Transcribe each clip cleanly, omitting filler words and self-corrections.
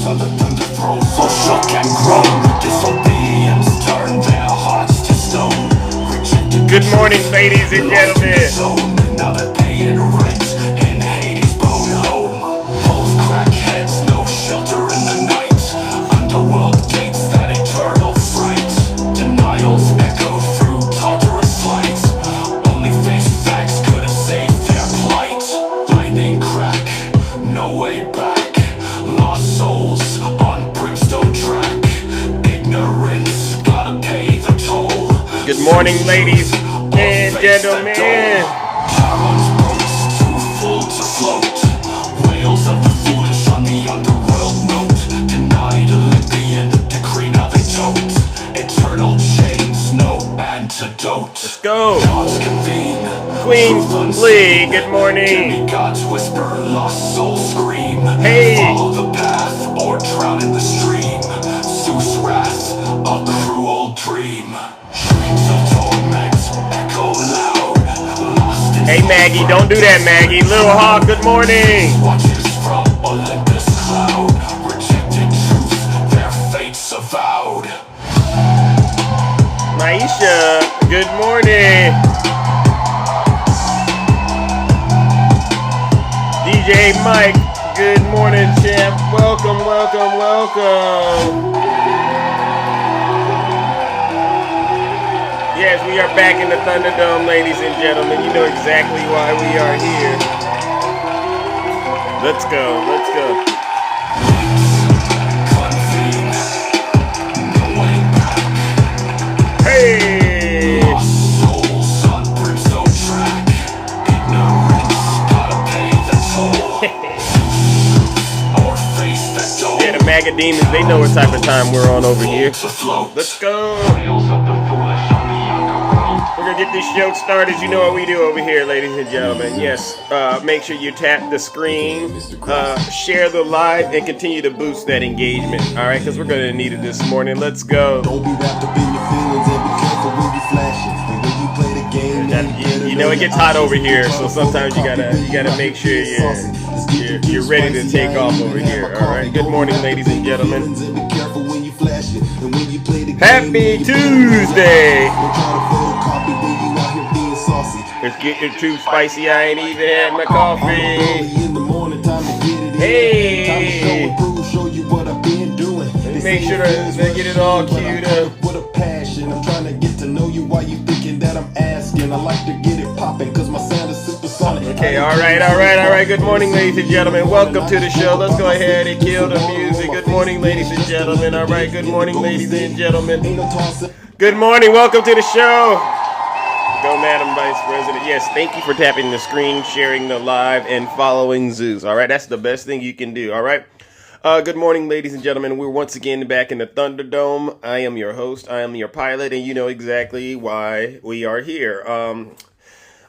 on the thunder throat, so shook and groan. Disobedience turned their hearts to stone. Good morning, ladies and gentlemen. Now they're paying rent in Hades' bone home. Both crackheads, no shelter in the night. Underworld gates, that eternal fright. Denials echo through torturous flight. Only face facts could have saved their plight. Lightning crack, no way back. Lost souls on brimstone track. Ignorance, gotta pay the toll. Good morning, ladies and gentlemen. Charon's boats too full to float. Whales of the foolish on the underworld note. Denied Olympian decree, now they tote. Eternal chains, no antidote. Let's go. Gods convene, Queen Lee, good morning. Demigods whisper, lost souls scream. Hey. Follow the path or drown in the stream. Zeus' wrath, a cruel dream. Shrieks of torment echo loud. Lost in Hey, Maggie, don't do that, Maggie. Little Hawk, good morning. watches from Olympus cloud. Rejected truth, their fates avowed. Maisha, good morning. DJ Mike, good morning, champ. Welcome, welcome, welcome. Yes, we are back in the Thunderdome, ladies and gentlemen. You know exactly why we are here. Let's go, let's go. Hey! Souls on brimstone track. Ignorance, gotta pay the toll. Or face the door. Yeah, the MAGA demons, they know what type of time we're on over here. Let's go. We're gonna get this show started. You know what we do over here, ladies and gentlemen. Yes, make sure you tap the screen, share the live, and continue to boost that engagement. All right, because we're gonna need it this morning. Let's go. Don't be wrapped up in your feelings and be careful when you flash it. The way you play the game, You know it gets hot over here, so sometimes you gotta make sure you're ready to take off over here. All right. Good morning, ladies and gentlemen. Happy Tuesday. It's getting too spicy. I ain't even had my coffee. Hey. Make sure to get it all queued up. With a passion, I'm trying to get to know you while you thinking that I'm asking. I like to get it popping cause my sound is supersonic. Okay, all right. Good morning, ladies and gentlemen. Welcome to the show. Let's go ahead and kill the music. Good morning, ladies and gentlemen. All right, good morning, ladies and gentlemen. Good morning. Welcome to the show. Go, Madam Vice President. Yes, thank you for tapping the screen, sharing the live, and following Zeus. All right, that's the best thing you can do. All right. Good morning, ladies and gentlemen. We're once again back in the Thunderdome. I am your host. I am your pilot, and you know exactly why we are here.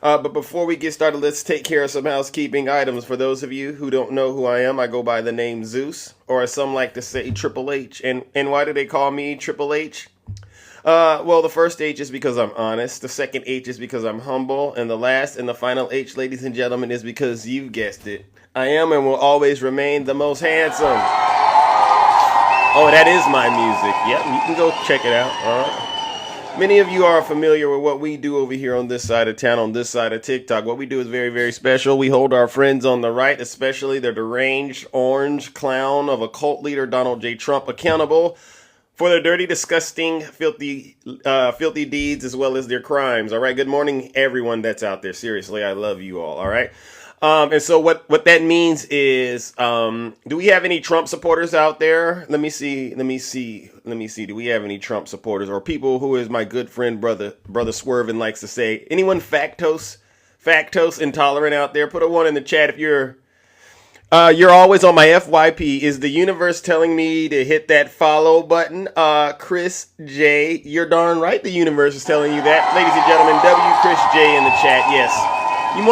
But before we get started, let's take care of some housekeeping items. For those of you who don't know who I am, I go by the name Zeus, or as some like to say, Triple H. And why do they call me Triple H? Well, the first H is because I'm honest. The second H is because I'm humble. And the last and the final H, ladies and gentlemen, is because you guessed it. I am and will always remain the most handsome. Oh, that is my music. Yep, you can go check it out. All right. Many of you are familiar with what we do over here on this side of town, on this side of TikTok. What we do is very, very special. We hold our friends on the right, especially the deranged orange clown of a cult leader, Donald J. Trump, accountable for their dirty, disgusting, filthy deeds as well as their crimes. All right. Good morning, everyone that's out there. Seriously, I love you all. All right. And so what that means is, do we have any Trump supporters out there? Let me see. Do we have any Trump supporters or people who, is my good friend, brother Swervin likes to say, anyone factose intolerant out there? Put a 1 in the chat if you're always on my FYP. Is the universe telling me to hit that follow button? Chris J, you're darn right. The universe is telling you that. Ladies and gentlemen, W Chris J in the chat. Yes. You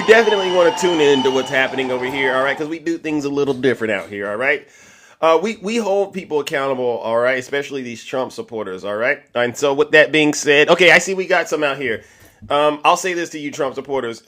definitely want to tune in to what's happening over here, all right? Because we do things a little different out here, all right? We hold people accountable, all right? Especially these Trump supporters, all right? And so with that being said, okay, I see we got some out here. I'll say this to you Trump supporters.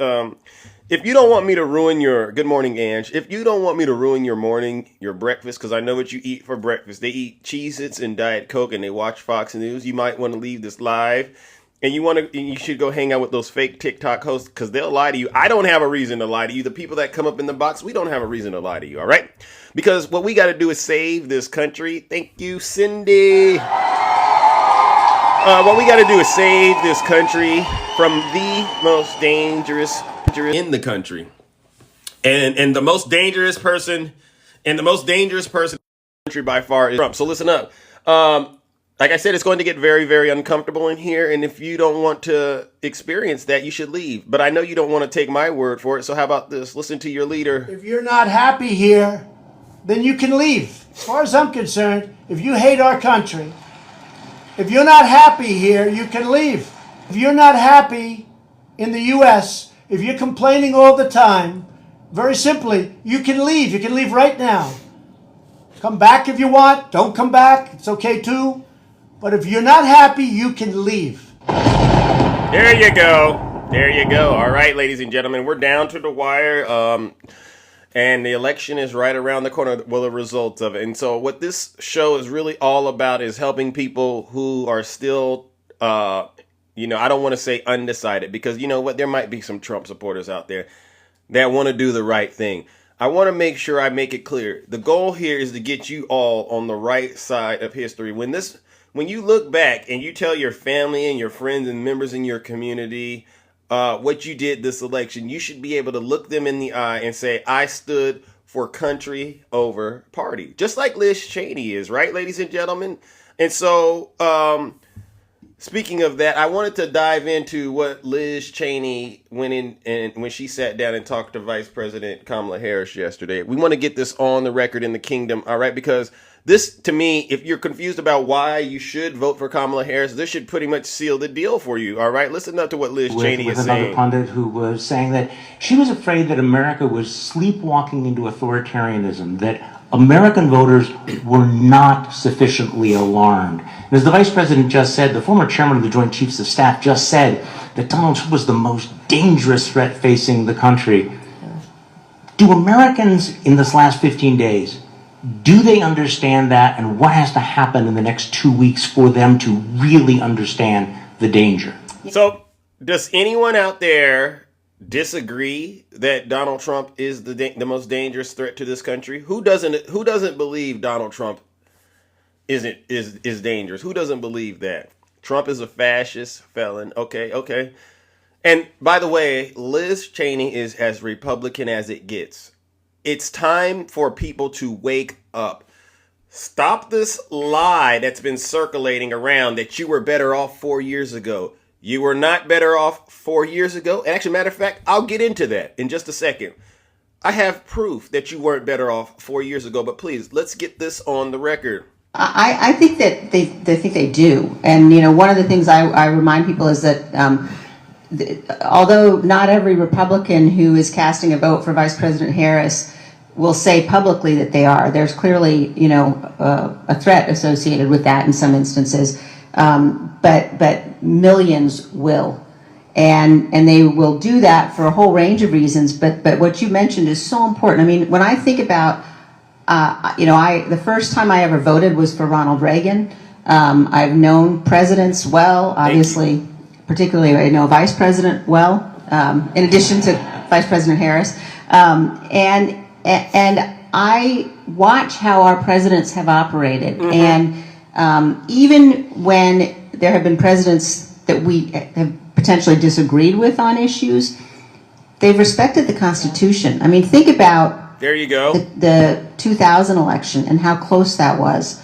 If you don't want me to ruin your good morning, Ange. If you don't want me to ruin your morning, your breakfast, because I know what you eat for breakfast. They eat Cheez-Its and Diet Coke, and they watch Fox News. You might want to leave this live, and you should go hang out with those fake TikTok hosts because they'll lie to you. I don't have a reason to lie to you. The people that come up in the box, we don't have a reason to lie to you. All right, because what we got to do is save this country. Thank you, Cindy. What we got to do is save this country from the most dangerous in the country, and the most dangerous person, in the country by far is Trump. So listen up. Like I said, it's going to get very, very uncomfortable in here, and if you don't want to experience that, you should leave. But I know you don't want to take my word for it. So how about this? Listen to your leader. If you're not happy here, then you can leave. As far as I'm concerned, if you hate our country, if you're not happy here, you can leave. If you're not happy in the U.S., if you're complaining all the time, very simply, you can leave. You can leave right now. Come back if you want. Don't come back. It's okay too. But if you're not happy, you can leave. There you go. There you go. All right, ladies and gentlemen, we're down to the wire. And the election is right around the corner, well, the results of it. And so what this show is really all about is helping people who are still, I don't want to say undecided, because you know what? There might be some Trump supporters out there that want to do the right thing. I want to make sure I make it clear. The goal here is to get you all on the right side of history. When you look back and you tell your family and your friends and members in your community what you did this election, you should be able to look them in the eye and say, I stood for country over party, just like Liz Cheney is, right, ladies and gentlemen? And so, speaking of that, I wanted to dive into what Liz Cheney went in and when she sat down and talked to Vice President Kamala Harris yesterday. We want to get this on the record in the kingdom, all right? Because this, to me, if you're confused about why you should vote for Kamala Harris, this should pretty much seal the deal for you, all right? Listen up to what Liz Cheney is saying. With another pundit who was saying that she was afraid that America was sleepwalking into authoritarianism, that American voters were not sufficiently alarmed. And as the Vice President just said, the former chairman of the Joint Chiefs of Staff just said that Donald Trump was the most dangerous threat facing the country. Do Americans in this last 15 days, do they understand that, and what has to happen in the next 2 weeks for them to really understand the danger? So, does anyone out there disagree that Donald Trump is the most dangerous threat to this country? Who doesn't believe Donald Trump is dangerous? Who doesn't believe that? Trump is a fascist felon. Okay. And by the way, Liz Cheney is as Republican as it gets. It's time for people to wake up. Stop this lie that's been circulating around that you were better off 4 years ago. You were not better off 4 years ago. And actually, matter of fact, I'll get into that in just a second. I have proof that you weren't better off 4 years ago, but please, let's get this on the record. I think that they think they do. And, one of the things I remind people is that although not every Republican who is casting a vote for Vice President Harris will say publicly that they are, there's clearly, a threat associated with that in some instances. But millions will. And they will do that for a whole range of reasons. But what you mentioned is so important. I mean, when I think about, the first time I ever voted was for Ronald Reagan. I've known presidents well, obviously, particularly I know Vice President well, in addition to Vice President Harris. And I watch how our presidents have operated. Mm-hmm. And even when there have been presidents that we have potentially disagreed with on issues, they've respected the Constitution. I mean, think about there you go. The 2000 election and how close that was.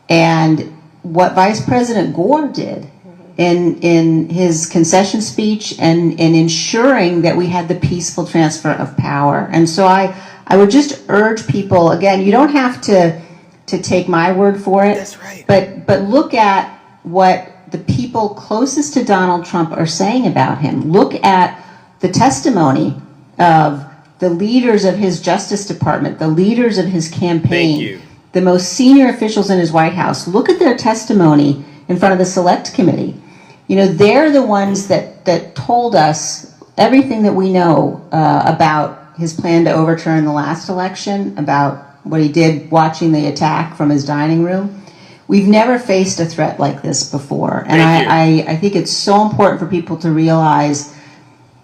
And what Vice President Gore did in his concession speech and in ensuring that we had the peaceful transfer of power. And so I would just urge people, again, you don't have to take my word for it. That's right. But look at what the people closest to Donald Trump are saying about him. Look at the testimony of the leaders of his Justice Department, the leaders of his campaign, the most senior officials in his White House. Look at their testimony in front of the Select Committee. They're the ones that told us everything that we know about his plan to overturn the last election, about what he did watching the attack from his dining room. We've never faced a threat like this before. And I think it's so important for people to realize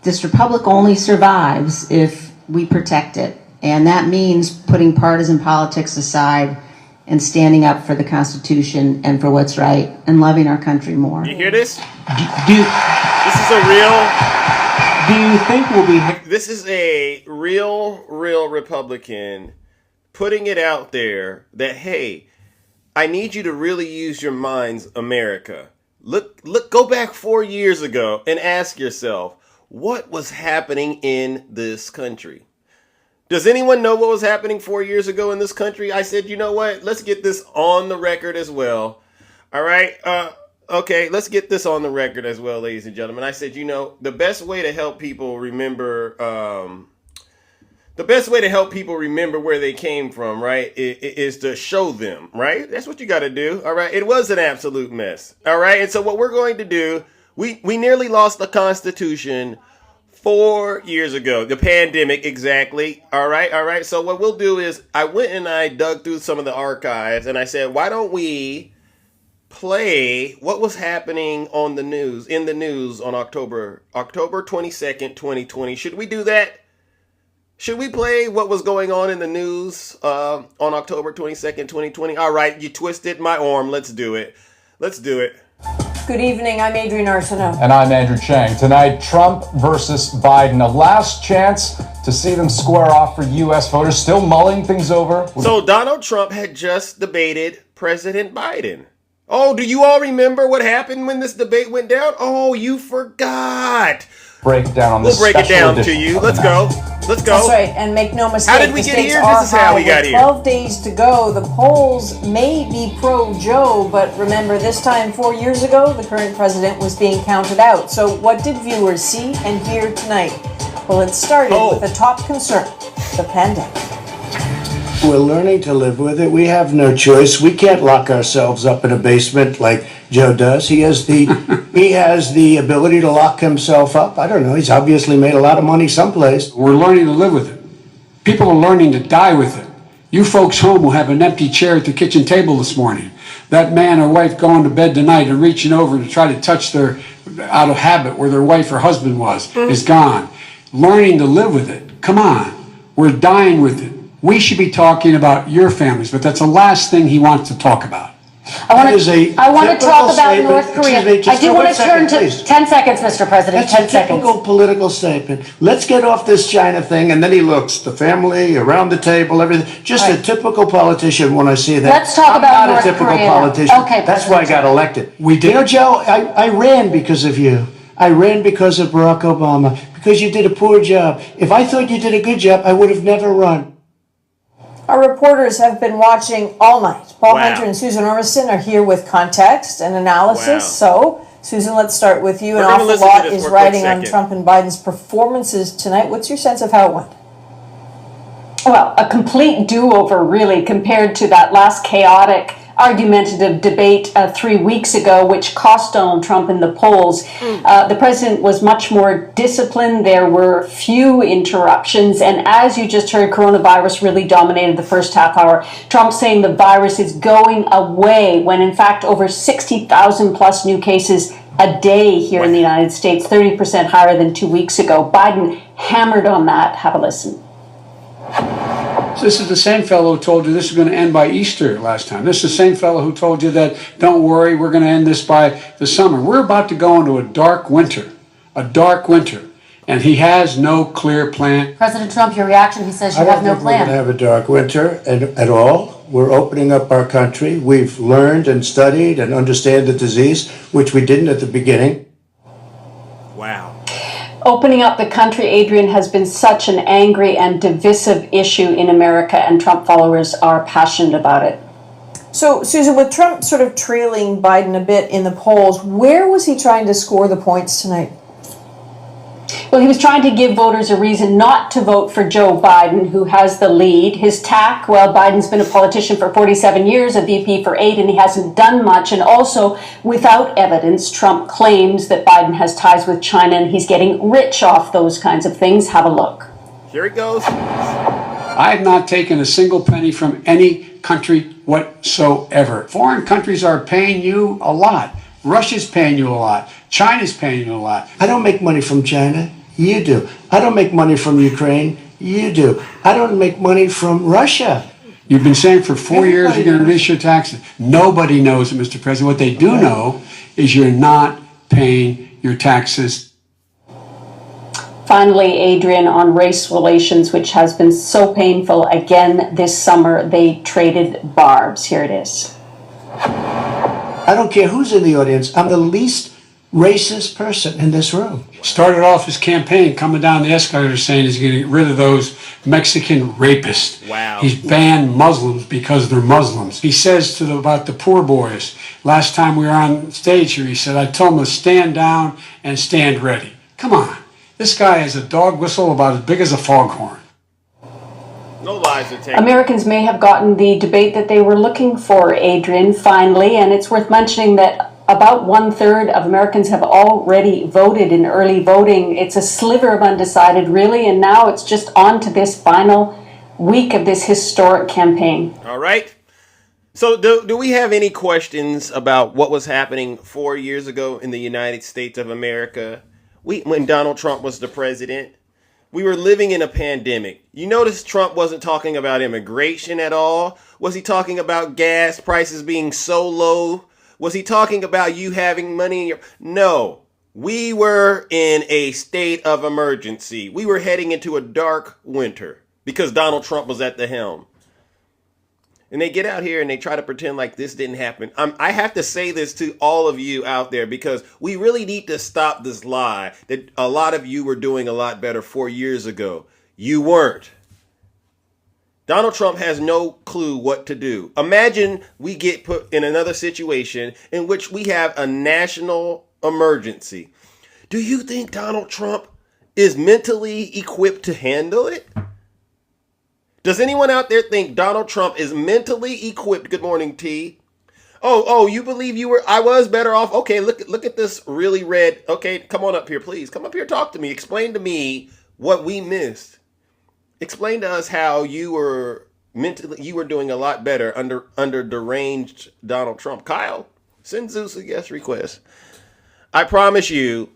this republic only survives if we protect it. And that means putting partisan politics aside and standing up for the Constitution and for what's right and loving our country more. You hear this? Do This is a real... do you think we'll be... This is a real Republican putting it out there that, hey, I need you to really use your minds, America. Look, go back 4 years ago and ask yourself, what was happening in this country? Does anyone know what was happening 4 years ago in this country? I said, you know what? Let's get this on the record as well. All right. Okay, let's get this on the record as well, ladies and gentlemen. I said, you know, the best way to help people remember, where they came from, right, is to show them, right? That's what you got to do. All right. It was an absolute mess. All right. And so what we're going to do, we nearly lost the Constitution 4 years ago, the pandemic, exactly. All right. So what we'll do is I went and I dug through some of the archives and I said, why don't we play what was happening in the news on October 22nd, 2020. Should we do that? Should we play what was going on in the news on October 22nd, 2020? All right, you twisted my arm. Let's do it. Good evening. I'm Adrienne Arsenault. And I'm Andrew Chang. Tonight, Trump versus Biden. A last chance to see them square off for U.S. voters. Still mulling things over. So Donald Trump had just debated President Biden. Oh, do you all remember what happened when this debate went down? Oh, you forgot. Break it down on this. We'll break it down to you. Let's go. That's right, and make no mistake. How did we get here? This is how we got here. 12 days to go. The polls may be pro-Joe, but remember, this time 4 years ago, the current president was being counted out. So what did viewers see and hear tonight? Well, it started with the top concern, the pandemic. We're learning to live with it. We have no choice. We can't lock ourselves up in a basement like Joe does. He has the ability to lock himself up. I don't know. He's obviously made a lot of money someplace. We're learning to live with it. People are learning to die with it. You folks home will have an empty chair at the kitchen table this morning. That man or wife going to bed tonight and reaching over to try to touch their, out of habit, where their wife or husband was, is gone. Learning to live with it. Come on. We're dying with it. We should be talking about your families, but that's the last thing he wants to talk about. I want to talk about North Korea. I do want to turn to 10 seconds, Mr. President. That's 10 a seconds. typical political statement. Let's get off this China thing, and then he looks, the family, around the table, everything. Just a typical politician when I see that. Let's talk about North I'm not a typical Korea. politician. Okay, that's why I got elected. We did. You know, Joe, I ran because of you. I ran because of Barack Obama, because you did a poor job. If I thought you did a good job, I would have never run. Our reporters have been watching all night. Paul Hunter and Susan Ormiston are here with context and analysis. So, Susan, let's start with you. An awful lot is riding on Trump and Biden's performances tonight. What's your sense of how it went? Well, a complete do-over, really, compared to that last chaotic, argumentative debate 3 weeks ago, which cost Donald Trump in the polls. The president was much more disciplined. There were few interruptions. And as you just heard, coronavirus really dominated the first half hour. Trump saying the virus is going away, when in fact over 60,000 plus new cases a day here in the United States, 30% higher than 2 weeks ago. Biden hammered on that. Have a listen. So this is the same fellow who told you this is going to end by Easter last time. This is the same fellow who told you that, don't worry, we're going to end this by the summer. We're about to go into a dark winter, and he has no clear plan. President Trump, your reaction, he says you have no We're plan. going to have a dark winter at all. We're opening up our country. We've learned and studied and understand the disease, which we didn't at the beginning. Wow. Opening up the country, Adrienne, has been such an angry and divisive issue in America, and Trump followers are passionate about it. So, Susan, with Trump sort of trailing Biden a bit in the polls, where was he trying to score the points tonight? Well, Well, he was trying to give voters a reason not to vote for Joe Biden, who has the lead. His tack, well, Biden's been a politician for 47 years, a VP for 8, and he hasn't done much. And also, without evidence, Trump claims that Biden has ties with China and he's getting rich off those kinds of things. Have a look. Here it goes. I have not taken a single penny from any country whatsoever. Foreign countries are paying you a lot. Russia's paying you a lot. China's paying you a lot. I don't make money from China. You do. I don't make money from Ukraine. You do. I don't make money from Russia. You've been saying for 4 years you're going to reduce your taxes. Nobody knows it, Mr. President. What they do know is you're not paying your taxes. Finally, Adrian, on race relations, which has been so painful again this summer, they traded barbs. Here it is. I don't care who's in the audience. I'm the least racist person in this room. Started off his campaign coming down the escalator saying he's going to get rid of those Mexican rapists. Wow. He's banned Muslims because they're Muslims. He says about the poor boys. Last time we were on stage here, he said, I told them to stand down and stand ready. Come on. This guy has a dog whistle about as big as a foghorn. No lies are taken. Americans may have gotten the debate that they were looking for, Adrian, finally, and it's worth mentioning that about 1/3 of Americans have already voted in early voting. It's a sliver of undecided, really, and now it's just on to this final week of this historic campaign. All right. So do we have any questions about what was happening 4 years ago in the United States of America? When Donald Trump was the president, we were living in a pandemic. You notice Trump wasn't talking about immigration at all. Was he talking about gas prices being so low? Was he talking about you having money in your... No, we were in a state of emergency. We were heading into a dark winter because Donald Trump was at the helm. And they get out here and they try to pretend like this didn't happen. I have to say this to all of you out there because we really need to stop this lie that a lot of you were doing a lot better 4 years ago. You weren't. Donald Trump has no clue what to do. Imagine we get put in another situation in which we have a national emergency. Do you think Donald Trump is mentally equipped to handle it? Does anyone out there think Donald Trump is mentally equipped? Good morning, T. Oh, you believe I was better off? Okay, look at this really red. Okay, come on up here, please. Come up here, talk to me. Explain to me what we missed. Explain to us how you were doing a lot better under deranged Donald Trump. Kyle, send Zeus a guest request. I promise you,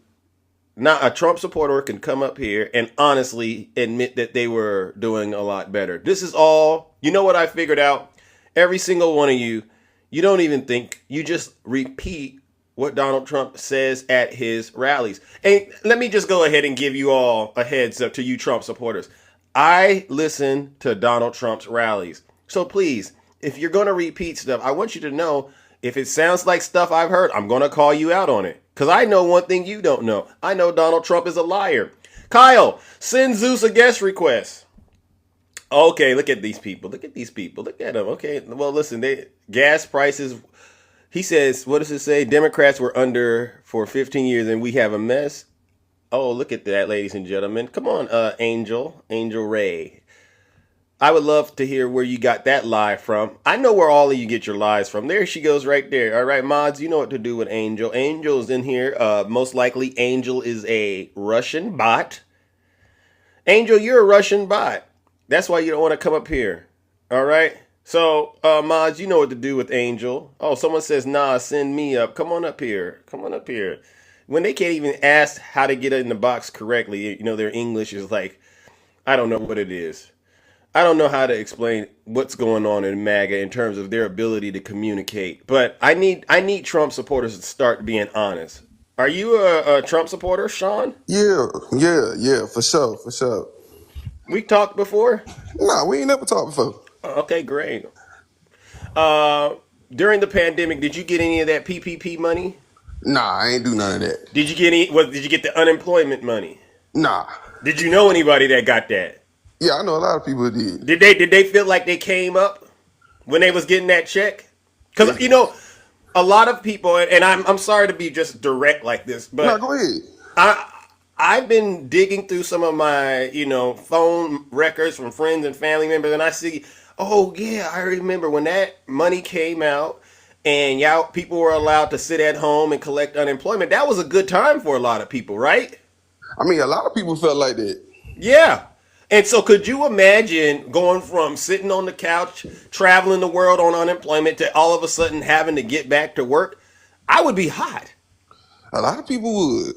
not a Trump supporter can come up here and honestly admit that they were doing a lot better. This is all, you know what I figured out? Every single one of you, you don't even think, you just repeat what Donald Trump says at his rallies. And let me just go ahead and give you all a heads up to you Trump supporters. I listen to Donald Trump's rallies. So please, if you're going to repeat stuff, I want you to know if it sounds like stuff I've heard, I'm going to call you out on it. Because I know one thing you don't know. I know Donald Trump is a liar. Kyle, send Zeus a guest request. Okay, look at these people. Look at these people. Look at them. Okay, well, listen, gas prices. He says, what does it say? Democrats were under for 15 years and we have a mess. Oh, look at that, ladies and gentlemen. Come on, Angel Ray. I would love to hear where you got that lie from. I know where all of you get your lies from. There she goes right there. All right, mods, you know what to do with Angel. Angel's in here. Most likely, Angel is a Russian bot. Angel, you're a Russian bot. That's why you don't want to come up here. All right? So, mods, you know what to do with Angel. Oh, someone says, nah, send me up. Come on up here. Come on up here. When they can't even ask how to get in the box correctly, you know, their English is like, I don't know what it is. I don't know how to explain what's going on in MAGA in terms of their ability to communicate. But I need Trump supporters to start being honest. Are you a Trump supporter, Sean? Yeah, for sure. We talked before? Nah, we ain't never talked before. Okay, great. During the pandemic, did you get any of that PPP money? Nah, I ain't do none of that. Did you get did you get the unemployment money? Nah. Did you know anybody that got that? Yeah, I know a lot of people did. Did they feel like they came up when they was getting that check? Because you know, a lot of people, and I'm sorry to be just direct like this, but no, go ahead. I've been digging through some of my, phone records from friends and family members, and I see, oh yeah, I remember when that money came out, and y'all people were allowed to sit at home and collect unemployment. That was a good time for a lot of people, right? I mean, a lot of people felt like that. Yeah. And so could you imagine going from sitting on the couch, traveling the world on unemployment to all of a sudden having to get back to work? I would be hot. A lot of people would.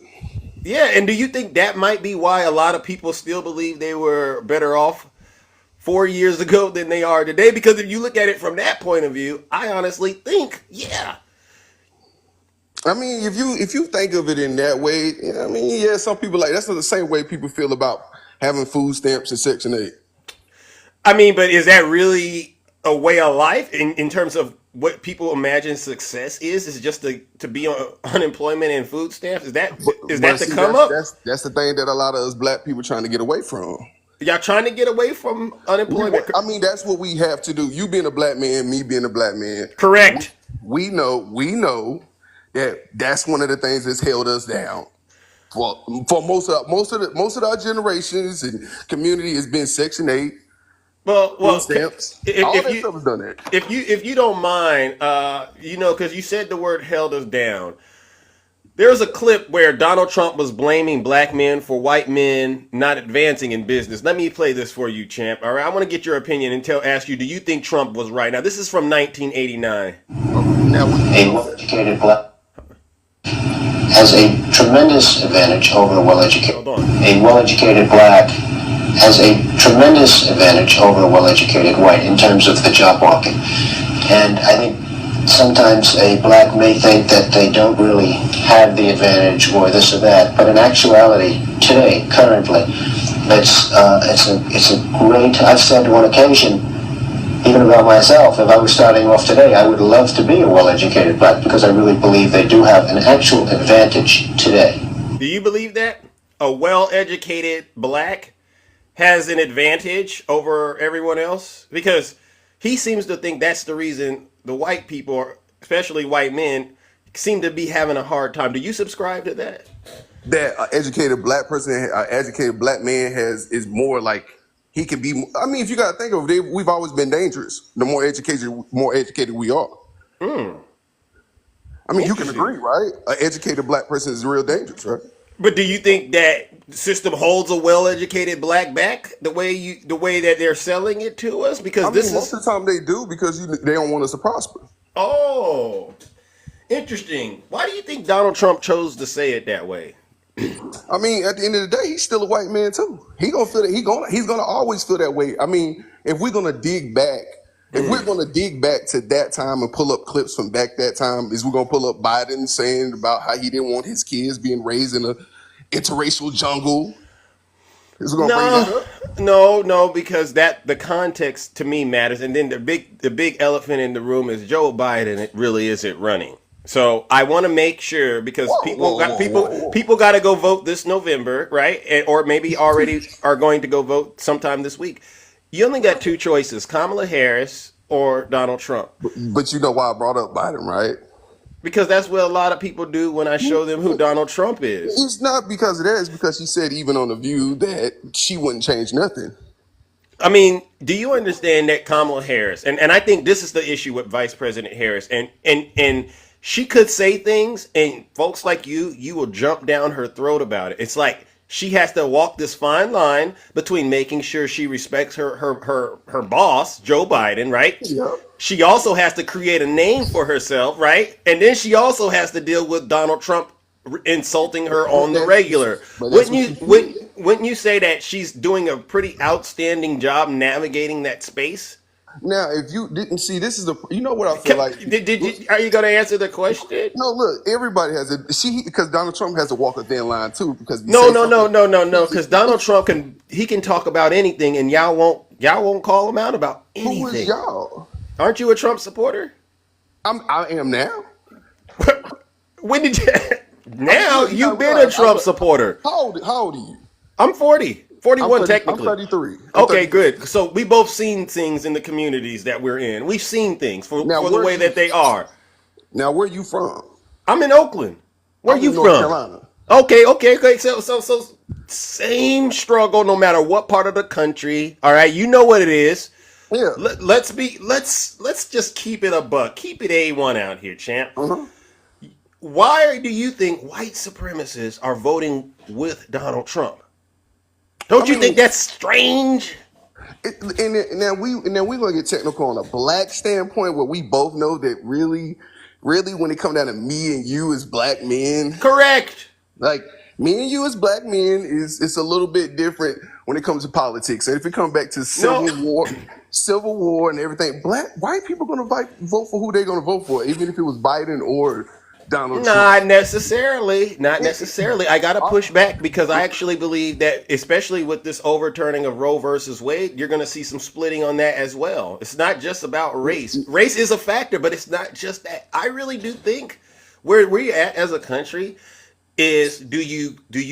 Yeah, and do you think that might be why a lot of people still believe they were better off 4 years ago than they are today? Because if you look at it from that point of view, I honestly think, yeah. I mean, if you think of it in that way, I mean, yeah, some people like that's the same way people feel about having food stamps and Section 8. I mean, but is that really a way of life in terms of what people imagine success is? Is just to be on unemployment and food stamps? Is that But the see, come up? that's the thing that a lot of us black people trying to get away from. Y'all trying to get away from unemployment? I mean, that's what we have to do. You being a black man, me being a black man. Correct. We know that that's one of the things that's held us down. For most of our generations and community has been Section 8, Well, food stamps. All if that you stuff is done there. if you don't mind, because you said the word held us down. There's a clip where Donald Trump was blaming black men for white men not advancing in business. Let me play this for you, champ. All right, I want to get your opinion and ask you, do you think Trump was right? Now, this is from 1989. A well-educated black has a tremendous advantage over a well-educated. Hold on. A well-educated black has a tremendous advantage over a well-educated white in terms of the job market. And I think sometimes a black may think that they don't really have the advantage or this or that, but in actuality, today, currently, it's a great. I've said on occasion, even about myself, if I was starting off today, I would love to be a well-educated black because I really believe they do have an actual advantage today. Do you believe that a well-educated black has an advantage over everyone else? Because he seems to think that's the reason the white people, especially white men, seem to be having a hard time. Do you subscribe to that? That an educated black person, an educated black man is more like he can be. I mean, if you got to think of it, we've always been dangerous. The more educated we are. I mean, you can agree, right? An educated black person is real dangerous, right? But do you think that system holds a well-educated black back the way that they're selling it to us? Because most of the time they do because they don't want us to prosper. Oh, interesting. Why do you think Donald Trump chose to say it that way? I mean, at the end of the day, he's still a white man too. He gonna feel that. He's gonna always feel that way. I mean, if we're gonna dig back. If we're going to dig back to that time and pull up clips from back that time, is we're going to pull up Biden saying about how he didn't want his kids being raised in a interracial jungle. Is we going to bring that up? No, because the context to me matters, and then the big elephant in the room is Joe Biden. It really isn't running. So I want to make sure because people got to go vote this November, right? Or maybe already are going to go vote sometime this week. You only got two choices, Kamala Harris or Donald Trump. But you know why I brought up Biden, right? Because that's what a lot of people do when I show them who Donald Trump is. It's not because of that. It's because she said even on The View that she wouldn't change nothing. I mean, do you understand that Kamala Harris, and I think this is the issue with Vice President Harris, and she could say things, and folks like you will jump down her throat about it. It's like, she has to walk this fine line between making sure she respects her boss, Joe Biden, right? Yeah. She also has to create a name for herself, right? And then she also has to deal with Donald Trump insulting her on the regular. Wouldn't you say that she's doing a pretty outstanding job navigating that space? Now, if you didn't see, this is you know what I feel like. Are you going to answer the question? No, look, everybody has because Donald Trump has to walk a thin line too. Because no, because Donald Trump can talk about anything, and y'all won't call him out about anything. Who is y'all? Aren't you a Trump supporter? I am now. When did you? Now you've been a Trump supporter. How old are you? I'm 40. 41 technically. I'm 33. Okay, good. So we both seen things in the communities that we're in. We've seen things for the way that they are. Now, where are you from? I'm in Oakland. Where are you North from? Carolina. Okay. So same struggle no matter what part of the country. All right, you know what it is. Yeah. Let's just keep it a buck. Keep it A1 out here, champ. Uh-huh. Why do you think white supremacists are voting with Donald Trump? Don't you think that's strange? Now we're gonna get technical on a black standpoint where we both know that really when it come down to me and you as black men, correct. Like me and you as black men is it's a little bit different when it comes to politics. And if it comes back to civil war and everything, white people gonna vote for who they're gonna vote for, even if it was Biden or Donald Trump. Not necessarily. I got to push back because I actually believe that, especially with this overturning of Roe versus Wade, you're going to see some splitting on that as well. It's not just about race. Race is a factor, but it's not just that. I really do think where we're at as a country is do you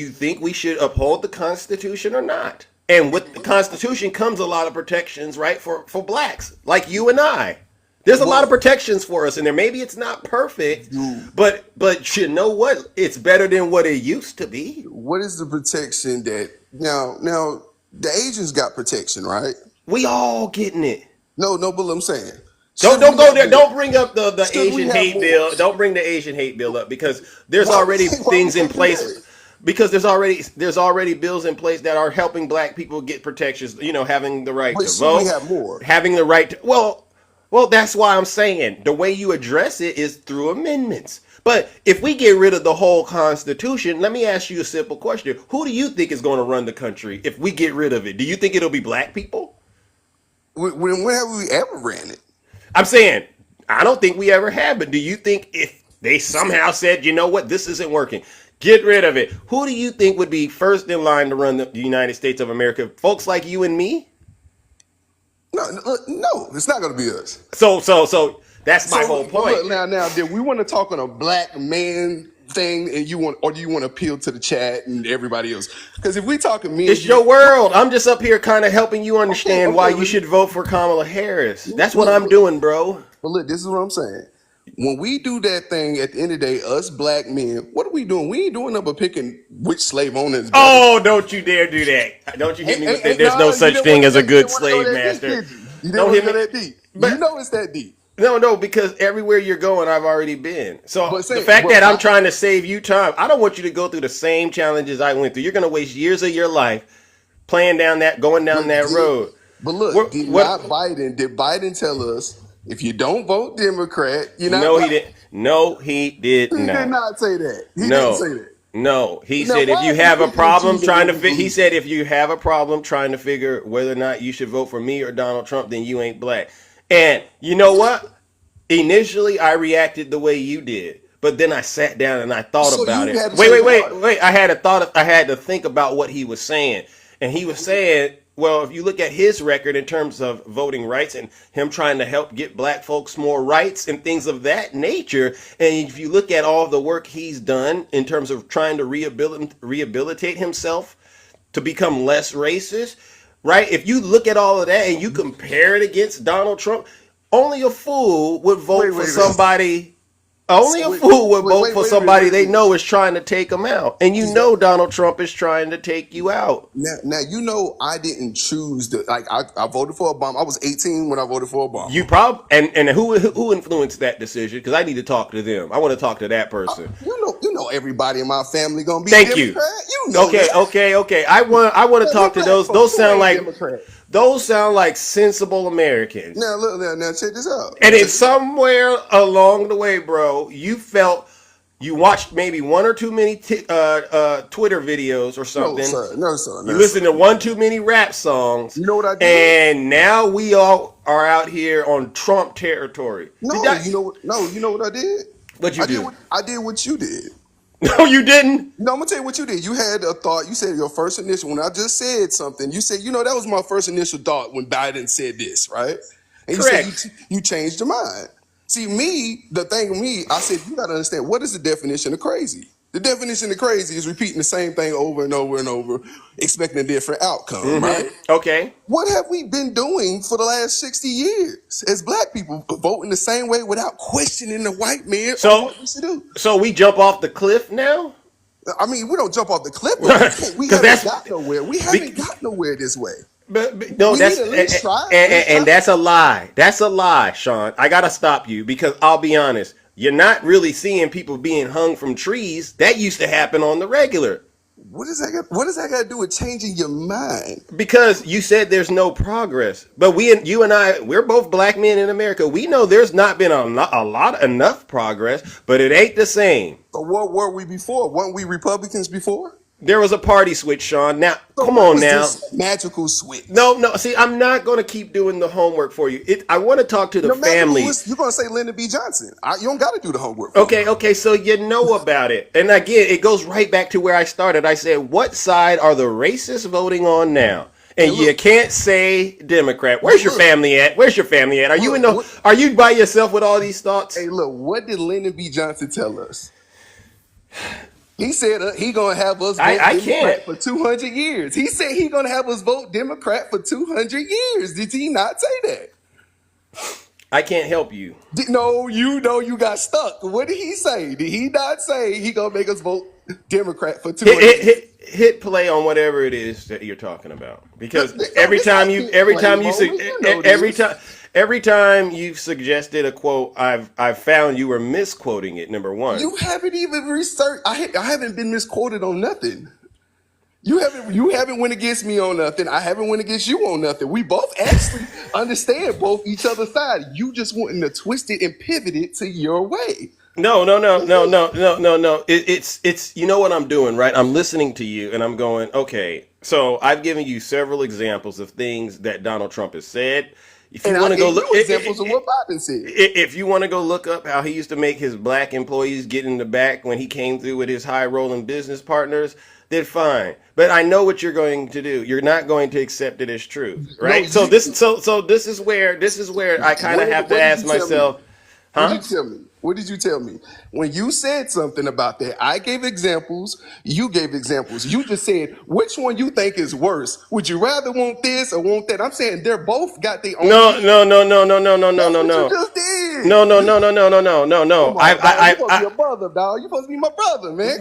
think we should uphold the Constitution or not? And with the Constitution comes a lot of protections, right, for blacks like you and I. There's a lot of protections for us in there. Maybe it's not perfect, but you know what? It's better than what it used to be. What is the protection that now the Asians got protection, right? We all getting it. No, but I'm saying. Don't go there. Don't bring up the Asian hate bill. Don't bring the Asian hate bill up because there's already things in place. Because there's already bills in place that are helping black people get protections. You know, having the right to vote, we have more. Having the right to Well, that's why I'm saying the way you address it is through amendments. But if we get rid of the whole Constitution, let me ask you a simple question. Who do you think is going to run the country if we get rid of it? Do you think it'll be black people? When have we ever ran it? I'm saying, I don't think we ever have. But do you think if they somehow said, you know what, this isn't working, get rid of it, who do you think would be first in line to run the United States of America? Folks like you and me? No, it's not going to be us. So that's my whole point. Look, now, did we want to talk on a black man thing, and do you want to appeal to the chat and everybody else? Because if we talking me, it's your world. I'm just up here kind of helping you understand why you should vote for Kamala Harris. That's what I'm doing, bro. But look, this is what I'm saying. When we do that thing, at the end of the day, us black men, what are we doing? We ain't doing nothing but picking which slave owners. Oh, don't you dare do that. Don't you hit me with that. There's no such thing as a good slave master. Don't hit me that deep. You know it's that deep. No, because everywhere you're going, I've already been. So the fact that I'm trying to save you time, I don't want you to go through the same challenges I went through. You're going to waste years of your life going down that road. But look, did Biden tell us, if you don't vote Democrat, you're not No, he didn't. No, he did not. He did not say that. He didn't say that. No, he said if you have a problem trying to he said if you have a problem trying to figure whether or not you should vote for me or Donald Trump, then you ain't black. And you know what? Initially, I reacted the way you did, but then I sat down and I thought about it. Wait. I had to think about what he was saying, and he was saying, well, if you look at his record in terms of voting rights and him trying to help get black folks more rights and things of that nature, and if you look at all the work he's done in terms of trying to rehabilitate himself to become less racist, right? If you look at all of that and you compare it against Donald Trump, only a fool would vote for somebody. Only a fool would vote for somebody they know is trying to take them out. And you know Donald Trump is trying to take you out. Now you know I didn't choose I voted for Obama. I was 18 when I voted for Obama. You probably and who influenced that decision? Because I need to talk to them. I want to talk to that person. You know everybody in my family gonna be Thank you. You know Okay. I want to talk to those. Those sound like sensible Americans. Now check this out. And if somewhere along the way, bro, you felt you watched maybe one or too many Twitter videos or something. No, sir. You listened to one too many rap songs. You know what I did? And now we all are out here on Trump territory. You know what I did? What you do? I did what you did. No, you didn't. No, I'm gonna tell you what you did. You had a thought. You said your first initial when I just said something. You said, that was my first initial thought when Biden said this, right? And correct. You said you changed your mind. See, the thing with me, I said you gotta understand what is the definition of crazy. The definition of crazy is repeating the same thing over and over and over, expecting a different outcome, right? Okay. What have we been doing for the last 60 years as black people, voting the same way without questioning the white man? So what we should do? So we jump off the cliff now? I mean, we don't jump off the cliff, but we Because haven't that's got nowhere. We haven't got nowhere this way. but no, We that's need to at least try. and that's a lie. That's a lie, Sean. I gotta stop you because I'll be honest. You're not really seeing people being hung from trees. That used to happen on the regular. What does that got to do with changing your mind? Because you said there's no progress, but you and I, we're both black men in America. We know there's not been enough progress, but it ain't the same. So what were we before? Weren't we Republicans before? There was a party switch, Sean. Now, So come what on was now. this magical switch? No. See, I'm not going to keep doing the homework for you. I want to talk to the No matter family. you're gonna say Lyndon B. Johnson. You don't got to do the homework. For me. Okay, so you know about it. And again, it goes right back to where I started. I said, what side are the racists voting on now? And you can't say Democrat. Where's your family at? Are you are you by yourself with all these thoughts? Hey, look, what did Lyndon B. Johnson tell us? He said he gonna have us vote Democrat for 200 years. He said he gonna have us vote Democrat for 200 years. Did he not say that? I can't help you. No, you know you got stuck. What did he say? Did he not say he gonna make us vote Democrat for 200 years? Hit play on whatever it is that you're talking about, because every time you've suggested a quote, I've found you were misquoting it. Number one, you haven't even researched. I haven't been misquoted on nothing. You haven't went against me on nothing. I haven't went against you on nothing. We both actually understand both each other's side. You just wanting to twist it and pivot it to your way. No. It's you know what I'm doing, right? I'm listening to you and I'm going, okay, so I've given you several examples of things that Donald Trump has said. If you want to go look examples of what Biden said. If you want to go look up how he used to make his black employees get in the back when he came through with his high rolling business partners, then fine. But I know what you're going to do. You're not going to accept it as true, right? So this is where I kind of have to ask myself, huh? What did you tell me? When you said something about that, I gave examples, you gave examples. You just said, which one you think is worse? Would you rather want this or want that? I'm saying they're both got their own. No. You just did. No. Come on, you're supposed to be your brother, dog. You're supposed to be my brother, man.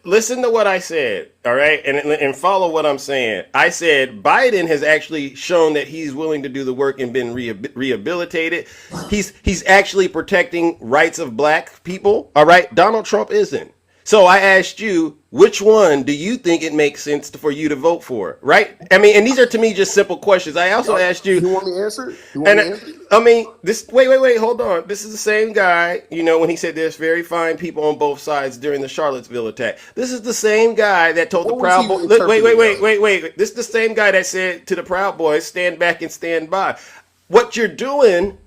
Listen to what I said, all right? And follow what I'm saying. I said Biden has actually shown that he's willing to do the work and been rehabilitated. He's actually protecting rights of black people, all right? Donald Trump isn't. So I asked you, which one do you think it makes sense for you to vote for, right? I mean, and these are to me just simple questions. I also asked you. You want me to answer? I mean, wait, hold on. This is the same guy, when he said there's very fine people on both sides during the Charlottesville attack. This is the same guy that told the Proud Boys. Wait. This is the same guy that said to the Proud Boys, stand back and stand by. What you're doing.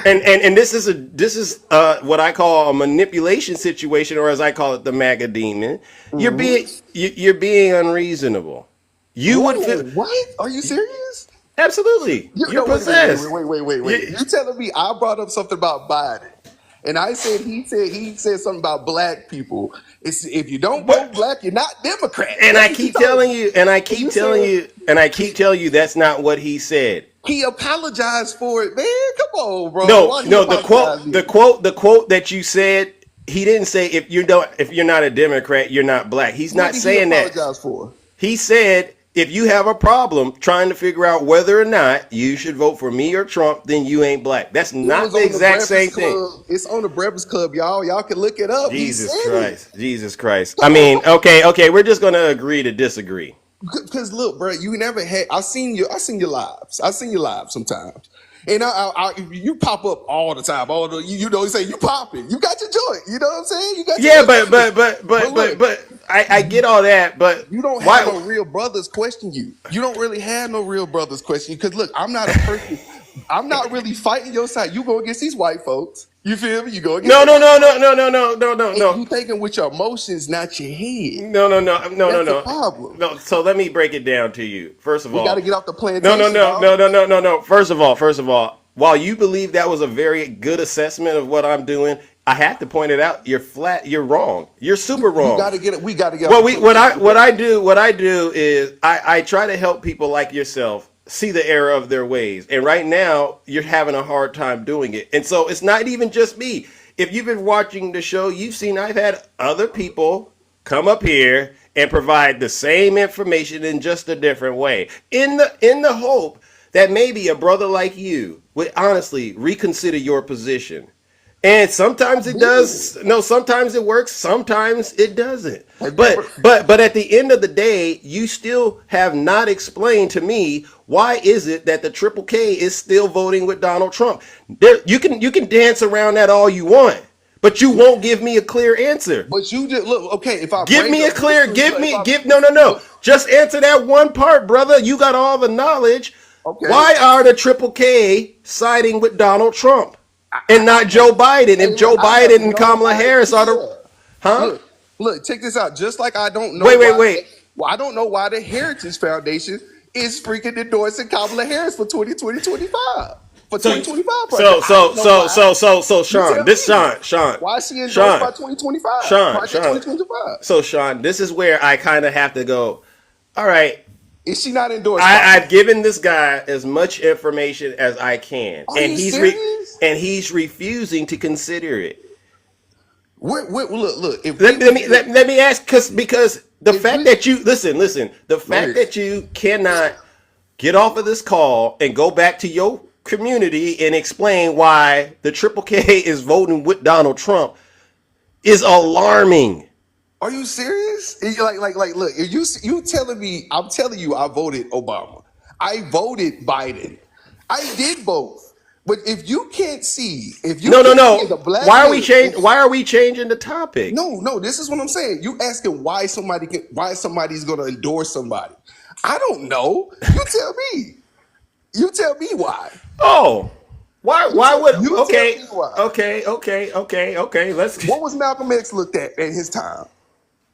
And this is what I call a manipulation situation, or as I call it, the MAGA demon. Mm-hmm. You're being unreasonable. What? Are you serious? Absolutely. You're possessed. Wait. You telling me I brought up something about Biden, and I said he said something about black people. It's if you don't vote black, you're not Democrat. And I keep telling you, that's not what he said. He apologized for it, man. Come on, bro. No. The quote that you said, he didn't say if you're not a Democrat, you're not black. He's not saying that. Apologize for? He said if you have a problem trying to figure out whether or not you should vote for me or Trump, then you ain't black. That's not the exact same thing. It's on the Breakfast Club, y'all. Y'all can look it up. Jesus Christ. I mean, okay. We're just gonna agree to disagree. Because look, bro, you never had. I seen your lives. I seen your lives sometimes, and you pop up all the time. You say you popping. You got your joint. You know what I'm saying? You got but I get all that. But you don't have no real brothers question you. You don't really have no real brothers question you. Because look, I'm not a person. I'm not really fighting your side. You go against these white folks. You feel me? You go against No. You thinking with your emotions, not your head. No. That's the problem. No. So let me break it down to you. First of all, we got to get off the plantation. No. First of all, while you believe that was a very good assessment of what I'm doing, I have to point it out. You're flat. You're wrong. You're super wrong. We got to get it. Well, what I do is I try to help people like yourself see the error of their ways. And right now, you're having a hard time doing it. And so it's not even just me. If you've been watching the show, you've seen I've had other people come up here and provide the same information in just a different way, in the hope that maybe a brother like you would honestly reconsider your position. And sometimes it does. No, sometimes it works. Sometimes it doesn't. But at the end of the day, you still have not explained to me why is it that the Triple K is still voting with Donald Trump. You can dance around that all you want, but you won't give me a clear answer. But you just look, okay, if I give me a clear, no. Just answer that one part, brother. You got all the knowledge. Okay. Why are the Triple K siding with Donald Trump and not Joe Biden? If Joe Biden and Kamala Harris are the, Look, check this out. Just like I don't know. Wait. Well, I don't know why the Heritage Foundation is freaking endorsing Kamala Harris for 2025. For 2025. So Sean. Why is she endorsed by 2025? Sean. 2025. So Sean, this is where I kind of have to go. All right. Is she not endorsed? I've given this guy as much information as I can, and he's refusing to consider it. Look. Let me ask, because the fact that you listen, the fact that you cannot get off of this call and go back to your community and explain why the Triple K is voting with Donald Trump is alarming. Are you serious? Like, look, you telling me, I'm telling you, I voted Obama. I voted Biden. I did both. But if you can't see, No. Why are we changing the topic? No, this is what I'm saying. You asking why somebody's gonna endorse somebody. I don't know. You tell me. You tell me why. Oh. Why would you okay. Tell me why. Okay. Let's. What was Malcolm X looked at in his time?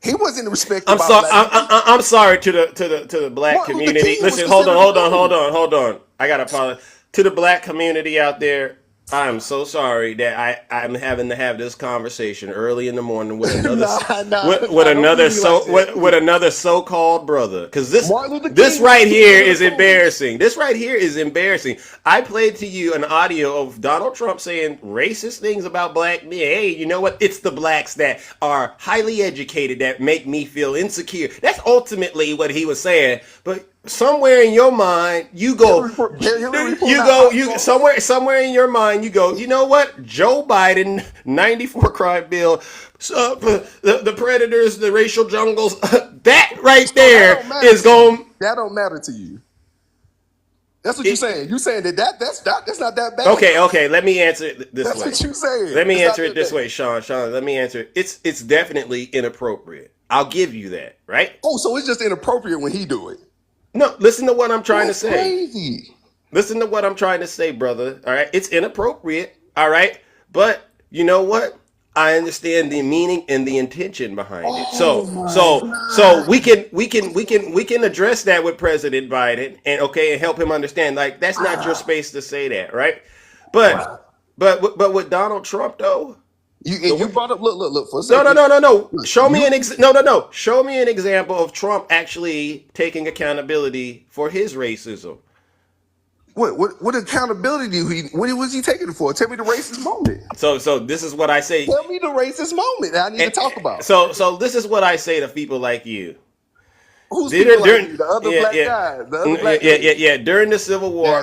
He wasn't respected. I'm sorry to the black community. Listen, hold on. I gotta apologize to the black community out there. I'm so sorry that I'm having to have this conversation early in the morning with another so-called brother, because this right here is embarrassing. This right here is embarrassing. I played to you an audio of Donald Trump saying racist things about black men. Hey, you know what? It's the blacks that are highly educated that make me feel insecure. That's ultimately what he was saying. But somewhere in your mind, somewhere in your mind, you go, you know what? Joe Biden, 94 crime bill, the predators, the racial jungles, that right there is going. That don't matter to you. That's what you're saying. You're saying that's not that bad. Okay. Let me answer it this way. That's what you're saying. Let me answer it this way, Sean. Let me answer it. It's definitely inappropriate. I'll give you that, right? Oh, so it's just inappropriate when he do it. No, listen to what I'm trying to say. Crazy. Listen to what I'm trying to say, brother. All right, it's inappropriate. All right, but you know what? I understand the meaning and the intention behind it. So we can address that with President Biden and help him understand. Like, that's not your space to say that, right? But with Donald Trump though. You brought up look for a second. No. Show me an example of Trump actually taking accountability for his racism. What accountability what was he taking it for? Tell me the racist moment. So this is what I say. Tell me the racist moment that I need to talk about. So this is what I say to people like you. Who's people like you? The other black guys. The other black yeah. During the Civil War,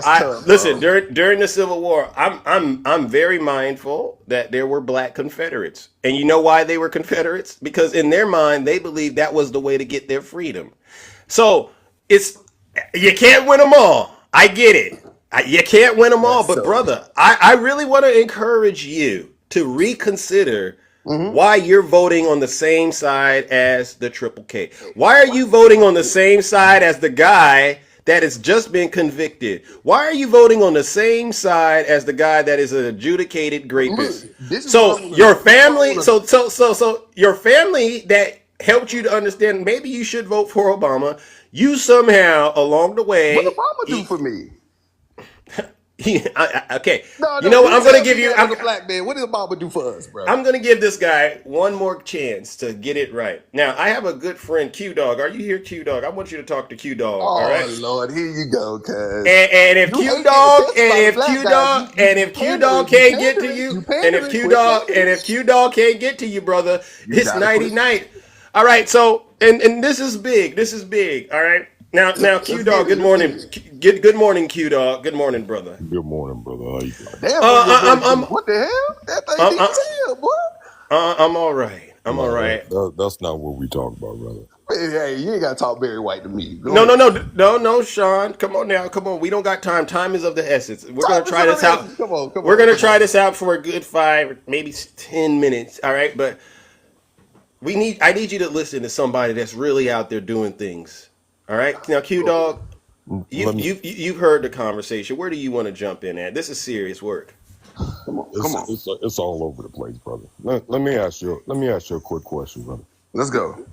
during the Civil War, I'm very mindful that there were black Confederates, and you know why they were Confederates? Because in their mind, they believed that was the way to get their freedom. So you can't win them all. I get it. You can't win them all, but brother, I really want to encourage you to reconsider. Why you're voting on the same side as the Triple K? Why are you voting on the same side as the guy that has just been convicted? Why are you voting on the same side as the guy that is an adjudicated rapist? So your family that helped you to understand maybe you should vote for Obama. You somehow along the way. What did Obama do for me? Okay. You know what? I'm going to give you. I'm a black man. What did Obama do for us, bro? I'm going to give this guy one more chance to get it right. Now, I have a good friend, Q Dog. Are you here, Q Dog? I want you to talk to Q Dog. Oh, all right? Lord, here you go, cuz. And if Q Dog can't get to you, and if Q Dog can't get to you, brother, it's nighty night. All right, so and this is big. This is big. All right. Now, Q Dog. Good morning. Good morning, Q Dog. Good morning, brother. Good morning, brother. How you doing? Damn, boy, what the hell? That thing deep as hell, boy. I'm all right. I'm all No, right. That's not what we talk about, brother. Hey, you ain't gotta talk Barry White to me. Go No, ahead. no, Sean. Come on now. Come on. We don't got time. Time is of the essence. We're gonna try this out. Come on. We're gonna try this out for a good 5, maybe 10 minutes. All right, but I need you to listen to somebody that's really out there doing things. All right. Now, Q Dog, you've heard the conversation. Where do you want to jump in at? This is serious work. Come on. It's all over the place, brother. Let me ask you a quick question, brother. Let's go.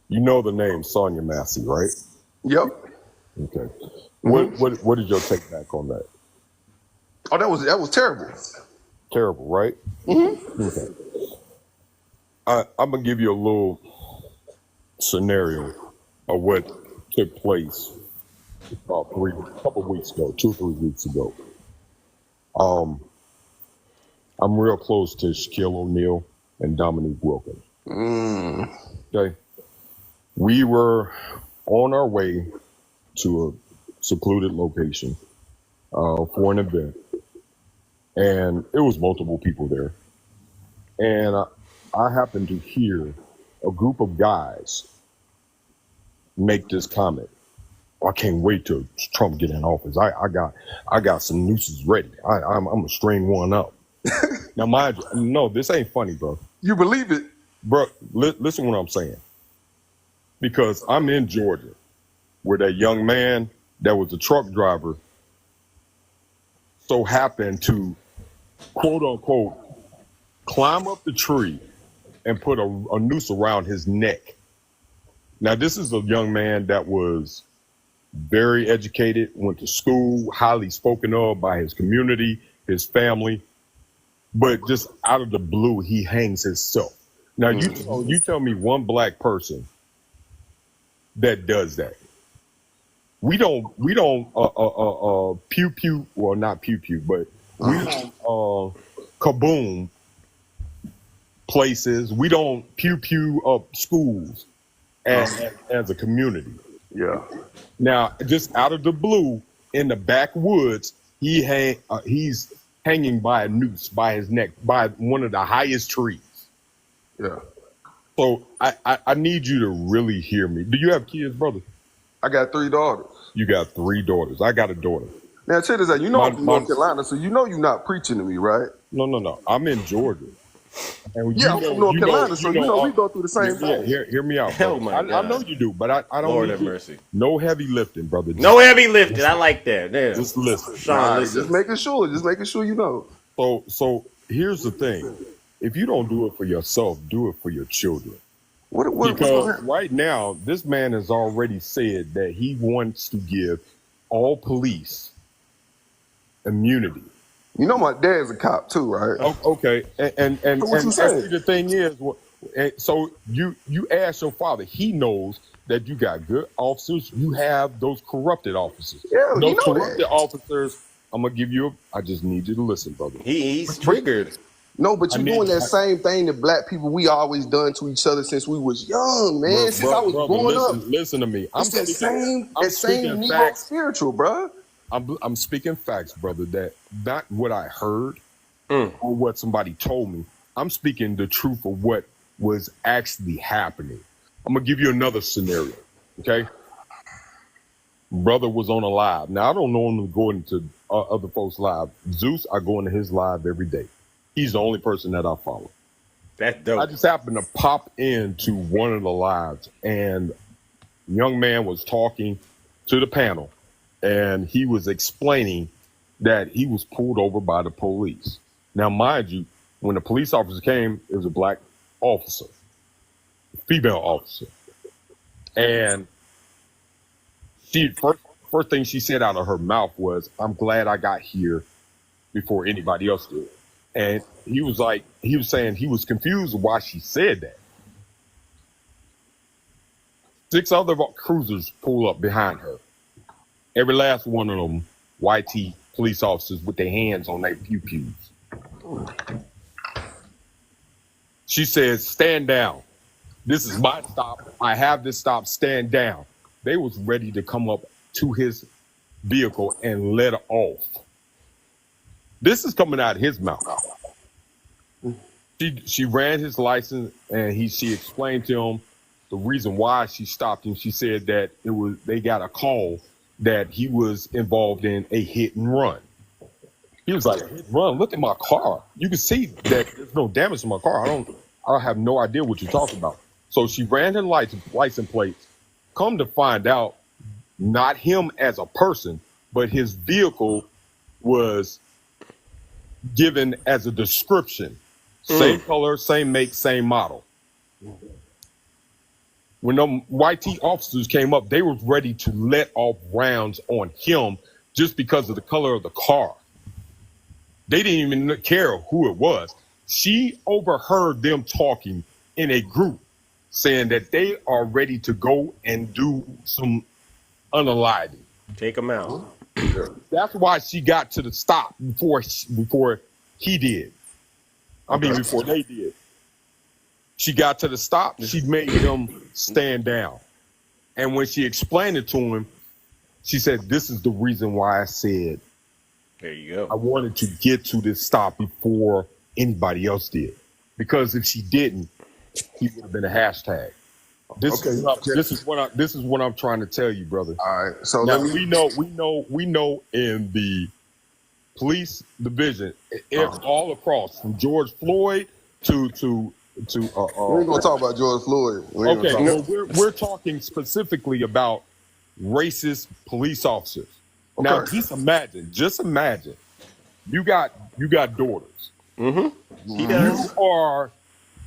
You know the name Sonia Massey, right? Yep. Okay. What is your take back on that? Oh, that was terrible. Terrible, right? Mm-hmm. Okay. I'm gonna give you a little scenario of what took place about 2 or 3 weeks ago. I'm real close to Shaquille O'Neal and Dominique Wilkins. Okay. We were on our way to a secluded location for an event, and it was multiple people there. And I happened to hear a group of guys make this comment. I can't wait till Trump get in office. I got some nooses ready. I'm gonna string one up. Now, mind you, no, this ain't funny, bro. You believe it, bro? Listen what I'm saying, because I'm in Georgia, where that young man that was a truck driver so happened to, quote unquote, climb up the tree and put a noose around his neck. Now, this is a young man that was very educated, went to school, highly spoken of by his community, his family, but just out of the blue, he hangs himself. Now, you tell me one black person that does that. We don't pew pew, well, not pew pew, but we don't kaboom places. We don't pew pew up schools as a community. Yeah. Now, just out of the blue, in the backwoods, he's hanging by a noose by his neck by one of the highest trees. Yeah. So I need you to really hear me. Do you have kids, brother? I got 3 daughters. You got 3 daughters. I got a daughter. Now, check this out. You know I'm from North Carolina, so you know you're not preaching to me, right? No. I'm in Georgia. And I'm from North Carolina, so we go through the same thing. Hear me out. Oh my God. I know you do, but I don't. Lord need have you. mercy. No heavy lifting, brother. No heavy lifting. I like that. Damn. Just listen. Sean, listen. Just making sure you know. So here's the thing. If you don't do it for yourself, do it for your children. Because right now, this man has already said that he wants to give all police immunity. You know my dad's a cop too, right? Okay, and what you saying? the thing is, so you ask your father. He knows that you got good officers. You have those corrupted officers. Yeah, those you know corrupted officers. I'm gonna give you. I just need you to listen, brother. He's triggered. No, but you're doing that same thing that black people we always done to each other since we was young, man. Since I was growing up. Listen to me. It's that same Negro spiritual, bro. I'm speaking facts, brother. That not what I heard or what somebody told me. I'm speaking the truth of what was actually happening. I'm gonna give you another scenario. Okay, brother was on a live. Now I don't normally go into other folks' live. Zeus, I go into his live every day. He's the only person that I follow. That's dope. I just happened to pop into one of the lives, and a young man was talking to the panel, and he was explaining that he was pulled over by the police. Now, mind you, when the police officer came, it was a black officer, female officer. And she first thing she said out of her mouth was, "I'm glad I got here before anybody else did." And he was saying he was confused why she said that. 6 other cruisers pull up behind her. Every last one of them, YT police officers with their hands on their pew-pews. She says, "Stand down." This is my stop. I have this stop. Stand down. They was ready to come up to his vehicle and let off. This is coming out of his mouth. She ran his license and she explained to him the reason why she stopped him. She said that they got a call that he was involved in a hit and run. He was like, hit and run, look at my car. You can see that there's no damage to my car. I have no idea what you're talking about. So she ran her license plates. Come to find out, not him as a person, but his vehicle was given as a description. Same color, same make, same model. When them white tee officers came up, they were ready to let off rounds on him just because of the color of the car. They didn't even care who it was. She overheard them talking in a group saying that they are ready to go and do some unaliving. Take them out. That's why she got to the stop before he did. Before they did. She got to the stop. She made them stand down. And when she explained it to him, she said, this is the reason why I said, there you go. I wanted to get to this stop before anybody else did. Because if she didn't, he would have been a hashtag. This is what I'm trying to tell you, brother. All right. So now we know in the police division, all across from George Floyd to we ain't gonna talk about George Floyd. We're talking specifically about racist police officers. Okay. Now just imagine, you got daughters. Mm-hmm. He does. You are,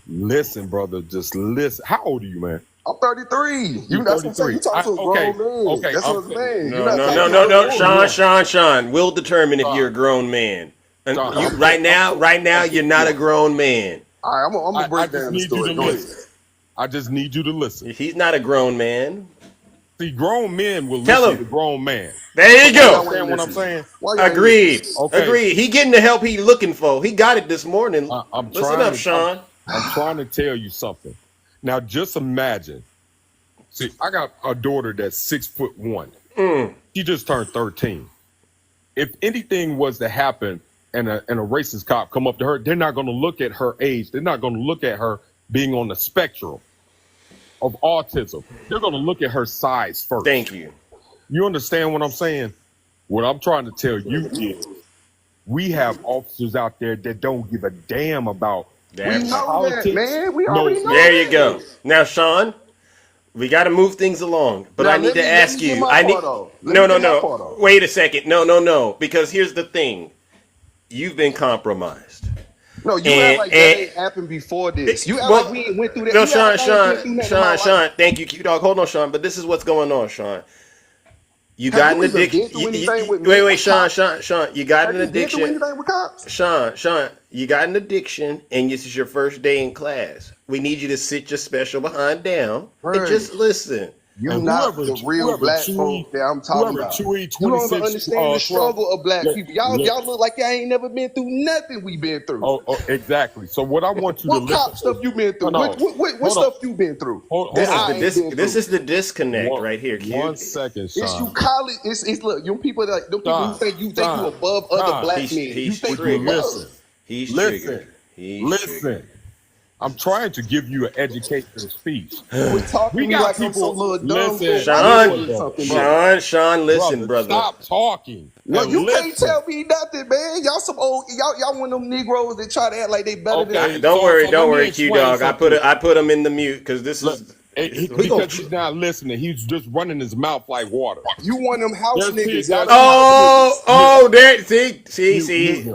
listen, brother, just listen. How old are you, man? I'm 33. That's what I'm saying. You talk to a grown man. Okay. That's what I'm saying. No. Sean. We'll determine if you're a grown man. And right now, you're not a grown man. All right, I'm gonna break down the story. Go ahead. I just need you to listen. He's not a grown man. See, grown men will Tell listen him. to grown man. There you go. Understand what I'm saying? Agreed. Okay. Agreed. He getting the help he looking for. He got it this morning. Listen up, Sean. I'm trying to tell you something. Now, just imagine. See, I got a daughter that's 6'1". She just turned 13. If anything was to happen and a racist cop come up to her, they're not going to look at her age. They're not going to look at her being on the spectrum of autism. They're going to look at her size first. Thank you. You understand what I'm saying? What I'm trying to tell you is we have officers out there that don't give a damn about politics. That, man. We already know There you go. Now, Sean, we got to move things along. But I need to ask you. No. Wait a second. No. Because here's the thing. You've been compromised. No, you act like that ain't happened before this. You act like we went through that. No, Sean. Thank you, Q-Dog. Hold on, Sean. But this is what's going on, Sean. You got an addiction. Wait, Sean. You got an addiction. Sean, you got an addiction, and this is your first day in class. We need you to sit your special behind down and just listen. You're not the real black folk that I'm talking about. You don't understand the struggle of black people. Y'all look like y'all ain't never been through nothing we been through. Oh, exactly. So what I want you to listen. What cop stuff you been through? What stuff you been through? This is the disconnect right here, kid. 1 second, Sean. It's you college. It's look, you people like them people who think you above other black men. You think you above. He's triggered. Listen. I'm trying to give you an educational speech. We got people. Sean, listen, brother. Stop talking. No, you can't tell me nothing, man. Y'all some old. Y'all one of them Negroes that try to act like they better than. Don't worry, Q-Dog. I put him in the mute because this is. Because he's not listening. He's just running his mouth like water. You one of them house niggas. There. See.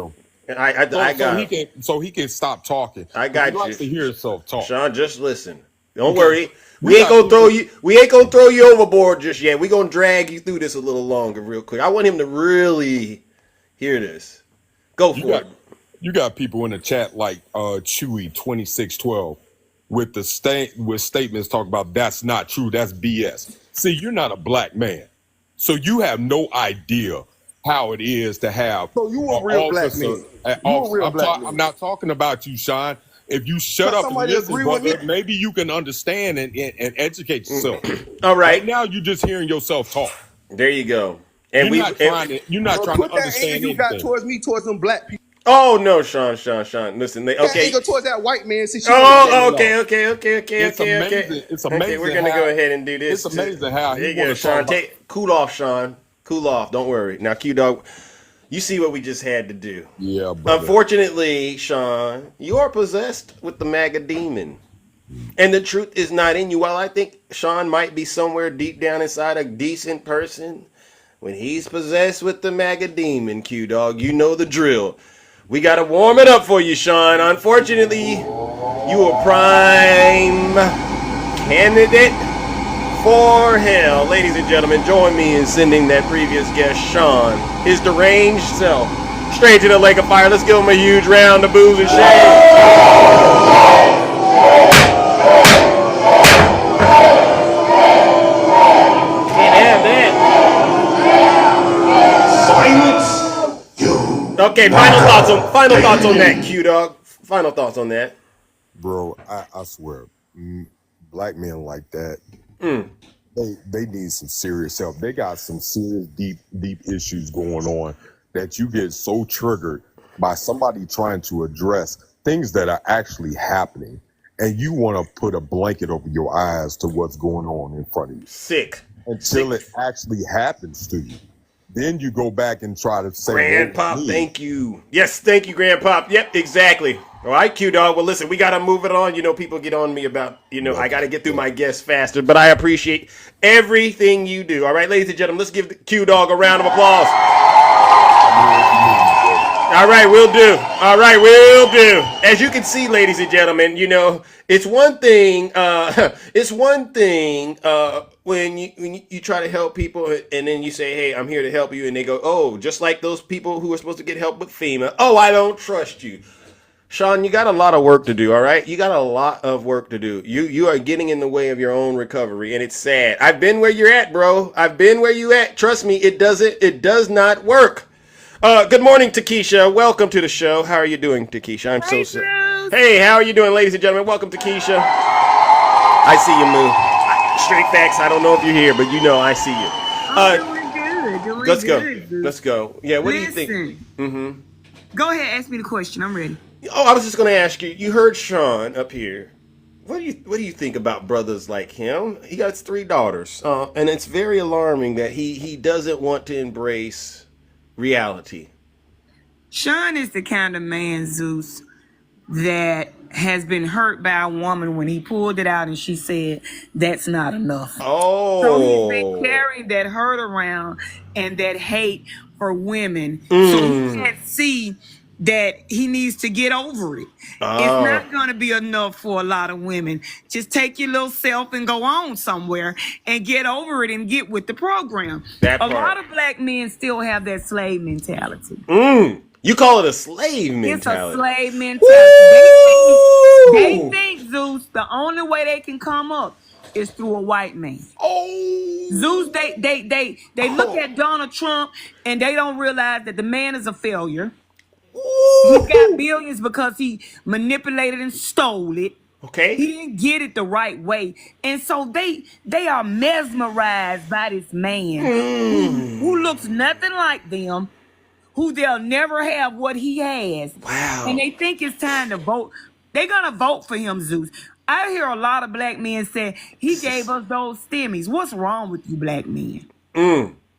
I got him. So he can stop talking. I got he likes to hear himself talk. Sean, just listen. Don't worry. We ain't gonna throw you overboard just yet. We gonna drag you through this a little longer, real quick. I want him to really hear this. Go for it. You got people in the chat like Chewy 2612 with statements talking about that's not true. That's BS. See, you're not a black man, so you have no idea how it is to have. So you a real black man. I'm not talking about you, Sean. if you shut Cause up and somebody listen, agree with brother, me. maybe you can understand and educate yourself. All Right right, now, you're just hearing yourself talk. there you go. And You're not trying to. You're not Bro, trying to put that anger understand you got anything. towards me towards them black people. oh no, Sean. Listen, That okay. anger towards that white man since you want Oh, that. okay. It's amazing. It's Okay, amazing. we're gonna how, go ahead and do this. It's amazing how There he you go, want to talk Sean. about. Cool off, Sean. Cool off. Don't worry. Now, Q Dog, you see what we just had to do. Yeah, brother. Unfortunately, Sean, you are possessed with the MAGA demon. And the truth is not in you. While I think Sean might be somewhere deep down inside a decent person, when he's possessed with the MAGA demon, Q Dog, you know the drill. We got to warm it up for you, Sean. Unfortunately, you are prime candidate for hell. Ladies and gentlemen, join me in sending that previous guest, Sean, his deranged self, straight to the lake of fire. Let's give him a huge round of boos and shade. Okay, final thoughts on that, Q Dog. Final thoughts on that. Bro, I swear, black men like that, they need some serious help. They got some serious deep issues going on that you get so triggered by somebody trying to address things that are actually happening, and you want to put a blanket over your eyes to what's going on in front of you Sick. until it actually happens to you. Then you go back and try to say, Grandpop, thank you. Yes, thank you, Grandpop. Yep, exactly. All right, Q Dog. Well, listen, we got to move it on. You know, people get on me about, I got to get through my guests faster, but I appreciate everything you do. All right, ladies and gentlemen, let's give the Q Dog a round of applause. All right, we'll do. All right, we'll do. As you can see, ladies and gentlemen, it's one thing. When you try to help people and then you say, "Hey, I'm here to help you," and they go, "Oh, just like those people who are supposed to get help with FEMA. Oh, I don't trust you." Sean, you got a lot of work to do, all right? You got a lot of work to do. You are getting in the way of your own recovery, and it's sad. I've been where you're at, bro. I've been where you at. Trust me, it does not work. Good morning, Takesha. Welcome to the show. How are you doing, Takesha? I'm so sorry. Hey, how are you doing, ladies and gentlemen? Welcome, Takesha. I see you, Moo. Straight facts. I don't know if you're here, but I see you. Doing Let's good. go. Let's go. Yeah, what Listen, do you think? Go ahead, ask me the question. I'm ready. Oh, I was just going to ask you. You heard Sean up here. What do you think about brothers like him? He got 3 daughters, and it's very alarming that he doesn't want to embrace reality. Sean is the kind of man, Zeus, that has been hurt by a woman when he pulled it out and she said, "That's not enough." Oh. So he's been carrying that hurt around and that hate for women. So he can't see that he needs to get over it. It's not going to be enough for a lot of women. Just take your little self and go on somewhere and get over it and get with the program. A lot of black men still have that slave mentality. You call it a slave mentality? It's a slave mentality. They think, Zeus, the only way they can come up is through a white man. Zeus, they look at Donald Trump and they don't realize that the man is a failure. He got billions because he manipulated and stole it. Okay. He didn't get it the right way. And so they are mesmerized by this man who looks nothing like them, who they'll never have what he has. Wow. And they think it's time to vote. They're going to vote for him, Zeus. I hear a lot of black men say, he gave us those stimmies. What's wrong with you black men?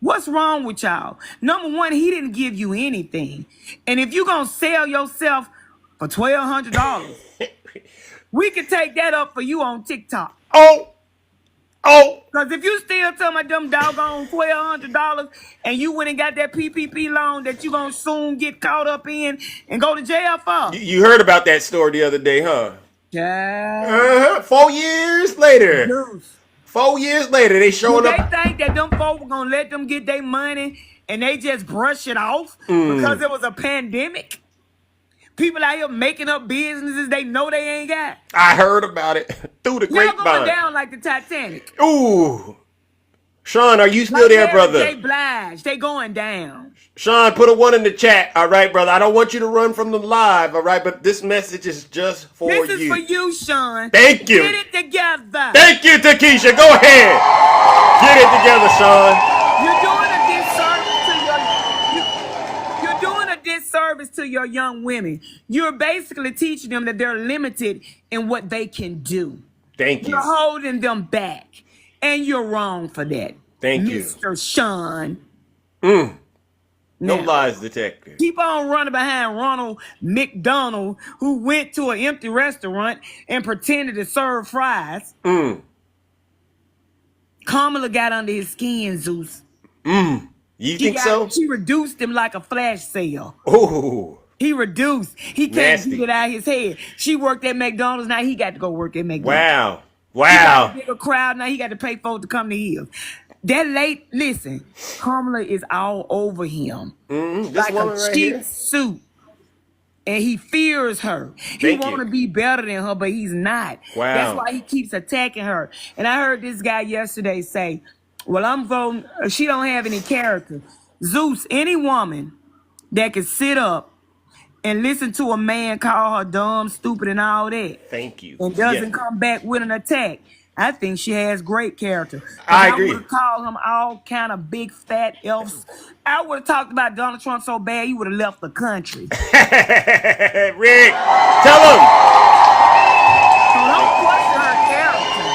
What's wrong with y'all? Number one, he didn't give you anything. And if you're going to sell yourself for $1,200, we can take that up for you on TikTok. Because if you still talking about them doggone $1,200 and you went and got that PPP loan that you going to soon get caught up in and go to jail for. You heard about that story the other day, huh? Yeah. 4 years later. 4 years later, they showing up. They think that them folks were going to let them get their money and they just brush it off because it was a pandemic. People out here making up businesses they know they ain't got. I heard about it through the Y'all going grapevine. down like the Titanic. Ooh. Sean, are you still Like there, Mary J. brother? Blige, they going down. Sean, put a 1 in the chat. All right, brother. I don't want you to run from the live. All right, but this message is just for This is you. for you, Sean. Thank you. Get it together. Thank you, Takesha. Go ahead. Get it together, Sean. You're doing a disservice to your young women. You're basically teaching them that they're limited in what they can do. Thank you. You're holding them back, and you're wrong for that. Thank you. Mr. Sean. No Now, lies detected. keep on running behind Ronald McDonald, who went to an empty restaurant and pretended to serve fries. Kamala got under his skin, Zeus. You think so? She reduced him like a flash sale. Oh, He reduced. He can't Nasty. get it out of his head. She worked at McDonald's. Now he got to go work at McDonald's. wow. He got a Wow. bigger crowd. Now he got to pay folks to come to him. Listen, Kamala is all over him. This Like woman a right cheap here. suit. And he fears her. He Thank want to you. be better than her, but he's not. Wow. That's why he keeps attacking her. And I heard this guy yesterday say, well, I'm voting. She don't have any character. Zeus, any woman that can sit up and listen to a man call her dumb, stupid, and all that, Thank you. and doesn't Yeah. come back with an attack, I think she has great character. 'Cause I agree. would have called him all kind of big fat elves. I would have talked about Donald Trump so bad he would have left the country. Rick, tell him. So don't question her character,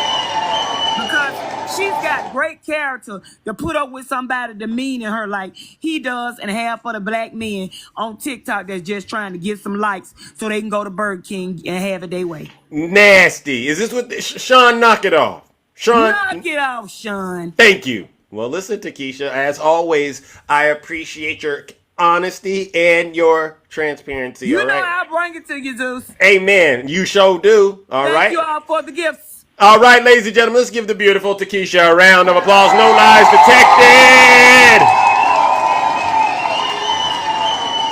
because she's got great character to put up with somebody demeaning her like he does, and half of the black men on TikTok that's just trying to get some likes so they can go to Burger King and have it their way. Nasty. Is this what Sean? Knock it off. Sean. Knock it off, Sean. Thank you. Well, listen, Takesha. As always, I appreciate your honesty and your transparency. You all know right. I'll bring it to you, Zeus. Amen. You sure do. All right. Thank you all for the gifts. All right, ladies and gentlemen, let's give the beautiful Takesha a round of applause. No lies detected.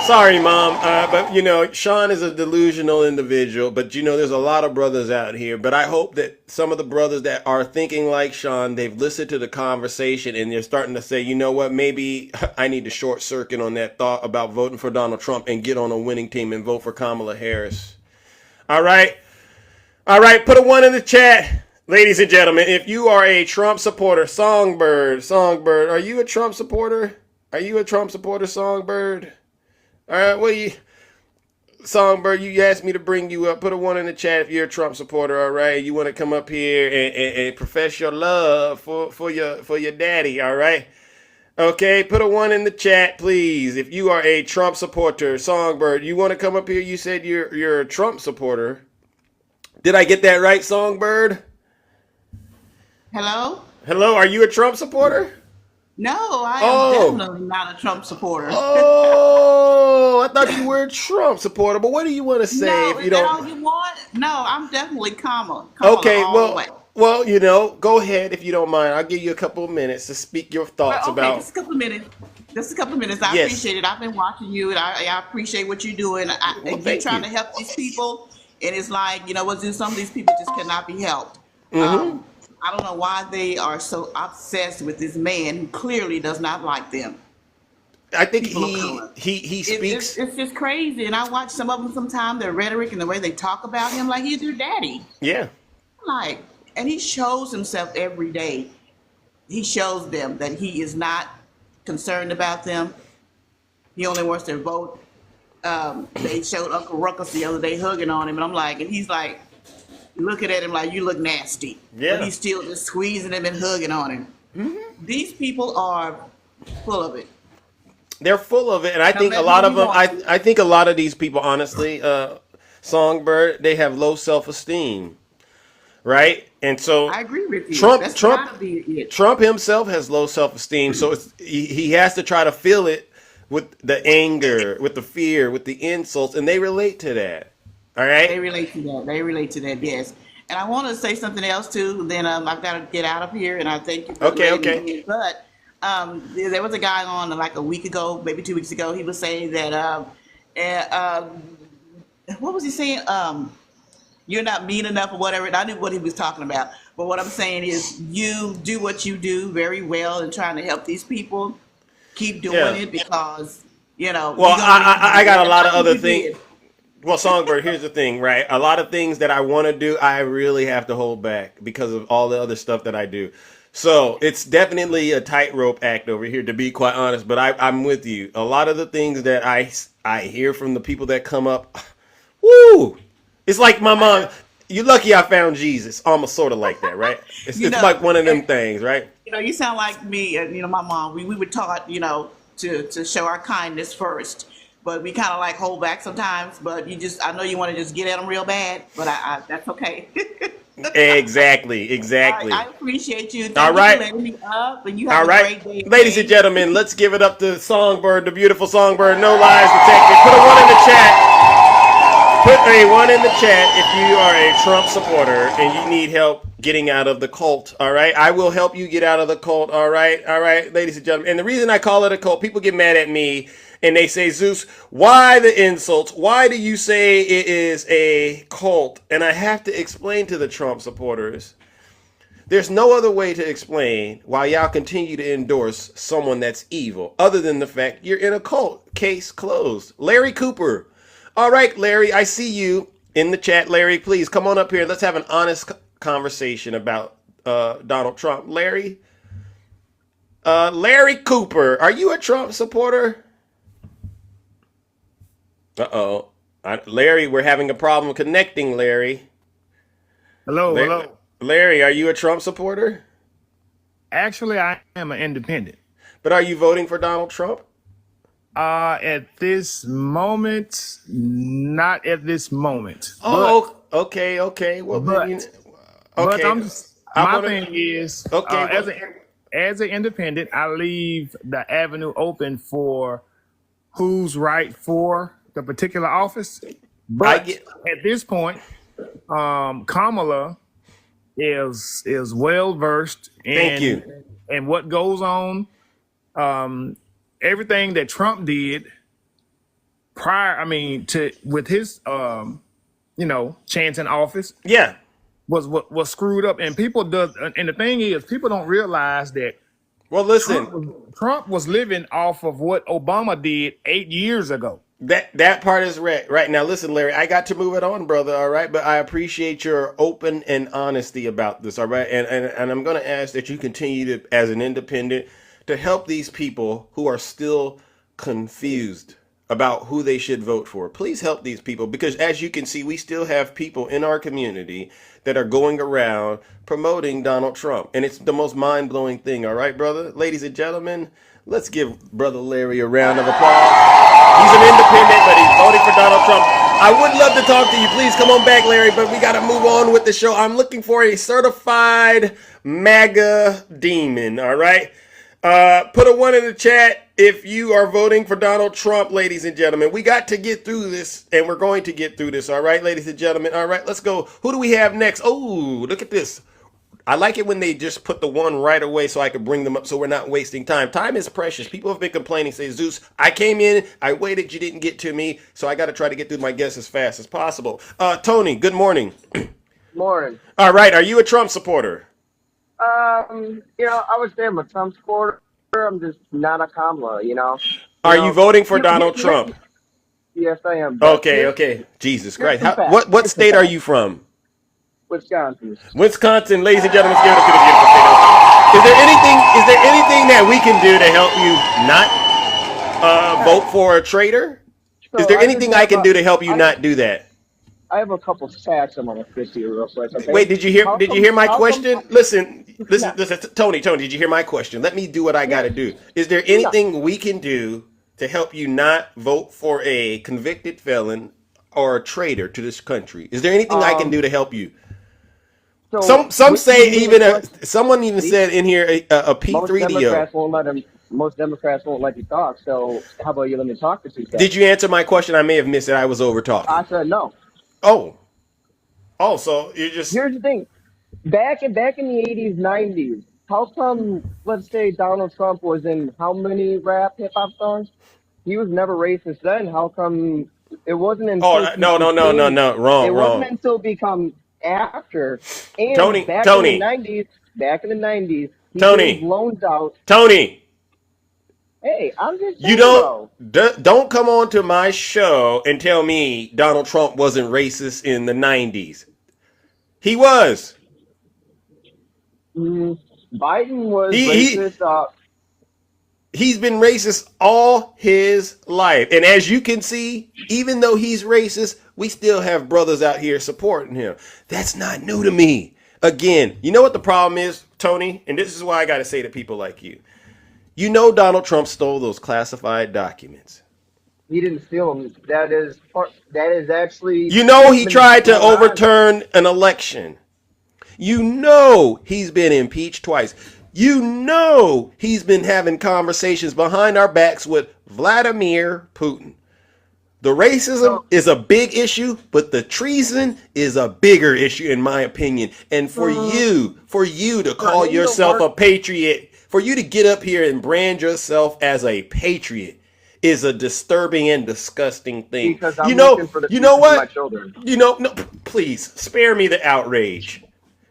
Sorry, Mom, but you know, Sean is a delusional individual, but you know, there's a lot of brothers out here, but I hope that some of the brothers that are thinking like Sean, they've listened to the conversation and they're starting to say, you know what, maybe I need to short circuit on that thought about voting for Donald Trump and get on a winning team and vote for Kamala Harris. All right. All right, put a 1 in the chat. Ladies and gentlemen, if you are a Trump supporter, Songbird, are you a Trump supporter? Are you a Trump supporter, Songbird? All right, well, Songbird, you asked me to bring you up. Put a 1 in the chat if you're a Trump supporter, all right? You want to come up here and profess your love for your daddy, all right? Okay, put a 1 in the chat, please. If you are a Trump supporter, Songbird, you want to come up here? You said you're a Trump supporter. Did I get that right, Songbird? Hello? Hello, are you a Trump supporter? No, I am definitely not a Trump supporter. Oh, I thought you were a Trump supporter, but what do you want to say No, if is you that don't? all you want? No, I'm definitely Kamala. Okay, all the way. well, you know, go ahead if you don't mind. I'll give you a couple of minutes to speak your thoughts Okay, about. just a couple of minutes. Just a couple of minutes. I Yes. appreciate it. I've been watching you, and I appreciate what you're doing. And you're thank trying you. to help these people, and it's like, you know what, some of these people just cannot be helped. Mhm. I don't know why they are so obsessed with this man who clearly does not like them. I think People of color. he speaks. It's just crazy, and I watch some of them sometimes. Their rhetoric and the way they talk about him, like he's their daddy. Yeah. Like, and he shows himself every day. He shows them that he is not concerned about them. He only wants their vote. They showed Uncle Ruckus the other day hugging on him, and I'm like, and he's like, looking at him like, you look nasty. Yeah. But he's still just squeezing him and hugging on him. These people are full of it. They're full of it, and I Now, think a let lot me of them. walk I think a lot of these people, honestly, Songbird, they have low self-esteem, right? And so I agree with you. Trump That's gotta be it. Trump himself has low self-esteem, so he has to try to feel it with the anger, with the fear, with the insults, and they relate to that. All right. They relate to that. They relate to that. Yes. And I want to say something else too. Then I've got to get out of here. And I thank you. For Okay, letting okay. me in. But there was a guy on like a week ago, maybe 2 weeks ago. He was saying that what was he saying? You're not mean enough or whatever. And I knew what he was talking about. But what I'm saying is, you do what you do very well in trying to help these people. Keep doing Yeah. it because Well, you're gonna I got a lot of I think other you things. did. Well, Songbird, here's the thing, right? A lot of things that I want to do, I really have to hold back because of all the other stuff that I do. So it's definitely a tightrope act over here, to be quite honest. But I'm with you. A lot of the things that I hear from the people that come up, woo! It's like my mom. You're lucky I found Jesus. Almost sort of like that, right? It's, You it's know, like one of them things, right? you sound like me and my mom. We were taught, to show our kindness first, but we kind of like hold back sometimes. But I know you want to just get at them real bad, but I that's okay. Exactly. I appreciate you. All Thank you right. for letting me up, and you All have a right, great day. ladies and gentlemen, let's give it up to Songbird, the beautiful Songbird. No lies detected. Put a one in the chat. Put a one in the chat if you are a Trump supporter and you need help getting out of the cult. All right, I will help you get out of the cult. All right, ladies and gentlemen. And the reason I call it a cult, people get mad at me and they say, Zeus, why the insults? Why do you say it is a cult? And I have to explain to the Trump supporters. There's no other way to explain why y'all continue to endorse someone that's evil other than the fact you're in a cult. Case closed. Larry Cooper. All right, Larry, I see you in the chat. Larry, please come on up here. Let's have an honest conversation about Donald Trump. Larry Cooper, are you a Trump supporter? Uh-oh. Larry, we're having a problem connecting, Larry. Hello. Larry, are you a Trump supporter? Actually, I am an independent. But are you voting for Donald Trump? At this moment, not at this moment. Oh, okay. Well, But, then but okay. I'm just, I my wanna- thing is, Okay, as an independent, I leave the avenue open for who's right for the particular office. But at this point, Kamala is well versed in Thank you. and what goes on. Everything that Trump did prior, with his chance in office, was screwed up, and and the thing is, people don't realize that. Well, listen, Trump was living off of what Obama did 8 years ago. That part is right. Now, listen, Larry, I got to move it on, brother. All right, but I appreciate your open and honesty about this. All right, and I'm going to ask that you continue to, as an independent, to help these people who are still confused about who they should vote for. Please help these people, because as you can see, we still have people in our community that are going around promoting Donald Trump, and it's the most mind-blowing thing. All right, brother, ladies and gentlemen, let's give brother Larry a round of applause. He's an independent, but he's voting for Donald Trump. I would love to talk to you. Please come on back, Larry, but we got to move on with the show. I'm looking for a certified MAGA demon, all right? Put a one in the chat if you are voting for Donald Trump, ladies and gentlemen. We got to get through this, and we're going to get through this, all right, ladies and gentlemen? All right, let's go. Who do we have next? Oh, look at this. I like it when they just put the one right away so I can bring them up so we're not wasting time. Time is precious. People have been complaining, say, Zeus, I came in, I waited, you didn't get to me, so I got to try to get through my guests as fast as possible. Tony, good morning. Morning. All right, are you a Trump supporter? I was there. I'm a Trump supporter. I'm just not a Kamala, Are you voting for Donald Trump? Yes, I am. Okay. Jesus Christ. What state are you from? Wisconsin. Wisconsin, ladies and gentlemen, let's give it up to the beautiful state. Is there anything that we can do to help you not vote for a traitor? Is there anything I can do to help you not do that? I have a couple facts I want to fit to you real quick. Okay? Wait, did you hear my question? Listen, Tony, did you hear my question? Let me do what I got to do. Is there anything we can do to help you not vote for a convicted felon or a traitor to this country? Is there anything I can do to help you? Some say someone even said in here a P3 deal. Most Democrats won't let you talk. So how about you let me talk for 2 seconds? Did you answer my question? I may have missed it. I was over talking. I said no. Oh, so you just... Here's the thing. Back in the 80s, 90s, how come, let's say Donald Trump was in how many rap hip hop songs? He was never racist then. How come it wasn't until... No. Wrong. It wasn't until after, and Tony, back Tony. in the 90s, he Tony. gave loans out. Tony, Hey, I'm just you saying, don't come on to my show and tell me Donald Trump wasn't racist in the 90s. He was. Biden was He- racist. He's been racist all his life. And as you can see, even though he's racist, we still have brothers out here supporting him. That's not new to me. Again, you know what the problem is, Tony? And this is why I got to say to people like you. You know Donald Trump stole those classified documents. He didn't steal them. That is actually. You know he tried to overturn an election. You know he's been impeached twice. You know he's been having conversations behind our backs with Vladimir Putin. The racism is a big issue, but the treason is a bigger issue in my opinion. And for you to call yourself a patriot, for you to get up here and brand yourself as a patriot is a disturbing and disgusting thing. Because I'm you know, looking for the you know future of my what? children. You know, no, please spare me the outrage.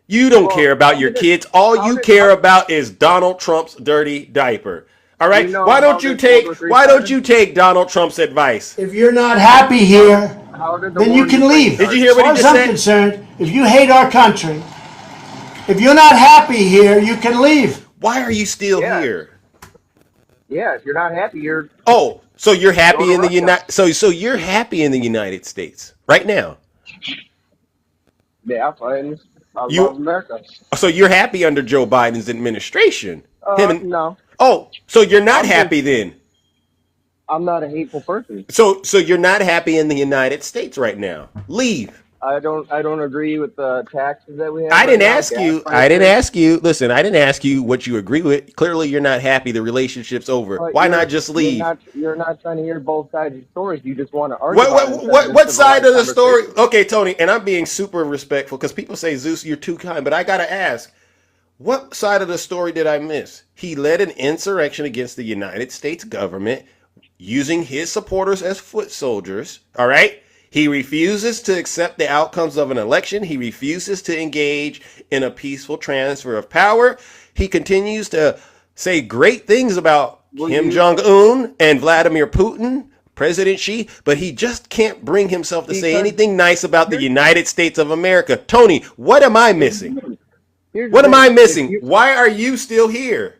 You don't care about your kids. All you care about is Donald Trump's dirty diaper. All right. You know why how don't you this take World War III Why don't started? you take Donald Trump's advice? If you're not happy here, How did the then war you in can Ukraine leave. Did you hear As what far he as just I'm said? concerned, if you hate our country, if you're not happy here, you can leave. Why are you still here? Yeah, if you're not happy, you're. Oh, so you're Go happy to in the Russia. United so you're happy in the United States right now. Yeah, fine. I You- love America. So you're happy under Joe Biden's administration. No, Oh, so you're not I'm just- happy then. I'm not a hateful person. So you're not happy in the United States right now. Leave. I don't agree with the taxes that we have. I right didn't now, ask gas you. prices. I didn't ask you. Listen, I didn't ask you what you agree with. Clearly, you're not happy. The relationship's over. But Why you're- not just leave? You're not trying to hear both sides of the stories. You just want to argue. about it instead What of what just side of the civilized story? conversation. Okay, Tony, and I'm being super respectful because people say, Zeus, you're too kind, but I gotta ask, what side of the story did I miss? He led an insurrection against the United States government using his supporters as foot soldiers. All right. He refuses to accept the outcomes of an election. He refuses to engage in a peaceful transfer of power. He continues to say great things about Kim Jong-un and Vladimir Putin, President Xi, but he just can't bring himself to say Because- anything nice about the United States of America. Tony, what am I missing? Here's the What am thing. I If missing? Why are you still here?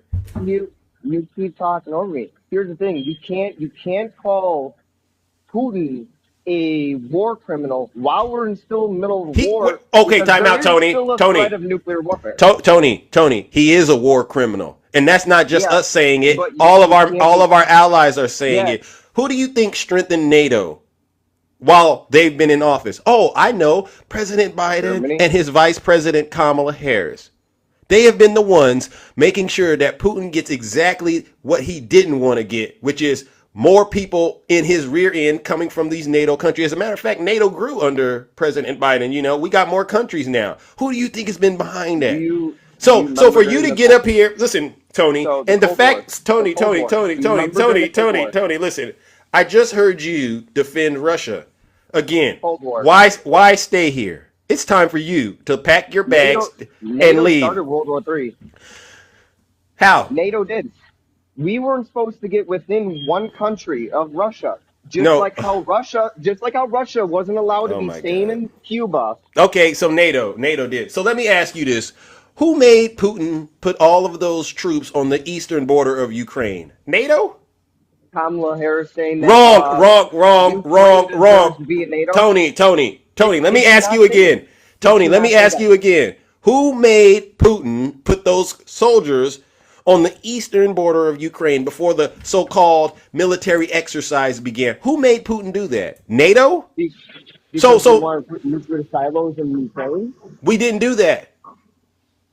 You keep talking over me. Here's the thing. You can't call Putin a war criminal while we're still in the middle of war. Okay, because time there out, is Tony. still a Tony. threat of nuclear warfare. Tony, he is a war criminal, and that's not just Yeah, us saying it. but you All of can't- our allies are saying Yeah. it. Who do you think strengthened NATO while they've been in office? Oh, I know, President Biden Germany. and his Vice President Kamala Harris. They have been the ones making sure that Putin gets exactly what he didn't want to get, which is more people in his rear end coming from these NATO countries. As a matter of fact, NATO grew under President Biden. You know, we got more countries now. Who do you think has been behind that? So for you to get up here, listen, Tony, and the fact, Tony, listen, I just heard you defend Russia again. Why stay here? It's time for you to pack your bags NATO and leave. started World War III. How? NATO did. We weren't supposed to get within one country of Russia. Just No. like how Russia wasn't allowed to Oh be my staying in Cuba. Okay, so NATO did. So let me ask you this. Who made Putin put all of those troops on the eastern border of Ukraine? NATO? Kamala Harris saying that Wrong. deserves to be at NATO. Tony, let me ask you again. Tony, let me ask you again. Who made Putin put those soldiers on the eastern border of Ukraine before the so-called military exercise began? Who made Putin do that? NATO? Because we want to put nuclear silos in Ukraine. We didn't do that.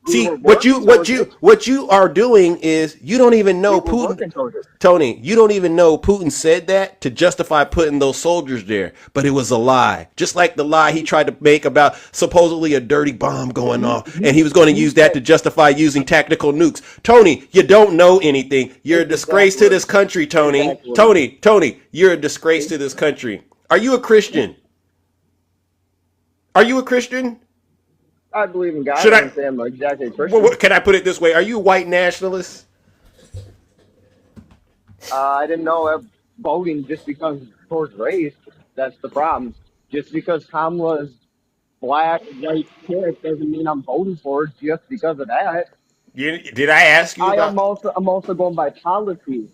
See, were what working you are doing is you don't even know Putin. Tony, you don't even know Putin said that to justify putting those soldiers there, but it was a lie. Just like the lie he tried to make about supposedly a dirty bomb going off, and he was going to use that to justify using tactical nukes. Tony, you don't know anything. You're a disgrace to this country, Tony. Tony, you're a disgrace to this country. Are you a Christian? Are you a Christian? I believe in God. Should I I? wouldn't say I'm exactly a Christian. Can I put it this way? Are you a white nationalist? I didn't know voting just because towards race. That's the problem. Just because Kamala's black, white chick doesn't mean I'm voting for her just because of that. Did I ask you about? I'm also going by policy.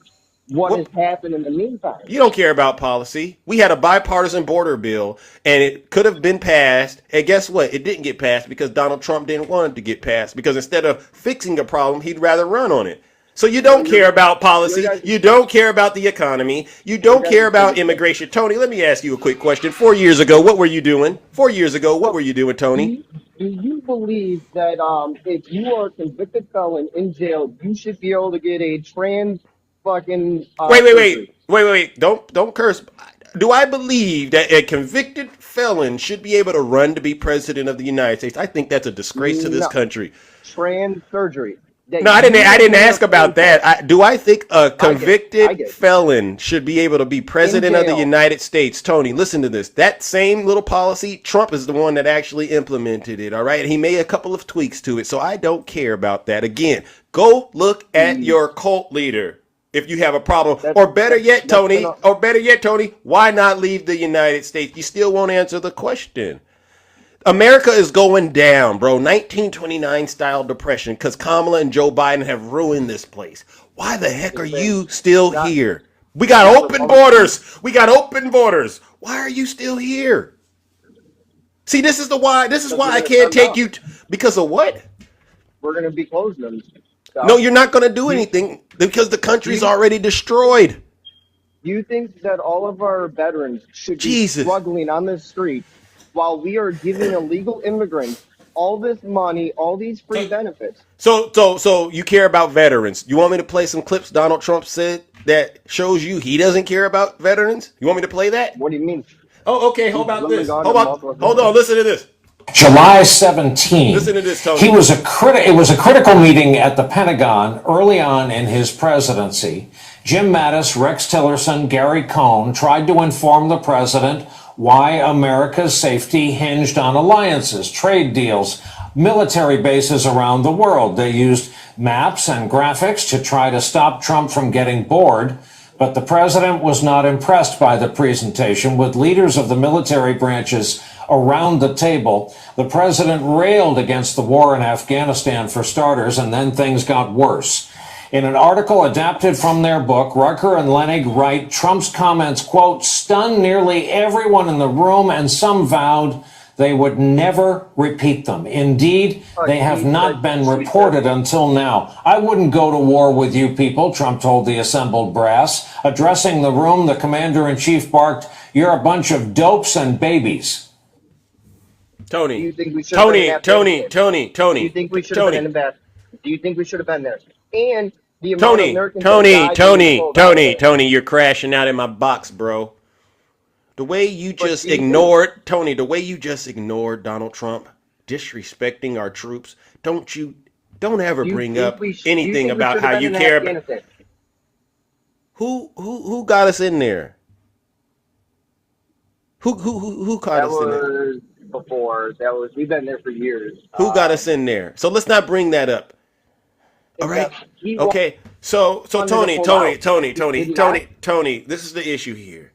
What has happened in the meantime? You don't care about policy. We had a bipartisan border bill, and it could have been passed. And guess what? It didn't get passed because Donald Trump didn't want it to get passed. Because instead of fixing a problem, he'd rather run on it. So you don't care about policy. You don't care about the economy. You don't care about immigration. Tony, let me ask you a quick question. 4 years ago, what were you doing? 4 years ago, what were you doing, Tony? Do you believe that if you are a convicted felon in jail, you should be able to get a trans fucking Wait. Don't curse. Do I believe that a convicted felon should be able to run to be president of the United States? I think that's a disgrace to this country. trans surgery? No, I didn't ask about that. Do I think a convicted felon should be able to be president of the United States? Tony, listen to this. That same little policy, Trump is the one that actually implemented it, all right? He made a couple of tweaks to it, so I don't care about that. Again, go look at your cult leader if you have a problem. Or better yet, Tony, why not leave the United States? You still won't answer the question. America is going down, bro. 1929 style depression because Kamala and Joe Biden have ruined this place. Why the heck are you still here? We got open borders. Why are you still here? See, this is why I can't take you because of what? We're going to be closing them. No, you're not going to do anything because the country's already destroyed. You think that all of our veterans should be struggling on the street while we are giving illegal immigrants all this money, all these free benefits? So you care about veterans. You want me to play some clips Donald Trump said that shows you he doesn't care about veterans? You want me to play that? What do you mean? Oh, okay. Hold on. Listen to this. July 17. Listen to this, Tony. It was a critical meeting at the Pentagon early on in his presidency. Jim Mattis, Rex Tillerson, Gary Cohn tried to inform the president why America's safety hinged on alliances, trade deals, military bases around the world. They used maps and graphics to try to stop Trump from getting bored. But the president was not impressed by the presentation. With leaders of the military branches around the table, the president railed against the war in Afghanistan for starters, and then things got worse. In an article adapted from their book, Rucker and Lenig write, Trump's comments, quote, stunned nearly everyone in the room, and some vowed they would never repeat them. Indeed, they have not been reported until now. I wouldn't go to war with you people, Trump told the assembled brass. Addressing the room, the commander-in-chief barked, you're a bunch of dopes and babies. Tony. Do you think we should have been in Afghanistan? Tony. Do you think we should have been in that? Do you think we should have been there? And the amount Tony, of Americans that died Tony, you're crashing out in my box, bro. The way you just ignored Donald Trump disrespecting our troops, don't ever bring up anything about how you care about who got us in there? Who caught us in there? We've been there for years. Who got us in there? So let's not bring that up. All right. Okay. So Tony, this is the issue here.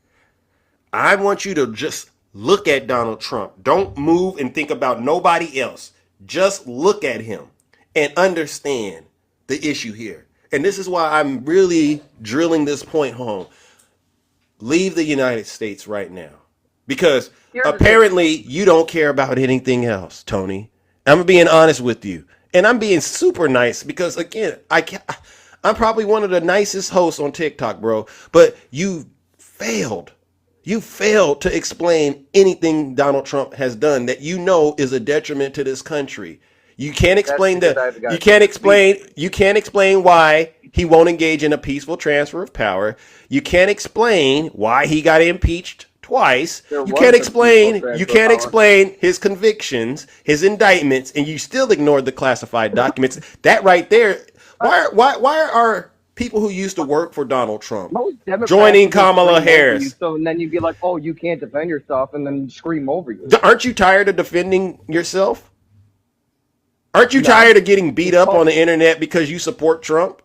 I want you to just look at Donald Trump. Don't move and think about nobody else. Just look at him and understand the issue here. And this is why I'm really drilling this point home. Leave the United States right now. Because apparently you don't care about anything else, Tony. I'm being honest with you. And I'm being super nice because, again, I'm probably one of the nicest hosts on TikTok, bro. But you failed. You failed to explain anything Donald Trump has done that you know is a detriment to this country. You can't explain that. You can't explain why he won't engage in a peaceful transfer of power. You can't explain why he got impeached twice. You can't explain his convictions, his indictments, and you still ignored the classified documents. That right there. Why are people who used to work for Donald Trump joining Kamala Harris? So and then you'd be like, "Oh, you can't defend yourself," and then scream over you. Aren't you tired of defending yourself? Aren't you No. tired of getting beat up on the internet because you support Trump?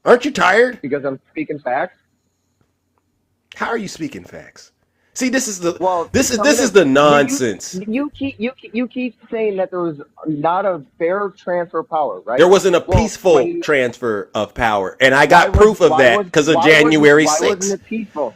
Aren't you tired? Because I'm speaking facts. How are you speaking facts? See, this is the Well, this is tell me this is this. the nonsense. You keep saying that there was not a fair transfer of power, right? There wasn't a Well, peaceful when- transfer of power, and I why got was- proof of why that was- because of why January Why 6th. wasn't it peaceful?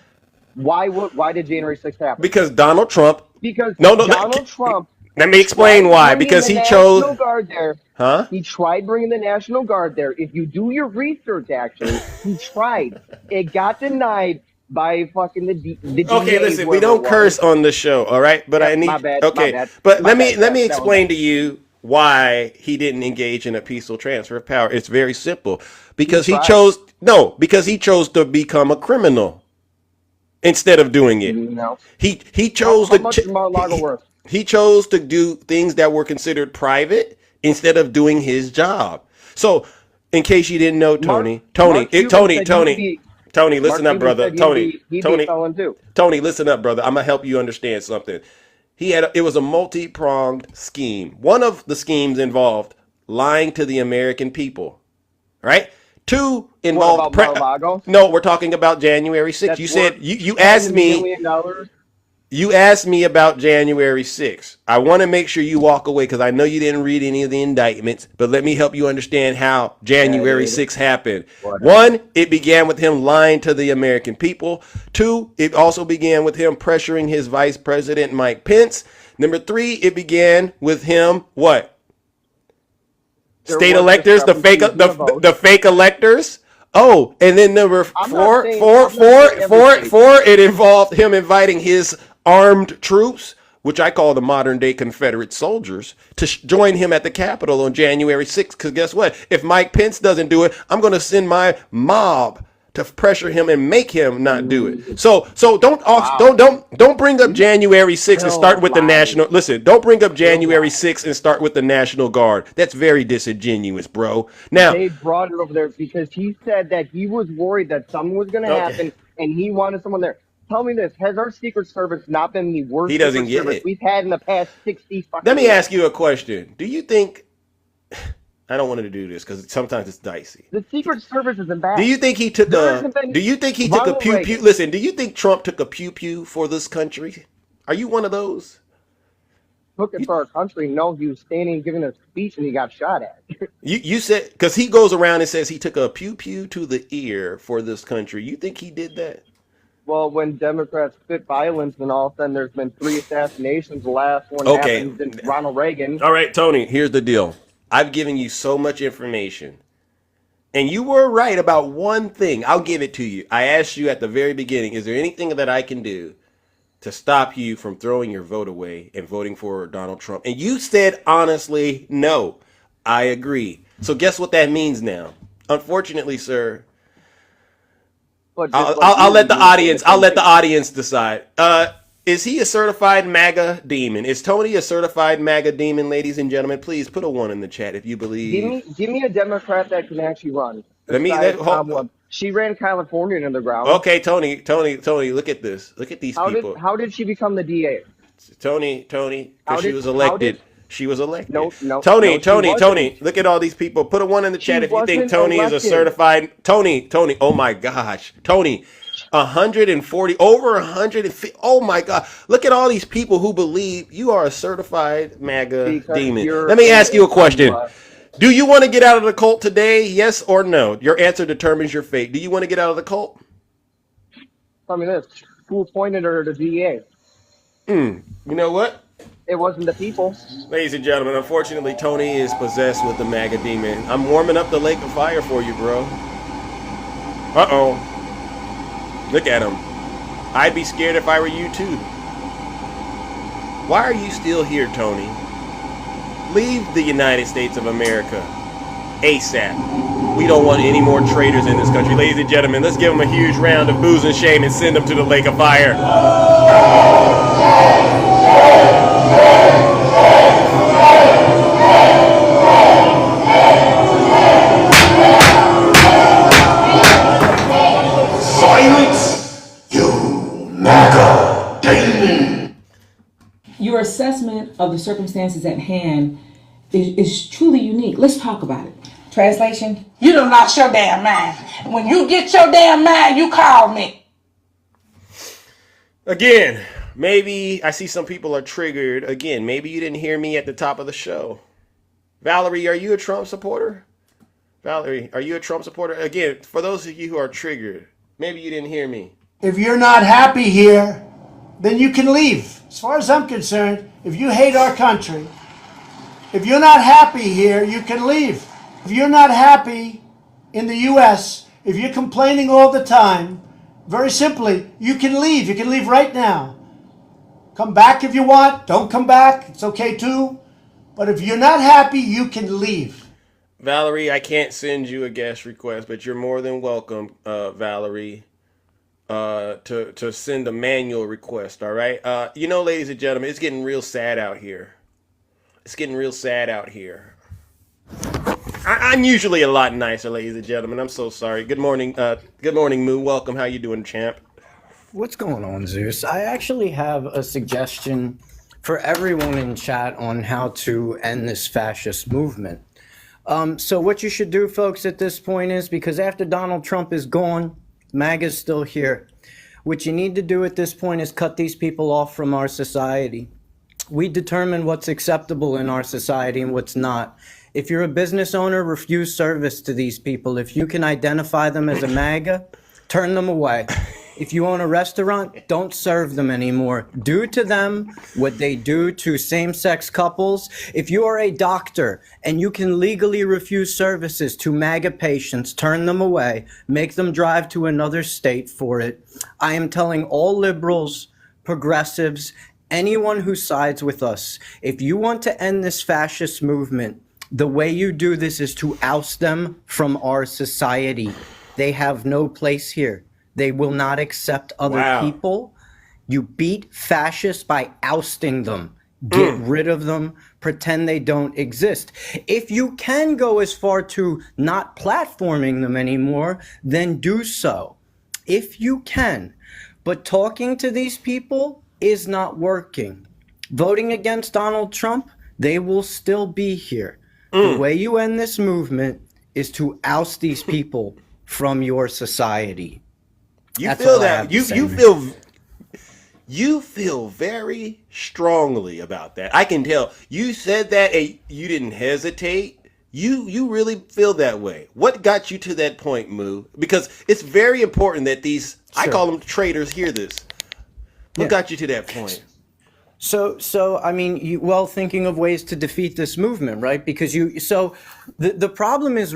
Why did January 6th happen? Because Donald Trump. Because No, Donald Trump. Let me explain tried why. bringing Because the he National chose. Guard there. Huh? He tried bringing the National Guard there. If you do your research, actually, he tried. It got denied by fucking the Okay, DA, listen, we whoever don't it was. curse on the show, all right? But I need. my bad, Okay, my bad, but my let me bad, let me that was explain to you why he didn't engage in a peaceful transfer of power. It's very simple. Because he tried. chose to become a criminal instead of doing it. No. He chose How to much is Mar-a-Lago worth? he chose to do things that were considered private instead of doing his job. So, in case you didn't know, Tony, Mark Cuban said Tony, he'd be- Tony, listen Mark up, Cuban brother. said he'd Tony, be- he'd be Tony, a felon too. Tony, listen up, brother. I'm gonna help you understand something. It was a multi-pronged scheme. One of the schemes involved lying to the American people, right? Two involved. What about Mar-a-Lago? No, we're talking about January 6th. That's You said worth you asked $10 me. million? You asked me about January 6th. I want to make sure you walk away because I know you didn't read any of the indictments, but let me help you understand how January 6th happened. One, it began with him lying to the American people. Two, it also began with him pressuring his vice president, Mike Pence. Number three, it began with him, what? There State was electors, the fake discrepancies in the vote. the fake electors. Oh, and then number I'm not four, saying- four, I'm not four, saying four, every four, it involved him inviting his armed troops, which I call the modern day Confederate soldiers, to join him at the Capitol on January 6th. Because guess what? If Mike Pence doesn't do it, I'm going to send my mob to pressure him and make him not do it. So don't bring up January 6th and start with the national. Listen, don't bring up January 6th and start with the National Guard. That's very disingenuous, bro. Now, They brought it over there because he said that he was worried that something was going to Okay. happen and he wanted someone there. Tell me this: has our Secret Service not been the worst He doesn't Secret get Service it. we've had in the past 60 fucking let me years? ask you a question. Do you think I don't want to do this because sometimes it's dicey. The Secret Service isn't bad. Do you think he took There a? hasn't been- Do you think he took a Ronald pew Reagan. pew? Listen, do you think Trump took a pew pew for this country? Are you one of those? Took it for our country. No, he was standing giving a speech and he got shot at. You said because he goes around and says he took a pew pew to the ear for this country. You think he did that? Well, when Democrats spit violence and all of a sudden there's been 3 assassinations, the last one Okay. happened in Ronald Reagan. All right, Tony, here's the deal. I've given you so much information. And you were right about one thing. I'll give it to you. I asked you at the very beginning, is there anything that I can do to stop you from throwing your vote away and voting for Donald Trump? And you said honestly, no. I agree. So guess what that means now? Unfortunately, sir, But I'll let the audience decide. Is he a certified MAGA demon? Is Tony a certified MAGA demon, ladies and gentlemen? Please put a 1 in the chat if you believe. Give me a Democrat that can actually run. Let- She ran California into the ground. Okay, Tony, look at this. Look at these people. How did she become the DA? Tony, How because she did- was how elected. did- She was elected. No, Tony, she wasn't. Tony, look at all these people. Put a 1 in the chat if you think wasn't Tony is a elected. certified. Tony, oh my gosh. Tony, 140, over 150. Oh my God. Look at all these people who believe you are a certified MAGA Because demon. you're Let me ask you a question. a- Do you want to get out of the cult today? Yes or no? Your answer determines your fate. Do you want to get out of the cult? Tell me this: who appointed her to DA? You know what? It wasn't the people. Ladies and gentlemen, unfortunately, Tony is possessed with the MAGA demon. I'm warming up the lake of fire for you, bro. Uh-oh. Look at him. I'd be scared if I were you, too. Why are you still here, Tony? Leave the United States of America ASAP. We don't want any more traitors in this country. Ladies and gentlemen, let's give them a huge round of booze and shame and send them to the lake of fire. Silence, you MAGA demon! Your assessment of the circumstances at hand is truly unique. Let's talk about it. Translation, you done lost your damn mind. When you get your damn mind, you call me. Again, maybe I see some people are triggered. Again, maybe you didn't hear me at the top of the show. Valerie, are you a Trump supporter? Valerie, are you a Trump supporter? Again, for those of you who are triggered, maybe you didn't hear me. If you're not happy here, then you can leave. As far as I'm concerned, if you hate our country, if you're not happy here, you can leave. If you're not happy in the U.S., if you're complaining all the time, very simply, you can leave. You can leave right now. Come back if you want. Don't come back. It's okay too. But if you're not happy, you can leave. Valerie, I can't send you a guest request, but you're more than welcome, Valerie, to send a manual request, all right? Ladies and gentlemen, it's getting real sad out here. It's getting real sad out here. I'm usually a lot nicer, ladies and gentlemen. I'm so sorry. Good morning, Moo. Welcome. How you doing, champ? What's going on, Zeus? I actually have a suggestion for everyone in chat on how to end this fascist movement. So what you should do, folks, at this point is, because after Donald Trump is gone, MAGA's still here. What you need to do at this point is cut these people off from our society. We determine what's acceptable in our society and what's not. If you're a business owner, refuse service to these people. If you can identify them as a MAGA, turn them away. If you own a restaurant, don't serve them anymore. Do to them what they do to same-sex couples. If you are a doctor and you can legally refuse services to MAGA patients, turn them away. Make them drive to another state for it. I am telling all liberals, progressives, anyone who sides with us, if you want to end this fascist movement, the way you do this is to oust them from our society. They have no place here. They will not accept other people. You beat fascists by ousting them. Get rid of them. Pretend they don't exist. If you can go as far to not platforming them anymore, then do so. If you can. But talking to these people is not working. Voting against Donald Trump, they will still be here. The way you end this movement is to oust these people from your society. You feel that? You feel very strongly about that. I can tell. You said that and you didn't hesitate. You really feel that way. What got you to that point, Moo? Because it's very important that these, I call them traitors, hear this. What got you to that point? So I mean, thinking of ways to defeat this movement, right? Because the problem is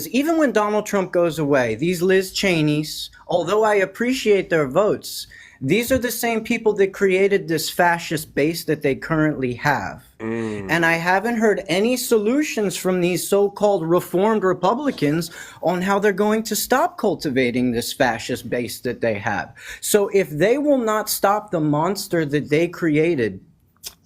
even when Donald Trump goes away, these Liz Cheneys, although I appreciate their votes, these are the same people that created this fascist base that they currently have. And I haven't heard any solutions from these so-called reformed Republicans on how they're going to stop cultivating this fascist base that they have. So if they will not stop the monster that they created,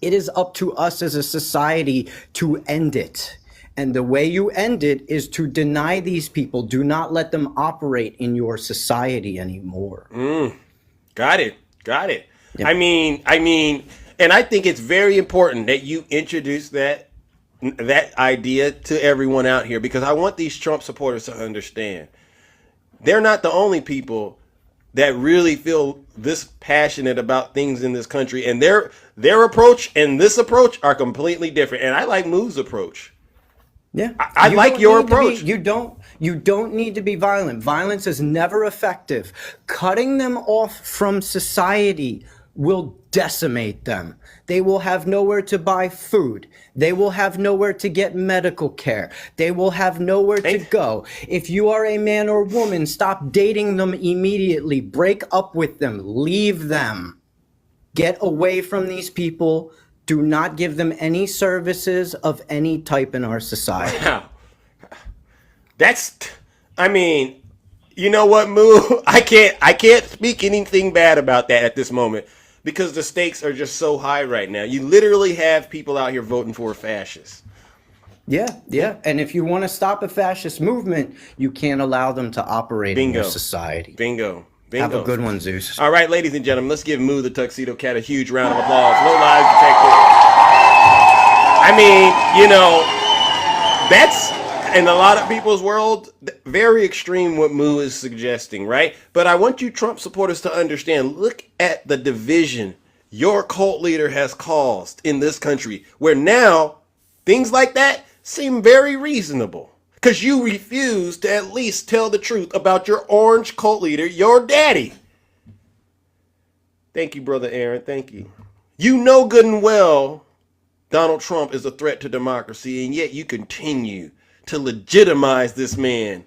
it is up to us as a society to end it. And the way you end it is to deny these people. Do not let them operate in your society anymore. Got it. Yep. I mean, and I think it's very important that you introduce that idea to everyone out here, because I want these Trump supporters to understand they're not the only people that really feel this passionate about things in this country, and their approach and this approach are completely different. And I like Moo's approach. Yeah, I like your approach. You don't need to be violent. Violence is never effective. Cutting them off from society will decimate them. They will have nowhere to buy food. They will have nowhere to get medical care. They will have nowhere to go. If you are a man or woman, stop dating them immediately. Break up with them. Leave them. Get away from these people. Do not give them any services of any type in our society. Wow. You know what, Moo? I can't speak anything bad about that at this moment, because the stakes are just so high right now. You literally have people out here voting for fascists. Yeah. And if you want to stop a fascist movement, you can't allow them to operate in your society. Bingo. Have a good one, Zeus. All right, ladies and gentlemen, let's give Moo the Tuxedo Cat a huge round of applause. No lives protected. That's in a lot of people's world very extreme what Moo is suggesting, right? But I want you Trump supporters to understand. Look at the division your cult leader has caused in this country, where now things like that seem very reasonable because you refuse to at least tell the truth about your orange cult leader, your daddy. Thank you, Brother Aaron. Thank you. You know good and well Donald Trump is a threat to democracy, and yet you continue to legitimize this man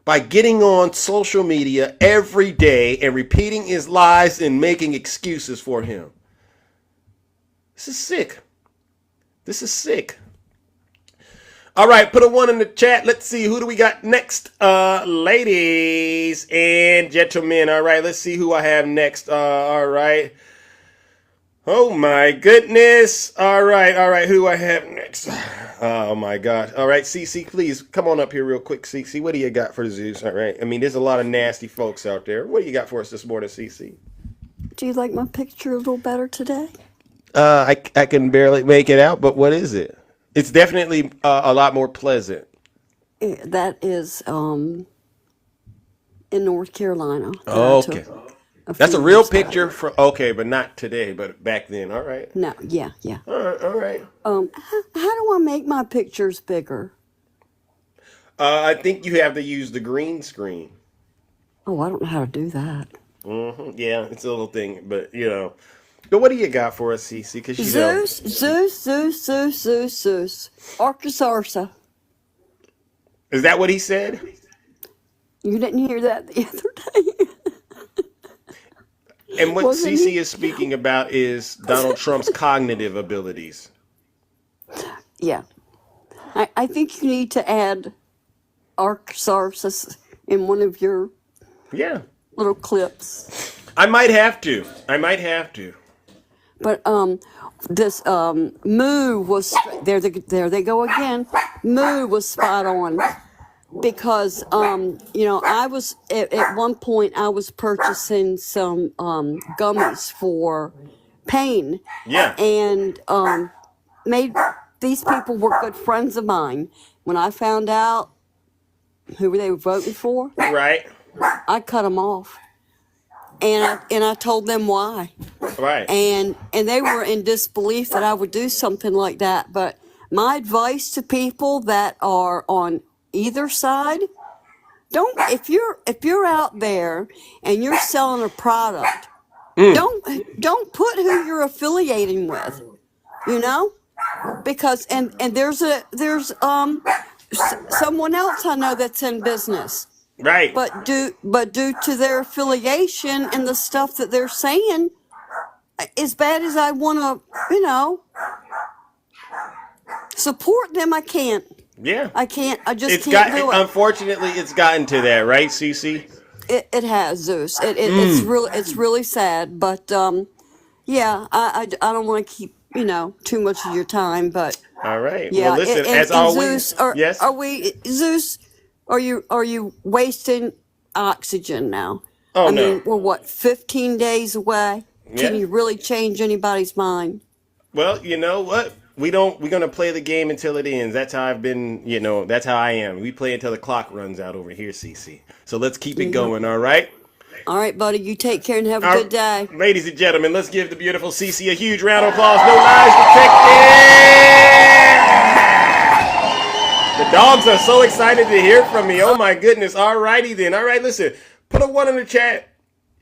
by getting on social media every day and repeating his lies and making excuses for him. This is sick. This is sick. All right, put a 1 in the chat. Let's see, who do we got next? Ladies and gentlemen. All right, let's see who I have next. All right. Oh my goodness. All right, who do I have next? Oh my gosh. All right, CC, please come on up here real quick. CC, what do you got for Zeus? All right. I mean, there's a lot of nasty folks out there. What do you got for us this morning, CC? Do you like my picture a little better today? I can barely make it out, but what is it? It's definitely a lot more pleasant. That is in North Carolina. Okay. That's a real picture for but not today, but back then. All right. No, yeah. All right. How do I make my pictures bigger? I think you have to use the green screen. Oh, I don't know how to do that. Yeah, it's a little thing, but But what do you got for us, Cece? Because Zeus. Archosaurus. Is that what he said? You didn't hear that the other day. And what Cece is speaking about is Donald Trump's cognitive abilities. Yeah. I think you need to add Archosaurus in one of your little clips. I might have to. But this Moo was there they go again. Moo was spot on because I was at one point I was purchasing some gummies for pain. Yeah. And these people were good friends of mine. When I found out who they were voting for, right, I cut them off. And I told them why. Right. And they were in disbelief that I would do something like that. But my advice to people that are on either side, if you're out there and you're selling a product, don't put who you're affiliating with. Because and there's someone else I know that's in business. Right. But due to their affiliation and the stuff that they're saying, as bad as I want to, support them, I can't. Yeah. I can't. I just can't do it. Unfortunately, it's gotten to that, right, Cece? It has, Zeus. It's really sad, but yeah, I don't want to keep too much of your time, but all right. Yeah, well, listen, and as always, Zeus, yes. Are we Zeus? Are you wasting oxygen now? Oh, I no. mean, we're what, 15 days away? Can Yeah. you really change anybody's mind? Well, you know what? We're gonna play the game until it ends. That's how I've been, that's how I am. We play until the clock runs out over here, CC. So let's keep it going, all right? All right, buddy, you take care and have a good day. Ladies and gentlemen, let's give the beautiful CC a huge round of applause. No lies detected. The dogs are so excited to hear from me. Oh my goodness. All righty then. All right, listen. Put a 1 in the chat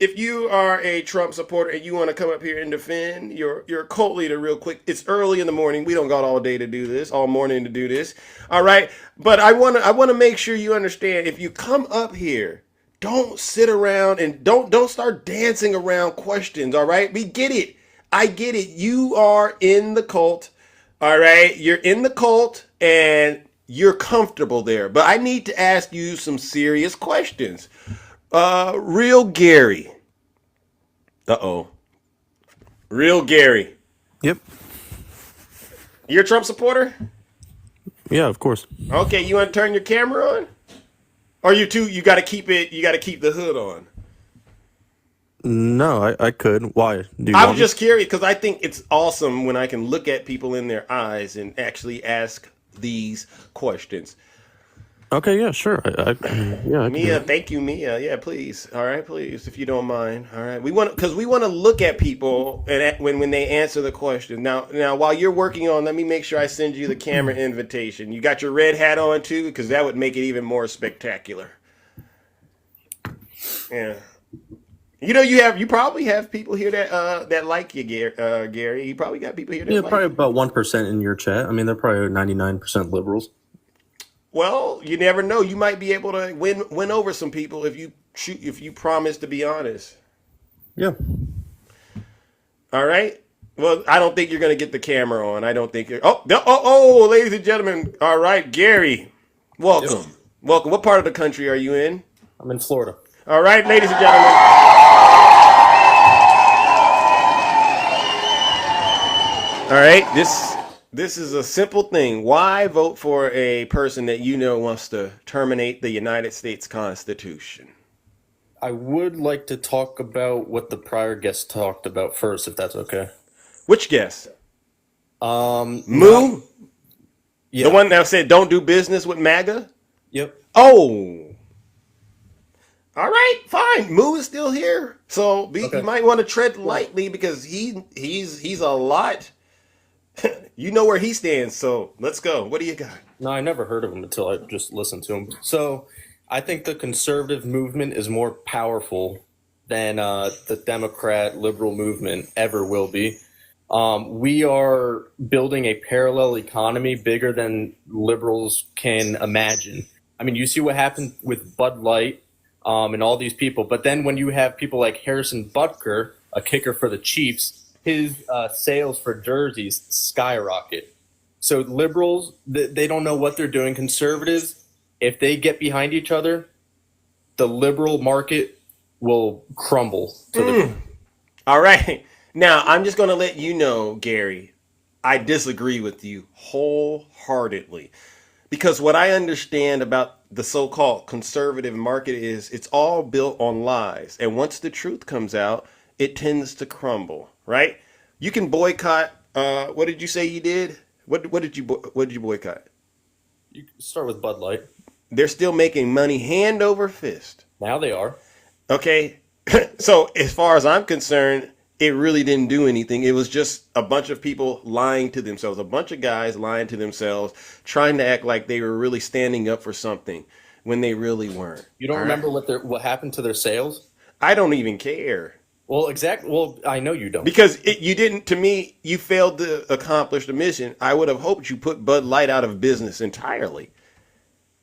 if you are a Trump supporter and you want to come up here and defend your cult leader real quick. It's early in the morning. We don't got all day to do this, all morning to do this. All right. But I want to make sure you understand, if you come up here, don't sit around and don't start dancing around questions. All right. We get it. I get it. You are in the cult. All right. You're in the cult and you're comfortable there. But I need to ask you some serious questions. Real Gary. Real Gary. Yep. You're a Trump supporter? Yeah, of course. Okay, you want to turn your camera on? Or you got to keep the hood on. No, I could. Why? Do you I want was just curious because I think it's awesome when I can look at people in their eyes and actually ask these questions. Okay, yeah, sure. I can do Mia, that. thank you, Mia. Yeah, please. All right, please, if you don't mind. All right, we want because we want to look at people and when they answer the question. Now, while you're working on, let me make sure I send you the camera invitation. You got your red hat on too, because that would make it even more spectacular. Yeah. You probably have people here that like you, Gary. You probably got people here that Yeah, like probably you. about 1% in your chat. I mean, they're probably 99% liberals. Well, you never know. You might be able to win over some people if you promise to be honest. Yeah. All right. Well, I don't think you're going to get the camera on. I don't think you're. Oh, ladies and gentlemen. All right, Gary, welcome. Yep. Welcome. What part of the country are you in? I'm in Florida. All right, ladies and gentlemen. All right, this is a simple thing. Why vote for a person that you know wants to terminate the United States Constitution? I would like to talk about what the prior guest talked about first, if that's okay. Which guest? Moo? The one that said don't do business with MAGA? Yep. Oh. All right, fine. Moo is still here. So you might want to tread lightly because he's a lot. You know where he stands, so let's go. What do you got? No, I never heard of him until I just listened to him. So I think the conservative movement is more powerful than the Democrat liberal movement ever will be. We are building a parallel economy bigger than liberals can imagine. I mean, you see what happened with Bud Light and all these people. But then when you have people like Harrison Butker, a kicker for the Chiefs, his sales for jerseys skyrocket. So liberals, they don't know what they're doing. Conservatives, if they get behind each other, the liberal market will crumble to the. All right. Now, I'm just going to let you know, Gary, I disagree with you wholeheartedly. Because what I understand about the so-called conservative market is it's all built on lies. And once the truth comes out, it tends to crumble, right? You can boycott. What did you say you did? What did you boycott? You start with Bud Light. They're still making money hand over fist. Now they are. Okay. So as far as I'm concerned, it really didn't do anything. It was just a bunch of people lying to themselves, a bunch of guys lying to themselves, trying to act like they were really standing up for something when they really weren't. You don't remember what happened to their sales? I don't even care. Well, exactly. Well, I know you don't. Because you didn't, to me, you failed to accomplish the mission. I would have hoped you put Bud Light out of business entirely.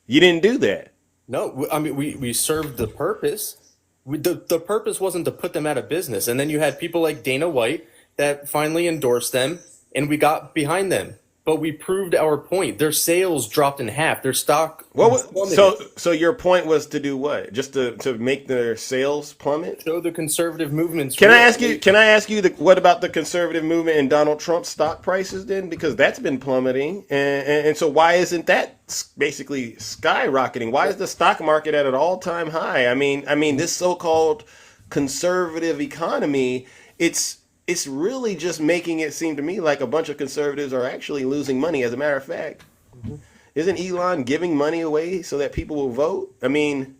You didn't do that. No, I mean, we served the purpose. The purpose wasn't to put them out of business. And then you had people like Dana White that finally endorsed them, and we got behind them. But we proved our point. Their sales dropped in half. Their stock plummeted. So your point was to do what? Just to make their sales plummet? Show the conservative movements. Can I ask you what about the conservative movement and Donald Trump's stock prices then? Because that's been plummeting. And so why isn't that basically skyrocketing? Why is the stock market at an all-time high? I mean this so-called conservative economy, it's really just making it seem to me like a bunch of conservatives are actually losing money. As a matter of fact, isn't Elon giving money away so that people will vote? I mean,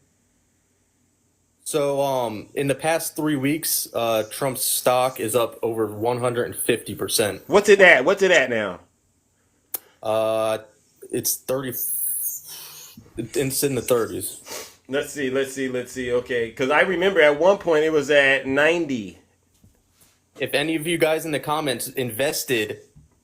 so in the past 3 weeks, Trump's stock is up over 150%. What's it at? What's it at now? It's 30. It's in the 30s. Let's see. Okay, because I remember at one point it was at 90. If any of you guys in the comments invested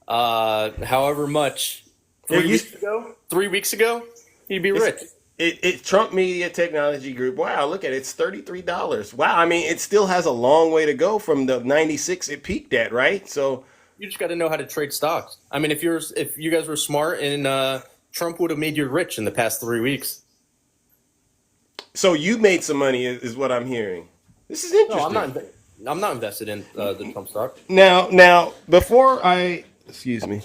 however much 3 weeks ago, he'd be rich. It's Trump Media Technology Group. Wow, look at it. It's $33. Wow, I mean, it still has a long way to go from the 96 it peaked at, right? So you just got to know how to trade stocks. I mean, if you guys were smart, and Trump would have made you rich in the past 3 weeks. So you made some money, is what I'm hearing. This is interesting. No, I'm not invested in the Trump stock. Now, before excuse me,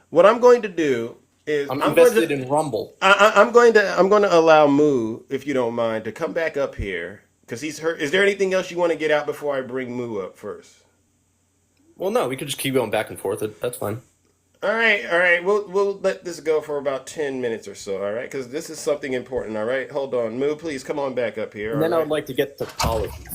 what I'm going to do is I'm invested in Rumble. I'm going to allow Moo, if you don't mind, to come back up here because he's hurt. Is there anything else you want to get out before I bring Moo up first? Well, no, we could just keep going back and forth. That's fine. All right, all right. We'll let this go for about 10 minutes or so. All right, because this is something important. All right, hold on, Moo. Please come on back up here. And All then I would right. like to get to policies.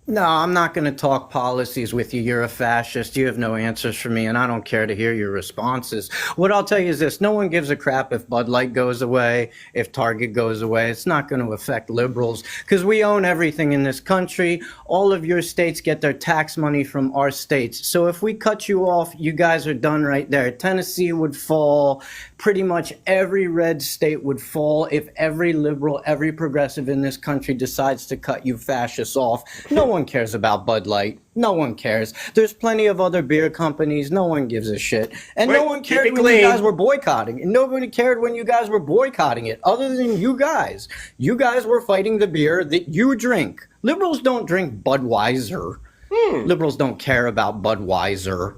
No, I'm not going to talk policies with you. You're a fascist. You have no answers for me, and I don't care to hear your responses. What I'll tell you is this: no one gives a crap if Bud Light goes away, if Target goes away. It's not going to affect liberals because we own everything in this country. All of your states get their tax money from our states. So if we cut you off, you guys are done right there. Tennessee would fall. Pretty much every red state would fall if every liberal, every progressive in this country decides to cut you fascists off. No one cares about Bud Light. No one cares. There's plenty of other beer companies. No one gives a shit. And no one keep cared it when you clean. guys were boycotting. And nobody cared when you guys were boycotting it, other than you guys. You guys were fighting the beer that you drink. Liberals don't drink Budweiser. Liberals don't care about Budweiser.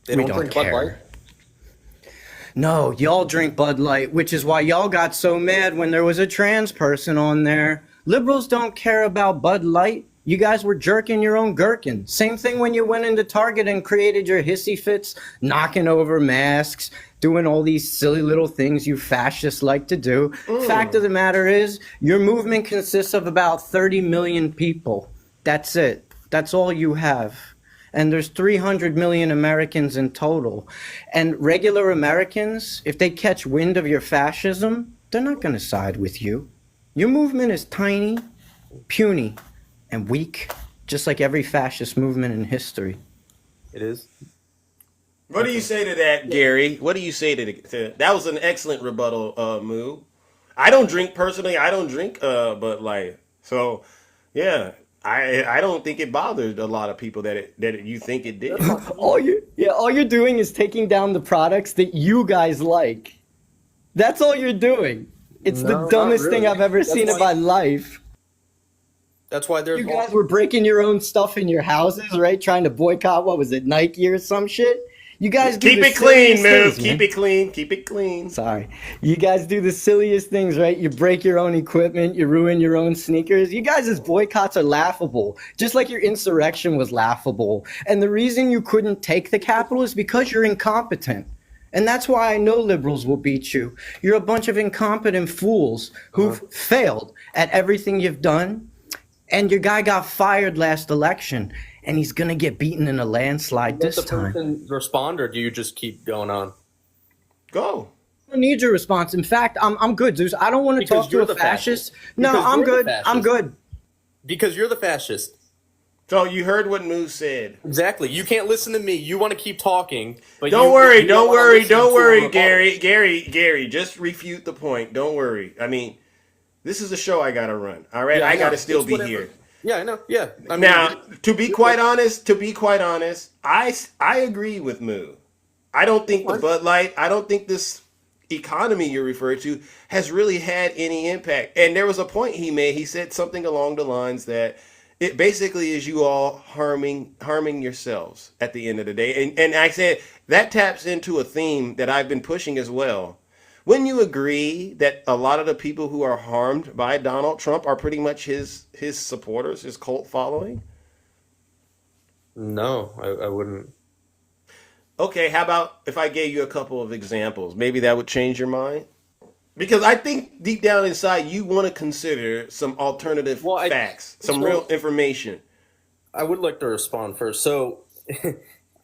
They We don't don't drink Bud care. Light? No, y'all drink Bud Light, which is why y'all got so mad when there was a trans person on there. Liberals don't care about Bud Light. You guys were jerking your own gherkin. Same thing when you went into Target and created your hissy fits, knocking over masks, doing all these silly little things you fascists like to do. Fact of the matter is, your movement consists of about 30 million people. That's it. That's all you have. And there's 300 million Americans in total. And regular Americans, if they catch wind of your fascism, they're not going to side with you. Your movement is tiny, puny, and weak, just like every fascist movement in history. It is. What do you say to that, Gary? What do you say to that? Was an excellent rebuttal, Moo. I don't drink personally. I don't drink Bud Light. So, yeah, I don't think it bothered a lot of people that you think it did. all you're doing is taking down the products that you guys like. That's all you're doing. It's No, the not dumbest thing really. I've ever That's seen in why- my life. That's why there's You guys were breaking your own stuff in your houses, right? Trying to boycott, what was it, Nike or some shit? You guys do Keep the it clean, silliest Moo. things, Keep man. it clean. Keep it clean. Sorry. You guys do the silliest things, right? You break your own equipment, you ruin your own sneakers. You guys' boycotts are laughable, just like your insurrection was laughable. And the reason you couldn't take the Capitol is because you're incompetent. And that's why I know liberals will beat you. You're a bunch of incompetent fools who've failed at everything you've done. And your guy got fired last election, and he's going to get beaten in a landslide Let this the time. person respond, or do you just keep going on? Go. I don't need your response. In fact, I'm good, Zeus. I don't want to Because talk to you're a the fascist. fascist. No, Because I'm you're the good. fascist. I'm good. Because you're the fascist. So you heard what Moo said. Exactly. You can't listen to me. You want to keep talking, but Don't you worry, you don't wanna worry, listen don't to worry, a Gary. Gary, just refute the point. Don't worry. I mean, this is a show I gotta run. All right, Yeah, I know. gotta still It's be whatever. here. Yeah, I know. Yeah. I mean, Now, to be quite honest, I agree with Moo. I don't think the Bud Light, I don't think this economy you refer to has really had any impact. And there was a point he made. He said something along the lines that it basically is you all harming yourselves at the end of the day. And I said that taps into a theme that I've been pushing as well. Wouldn't you agree that a lot of the people who are harmed by Donald Trump are pretty much his supporters, his cult following? No, I wouldn't. Okay, how about if I gave you a couple of examples? Maybe that would change your mind? Because I think deep down inside you want to consider some alternative facts, some so- real information. I would like to respond first. So,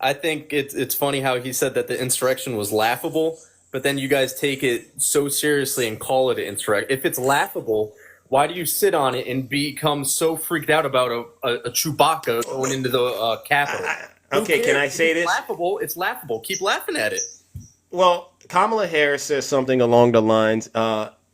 I think it's funny how he said that the insurrection was laughable, but then you guys take it so seriously and call it an insurrection. If it's laughable, why do you sit on it and become so freaked out about a Chewbacca going into the Capitol? Who Okay, can I cares? say If this? it's laughable. It's laughable. Keep laughing at it. Well, Kamala Harris says something along the lines,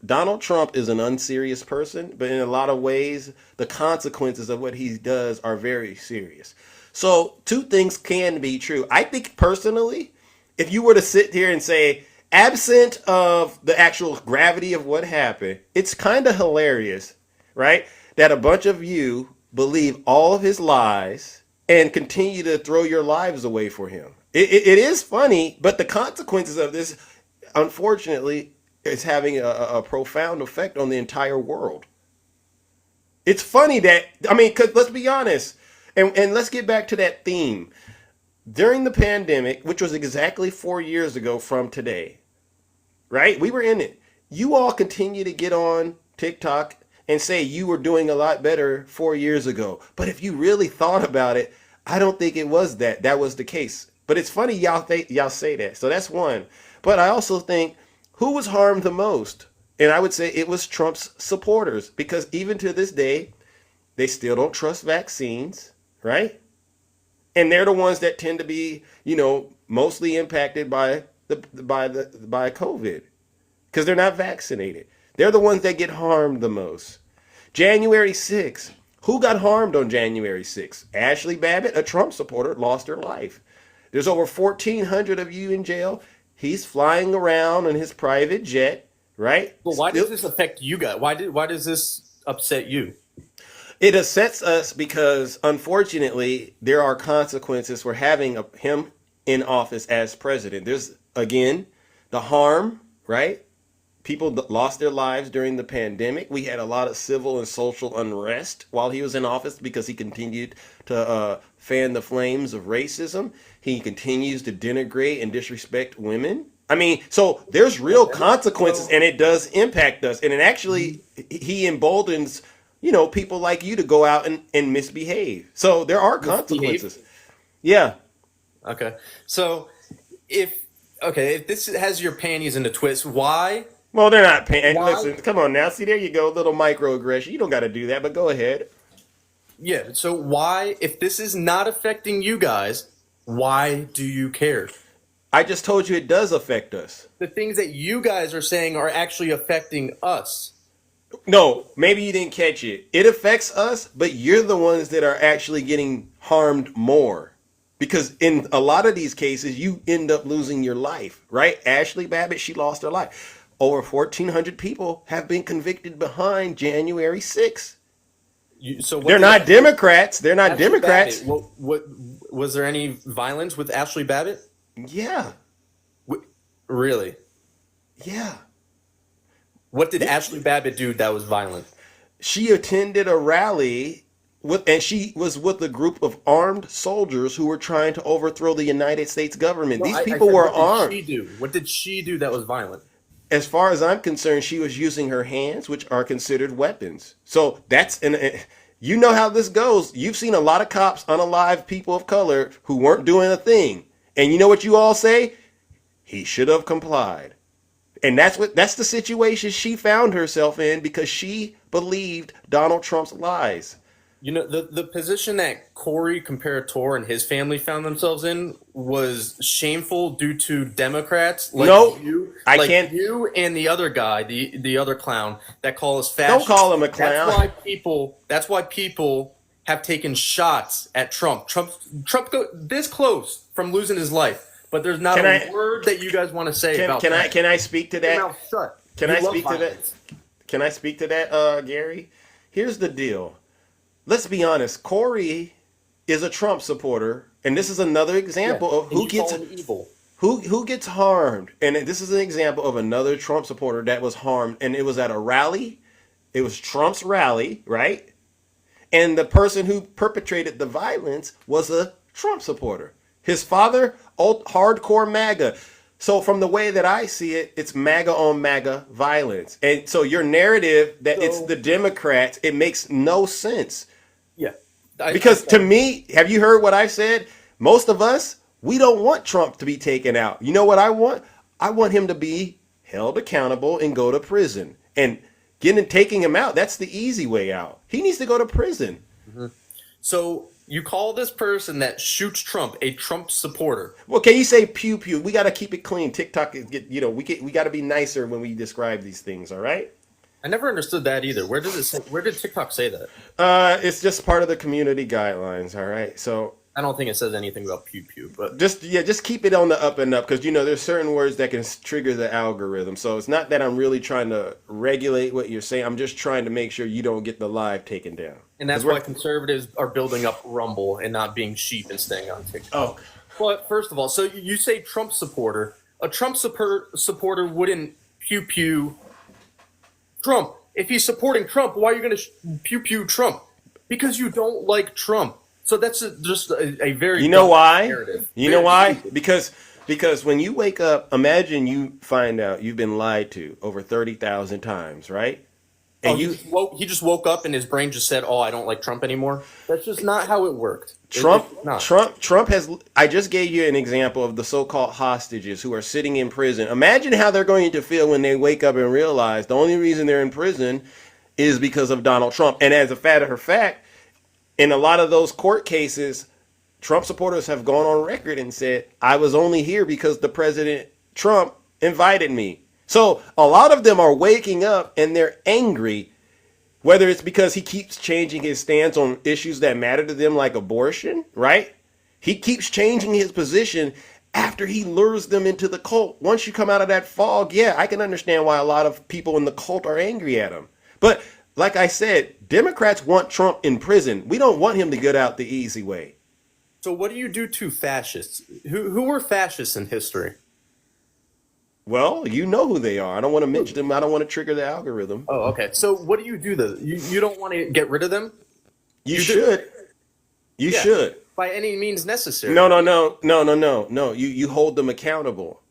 Donald Trump is an unserious person, but in a lot of ways, the consequences of what he does are very serious. So two things can be true. I think personally, if you were to sit here and say, absent of the actual gravity of what happened, it's kind of hilarious, right? That a bunch of you believe all of his lies and continue to throw your lives away for him. It is funny, but the consequences of this, unfortunately, is having a profound effect on the entire world. It's funny that, I mean, because let's be honest, and let's get back to that theme. during the pandemic, which was exactly 4 years ago from today, right? We were in it. You all continue to get on TikTok and say you were doing a lot better 4 years ago. But if you really thought about it, I don't think it was that was the case. But it's funny y'all say that. So that's one. But I also think who was harmed the most? And I would say it was Trump's supporters, because even to this day, they still don't trust vaccines, right? And they're the ones that tend to be, mostly impacted by COVID, because they're not vaccinated. They're the ones that get harmed the most. January 6th. Who got harmed on January 6th? Ashley Babbitt, a Trump supporter, lost her life. There's over 1,400 of you in jail. He's flying around in his private jet, right? Well, why does this affect you guys? Why does this upset you? It upsets us because, unfortunately, there are consequences for having him in office as president. There's, again, the harm, right? People lost their lives during the pandemic. We had a lot of civil and social unrest while he was in office because he continued to fan the flames of racism. He continues to denigrate and disrespect women. I mean, so there's real consequences, and it does impact us. And it actually, he emboldens, people like you to go out and misbehave. So there are consequences. Yeah. Okay. So if this has your panties in a twist, why? Well, they're not paying. Listen, come on now. See, there you go. A little microaggression. You don't got to do that, but go ahead. Yeah. So why, if this is not affecting you guys, why do you care? I just told you it does affect us. The things that you guys are saying are actually affecting us. No, maybe you didn't catch it. It affects us, but you're the ones that are actually getting harmed more. Because in a lot of these cases, you end up losing your life, right? Ashley Babbitt, she lost her life. Over 1,400 people have been convicted behind January 6th. They're not Democrats. They're not Democrats. What was there any violence with Ashley Babbitt? Yeah. Really? Yeah. What did Ashley Babbitt do that was violent? She attended a rally and she was with a group of armed soldiers who were trying to overthrow the United States government. These people were armed. What did she do that was violent? As far as I'm concerned, she was using her hands, which are considered weapons. So you know how this goes. You've seen a lot of cops unalive people of color who weren't doing a thing. And you know what you all say? He should have complied. And that's the situation she found herself in because she believed Donald Trump's lies. The position that Cory Comparator and his family found themselves in was shameful due to Democrats like you and the other guy, the other clown that call us fascists. Don't call him a clown. That's why people have taken shots at Trump. Trump go this close from losing his life, but there's not a word that you guys want to say about that. Can I speak to that? Your mouth shut. Can I speak to that? Can I speak to that, Gary? Here's the deal. Let's be honest. Cory is a Trump supporter, and this is another example of who gets harmed. And this is an example of another Trump supporter that was harmed, and it was at a rally. It was Trump's rally, right? And the person who perpetrated the violence was a Trump supporter. His father, hardcore MAGA. So from the way that I see it, it's MAGA on MAGA violence. And so your narrative that it's the Democrats, it makes no sense. Yeah. Because to me, have you heard what I've said? Most of us, we don't want Trump to be taken out. You know what I want? I want him to be held accountable and go to prison. And taking him out, that's the easy way out. He needs to go to prison. Mm-hmm. So you call this person that shoots Trump a Trump supporter? Well, can you say pew pew? We got to keep it clean. TikTok, we got to be nicer when we describe these things. All right. I never understood that either. Where did TikTok say that? It's just part of the community guidelines. All right. So I don't think it says anything about pew pew, but just keep it on the up and up because there's certain words that can trigger the algorithm. So it's not that I'm really trying to regulate what you're saying. I'm just trying to make sure you don't get the live taken down. And that's why conservatives are building up Rumble and not being sheep and staying on TikTok. Oh, but first of all, so you say Trump supporter. A Trump supporter wouldn't pew pew Trump. If he's supporting Trump, why are you going to pew pew Trump? Because you don't like Trump. So that's just a very You know dumb why? narrative. You know why? Because when you wake up, imagine you find out you've been lied to over 30,000 times, right? And He just woke up and his brain just said, "Oh, I don't like Trump anymore." That's just not how it worked. Trump has. I just gave you an example of the so-called hostages who are sitting in prison. Imagine how they're going to feel when they wake up and realize the only reason they're in prison is because of Donald Trump. And as a matter of fact, in a lot of those court cases, Trump supporters have gone on record and said, "I was only here because the President Trump invited me." So a lot of them are waking up and they're angry, whether it's because he keeps changing his stance on issues that matter to them, like abortion, right? He keeps changing his position after he lures them into the cult. Once you come out of that fog, yeah, I can understand why a lot of people in the cult are angry at him. But like I said, Democrats want Trump in prison. We don't want him to get out the easy way. So what do you do to fascists? Who were fascists in history? Well, you know who they are. I don't want to mention them. I don't want to trigger the algorithm. Oh, okay. So what do you do though? You don't want to get rid of them? You should. You should. By any means necessary. No. You hold them accountable.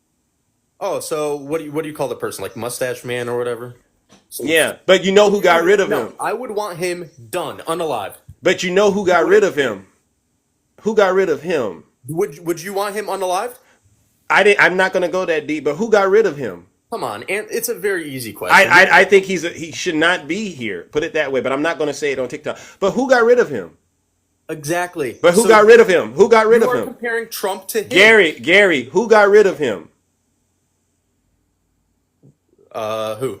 Oh, so what do you call the person? Like Mustache Man or whatever? Yeah, but you know who got rid of him. I would want him done, unalive. But you know who got rid of him. Who got rid of him? Would you want him unalived? I'm not going to go that deep, but who got rid of him? Come on, and it's a very easy question. I think he should not be here. Put it that way, but I'm not going to say it on TikTok. But who got rid of him? Exactly. But who got rid of him? Who got rid of him? Comparing Trump to him. Gary, who got rid of him? Who?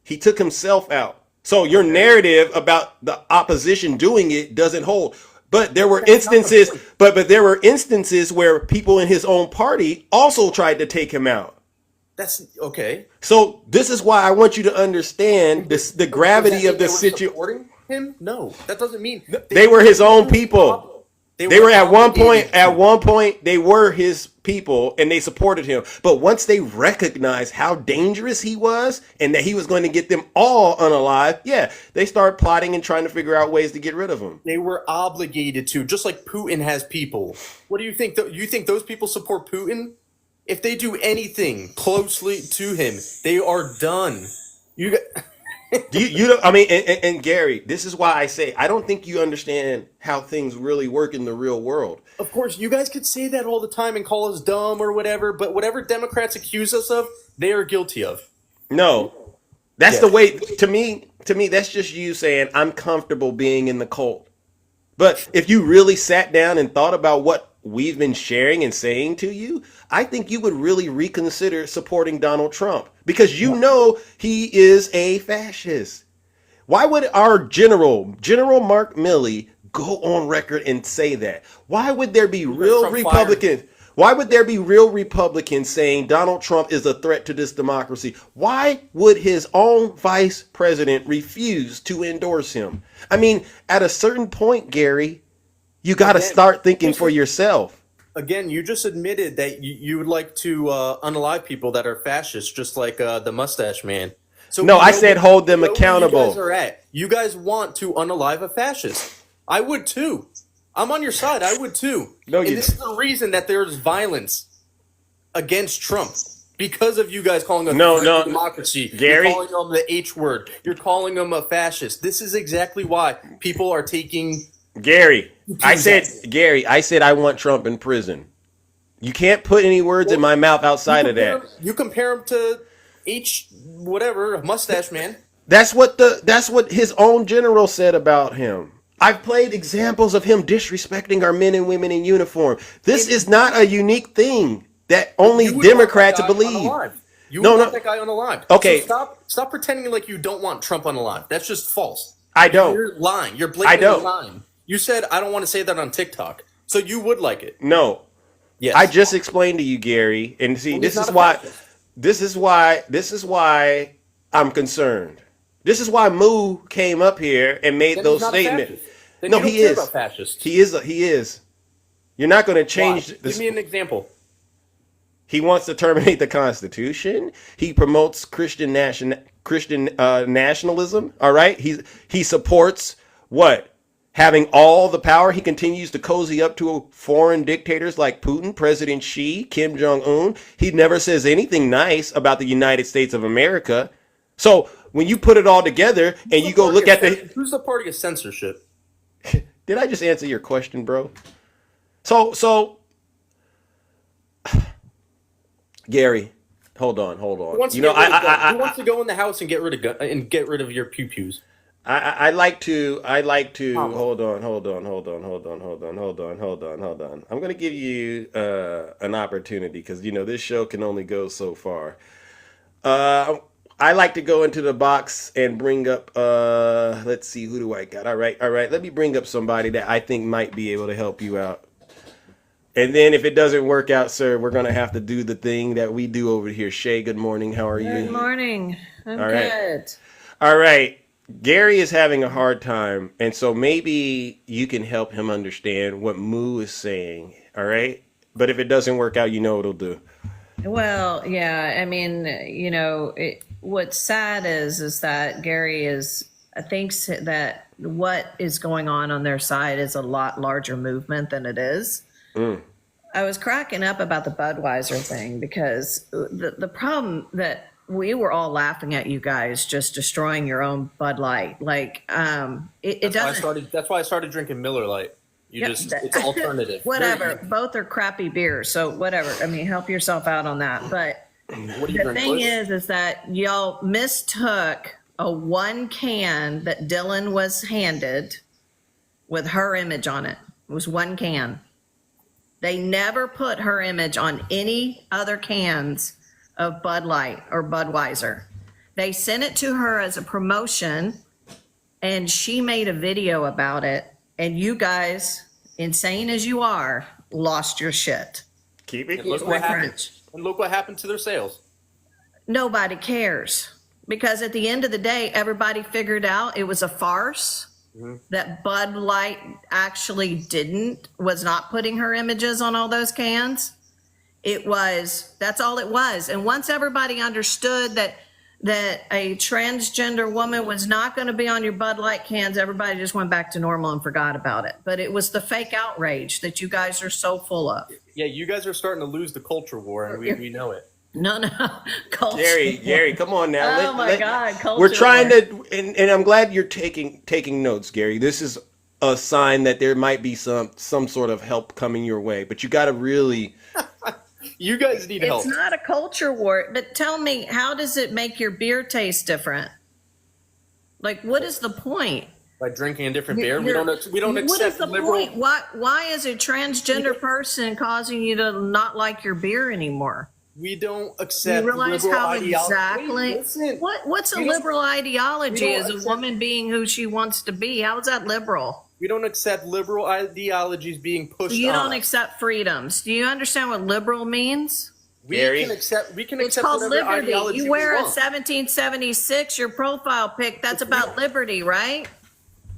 He took himself out. So your narrative about the opposition doing it doesn't hold. But there were instances, but there were instances where people in his own party also tried to take him out. That's okay. So this is why I want you to understand the gravity of the situation. Supporting him? No, that doesn't mean they were his own people. They were at one point they were his people and they supported him. But once they recognized how dangerous he was and that he was going to get them all unalive, yeah, they started plotting and trying to figure out ways to get rid of him. They were obligated to, just like Putin has people. What do you think? You think those people support Putin? If they do anything closely to him, they are done. You got. And Gary, this is why I say I don't think you understand how things really work in the real world. Of course, you guys could say that all the time and call us dumb or whatever, but whatever Democrats accuse us of, they are guilty of. No, that's the way. To me, that's just you saying I'm comfortable being in the cult. But if you really sat down and thought about what we've been sharing and saying to you, I think you would really reconsider supporting Donald Trump because you know he is a fascist. Why would our General Mark Milley, go on record and say that? Why would there be real Republicans? Why would there be real Republicans saying Donald Trump is a threat to this democracy? Why would his own vice president refuse to endorse him? I mean, at a certain point, Gary, you got to start thinking for yourself. Again, you just admitted that you would like to unalive people that are fascists, just like the Mustache Man. So no, I said hold them accountable. You guys are at. You guys want to unalive a fascist. I would too. I'm on your side. I would too. No, and this is the reason that there's violence against Trump. Because of you guys calling him democracy. Gary? You're calling him the H word. You're calling him a fascist. This is exactly why people are taking... Gary, I said I want Trump in prison. You can't put any words in my mouth outside of that. You compare him to Mustache Man. That's what his own general said about him. I've played examples of him disrespecting our men and women in uniform. This is not a unique thing that only Democrats believe. You would want that guy unalived. Okay. So stop pretending like you don't want Trump unalived. That's just false. I don't. You're lying. You're blatantly lying. You said I don't want to say that on TikTok. So you would like it. No. Yes. I just explained to you, Gary, and see, this is why I'm concerned. This is why Moo came up here and made those statements. No, he is. He is. You're not going to change. Give me an example. He wants to terminate the Constitution. He promotes Christian nationalism. All right. He supports what? having all the power, he continues to cozy up to foreign dictators like Putin, President Xi, Kim Jong-un. He never says anything nice about the United States of America. So when you put it all together and you go look at who's the party of censorship? Did I just answer your question, bro? So Gary, hold on. Who wants to who wants to go in the house and get rid of your pew pews? I like to hold on. I'm gonna give you an opportunity because this show can only go so far. I like to go into the box and bring up let's see, who do I got? All right. Let me bring up somebody that I think might be able to help you out. And then if it doesn't work out, sir, we're gonna have to do the thing that we do over here. Shay, good morning. How are you? Good morning. I'm All right. good. All right. Gary is having a hard time, and so maybe you can help him understand what Moo is saying, all right? But if it doesn't work out, you know what it'll do. Well, yeah, I mean, what's sad is that Gary thinks that what is going on their side is a lot larger movement than it is. I was cracking up about the Budweiser thing because the problem that we were all laughing at you guys just destroying your own Bud Light. Like, it doesn't. That's why I started drinking Miller Lite. It's alternative. Whatever. Both are crappy beers, so whatever. I mean, help yourself out on that. But the thing is that y'all mistook a one can that Dylan was handed with her image on it. It was one can. They never put her image on any other cans of Bud Light or Budweiser. They sent it to her as a promotion, and she made a video about it. And you guys, insane as you are, lost your shit. Keep it. And look what happened to their sales. Nobody cares because at the end of the day, everybody figured out it was a farce. That Bud Light actually was not putting her images on all those cans. That's all it was. And once everybody understood that a transgender woman was not going to be on your Bud Light cans, everybody just went back to normal and forgot about it. But it was the fake outrage that you guys are so full of. Yeah, you guys are starting to lose the culture war, and we know it. No, culture. Gary, come on now. Oh my God, culture. We're trying to, and I'm glad you're taking notes, Gary. This is a sign that there might be some sort of help coming your way, but you got to really. You guys need help. It's not a culture war, but tell me, how does it make your beer taste different? Like, what is the point? By drinking a different beer, we don't accept what is the liberal. point? Why is a transgender person causing you to not like your beer anymore? We don't accept. You realize liberal how ideology. exactly? Listen, What's a liberal ideology? As a woman being who she wants to be, how is that liberal? We don't accept liberal ideologies being pushed. You on don't us. accept freedoms. Do you understand what liberal means? We can accept. It's called whatever liberty. ideology You wear we a want. 1776, your profile pic. That's about liberty, right?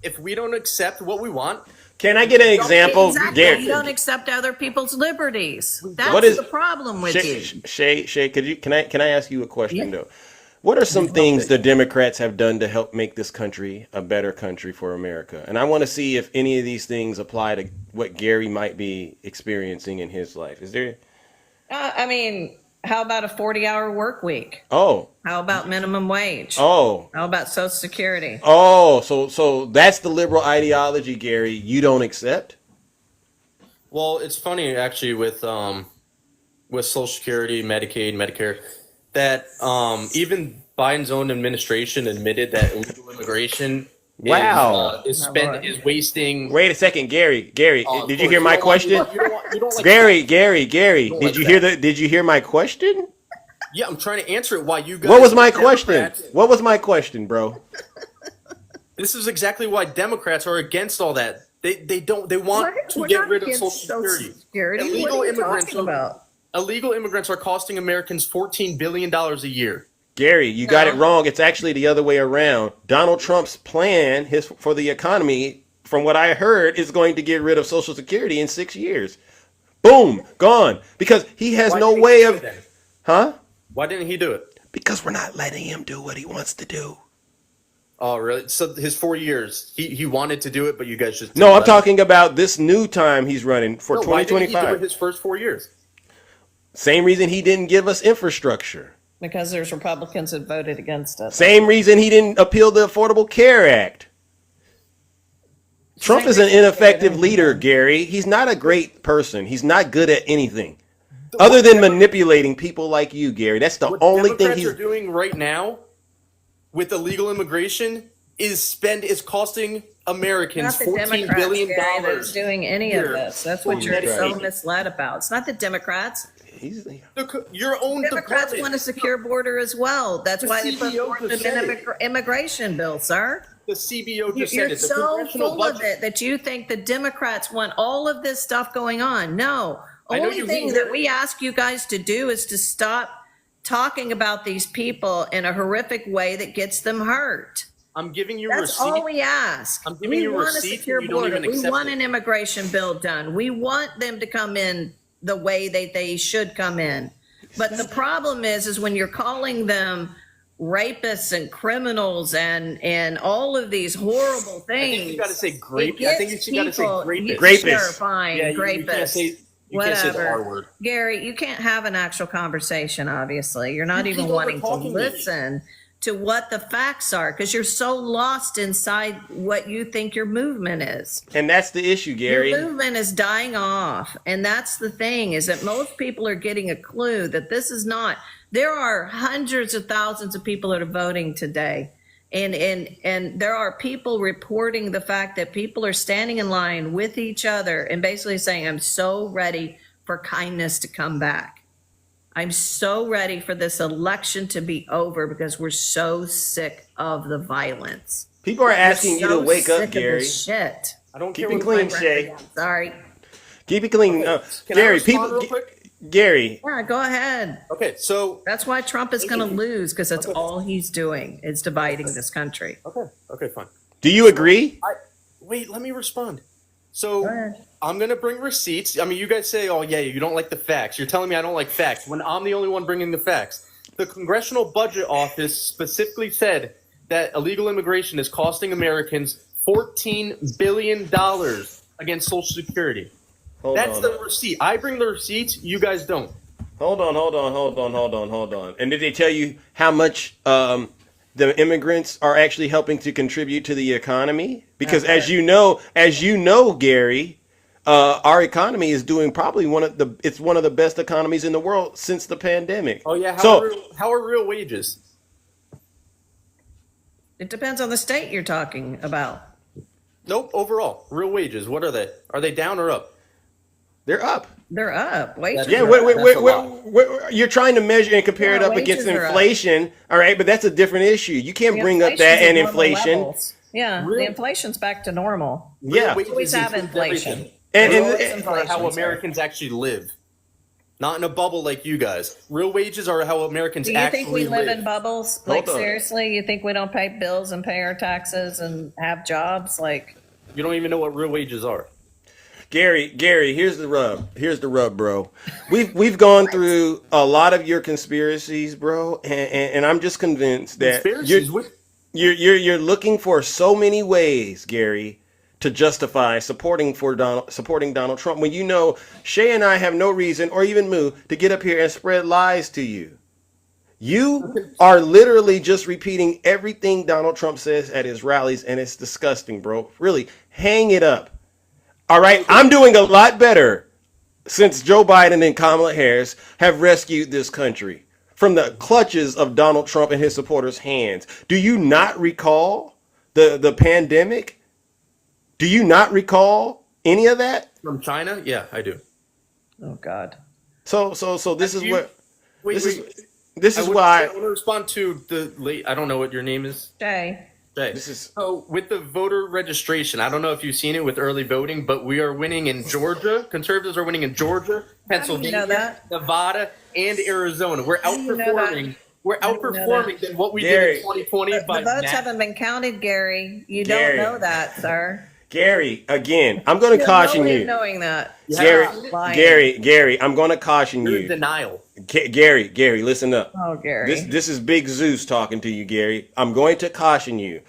If we don't accept what we want, can I get an example? Exactly. Gary, You don't accept other people's liberties. That's What is- the problem with you. Shay, can I ask you a question though? What are some things the Democrats have done to help make this country a better country for America? And I want to see if any of these things apply to what Gary might be experiencing in his life. Is there? I mean, how about a 40-hour work week? Oh. How about minimum wage? Oh. How about Social Security? Oh, so that's the liberal ideology, Gary. You don't accept? well, it's funny actually with Social Security, Medicaid, Medicare, that even Biden's own administration admitted that illegal immigration Wow. is wasting. Wait a second, Gary. Did you hear you my don't question? like- you don't like Gary. don't Did like you that. Did you hear my question? Yeah, I'm trying to answer it. Why you guys? What was my question? Democrats- What was my question, bro? This is exactly why Democrats are against all that. They want to We're get not rid of against Social Security. What are you talking about? Illegal immigrants are costing Americans $14 billion a year. Gary, you got it wrong. It's actually the other way around. Donald Trump's plan for the economy, from what I heard, is going to get rid of Social Security in 6 years. Boom, gone. Because he has no way of... Huh? Why didn't he do it? Because we're not letting him do what he wants to do. Oh, really? So his 4 years, he wanted to do it, but you guys just No, didn't I'm let him? talking about this new time he's running for No, why didn't he do it 2025. his first 4 years? Same reason he didn't give us infrastructure. Because there's Republicans that voted against it. Same reason he didn't appeal the Affordable Care Act. Trump is an ineffective leader, Gary. He's not a great person. He's not good at anything other than manipulating people like you, Gary. That's the only thing Democrats he's are doing right now with illegal immigration is costing Americans Not the $14 Democrats, billion. Gary, that's doing any of this. That's what you're so Democrats. misled about. It's not the Democrats. Your own Democrats department. want a secure border as well. That's The why they put CBO forth just an said it. immigration bill, sir. The CBO just You're said it. The so congressional full of budget. it that you think the Democrats want all of this stuff going on. No. I know Only you thing hate that it. we ask you guys to do is to stop talking about these people in a horrific way that gets them hurt. I'm giving you That's receipts. all we ask. I'm giving We you want a receipts secure and you don't border. even We accept want it. an immigration bill done. We want them to come in the way they should come in. But the problem is when you're calling them rapists and criminals and all of these horrible things. I think you got to say it grape. I gets think you got to say people- rapist. Rapist. Sure, fine, Yeah, you can't say the R word. Gary, you can't have an actual conversation, obviously. You're not You even keep wanting to overtalking me. listen to what the facts are because you're so lost inside what you think your movement is. and that's the issue, Gary. Your movement is dying off. And that's the thing is that most people are getting a clue that this is not, there are hundreds of thousands of people that are voting today. And there are people reporting the fact that people are standing in line with each other and basically saying, I'm so ready for kindness to come back. I'm so ready for this election to be over because we're so sick of the violence. People are asking you to So wake sick up, of Gary. this shit. I don't Keep care it what clean, my Shay. record is. Sorry. Keep it clean. Can I Gary, respond people, real quick? Gary, Yeah, go ahead. Okay, so That's why Trump is going to lose because that's all he's doing is dividing this country. okay, fine. do you agree? Wait, let me respond. So Go ahead. I'm gonna bring receipts. I mean, you guys say, "Oh yeah, you don't like the facts." You're telling me I don't like facts when I'm the only one bringing the facts. The Congressional Budget Office specifically said that illegal immigration is costing Americans $14 billion against Social Security. That's the receipt. I bring the receipts. You guys don't. Hold on. And did they tell you how much the immigrants are actually helping to contribute to the economy? Because as you know, Gary, our economy is doing probably one of the best economies in the world since the pandemic. Oh yeah. How are real wages? It depends on the state you're talking about. Nope. Overall, real wages. What are they? Are they down or up? They're up. They're up. Wages Yeah, are up. you're trying to measure and compare it Yeah, up against wages are up. inflation, all right? But that's a different issue. You can't The bring up inflation's that and at normal inflation. levels. Yeah, the inflation's back to normal. Yeah. We always have inflation. And Real and- wages are how Americans actually live, not in a bubble like you guys. Real wages are how Americans Do you actually think we live live. in bubbles? Hold Like on. seriously, you think we don't pay bills and pay our taxes and have jobs? Like You don't even know what real wages are. Gary, here's the rub, bro. We've gone through a lot of your conspiracies, bro, and I'm just convinced that Conspiracies? you're looking for so many ways, Gary, to justify supporting Donald Trump when you know Shay and I have no reason, or even Moo, to get up here and spread lies to you. You are literally just repeating everything Donald Trump says at his rallies, and it's disgusting, bro. Really, hang it up. All right, I'm doing a lot better since Joe Biden and Kamala Harris have rescued this country from the clutches of Donald Trump and his supporters' hands. Do you not recall the pandemic? Do you not recall any of that? From China? Yeah, I do. Oh God. So this is what Wait, this wait. is this is I why want to respond to the late. I don't know what your name is. Jay. Jay. This is So with the voter registration, I don't know if you've seen it with early voting, but we are winning in Georgia. Conservatives are winning in Georgia, Pennsylvania, know that? Nevada, and Arizona. We're do you know that? outperforming. We're I didn't know outperforming that. than what we Gary. did in 2020 The by votes mass. haven't been counted, Gary. You Gary. don't know that, sir. Gary, again, I'm going to You have caution no way of you. knowing that. Gary, Stop lying. Gary, I'm going to caution You're in you. denial. Gary, listen up. Oh, Gary. This is Big Zeus talking to you, Gary. I'm going to caution you.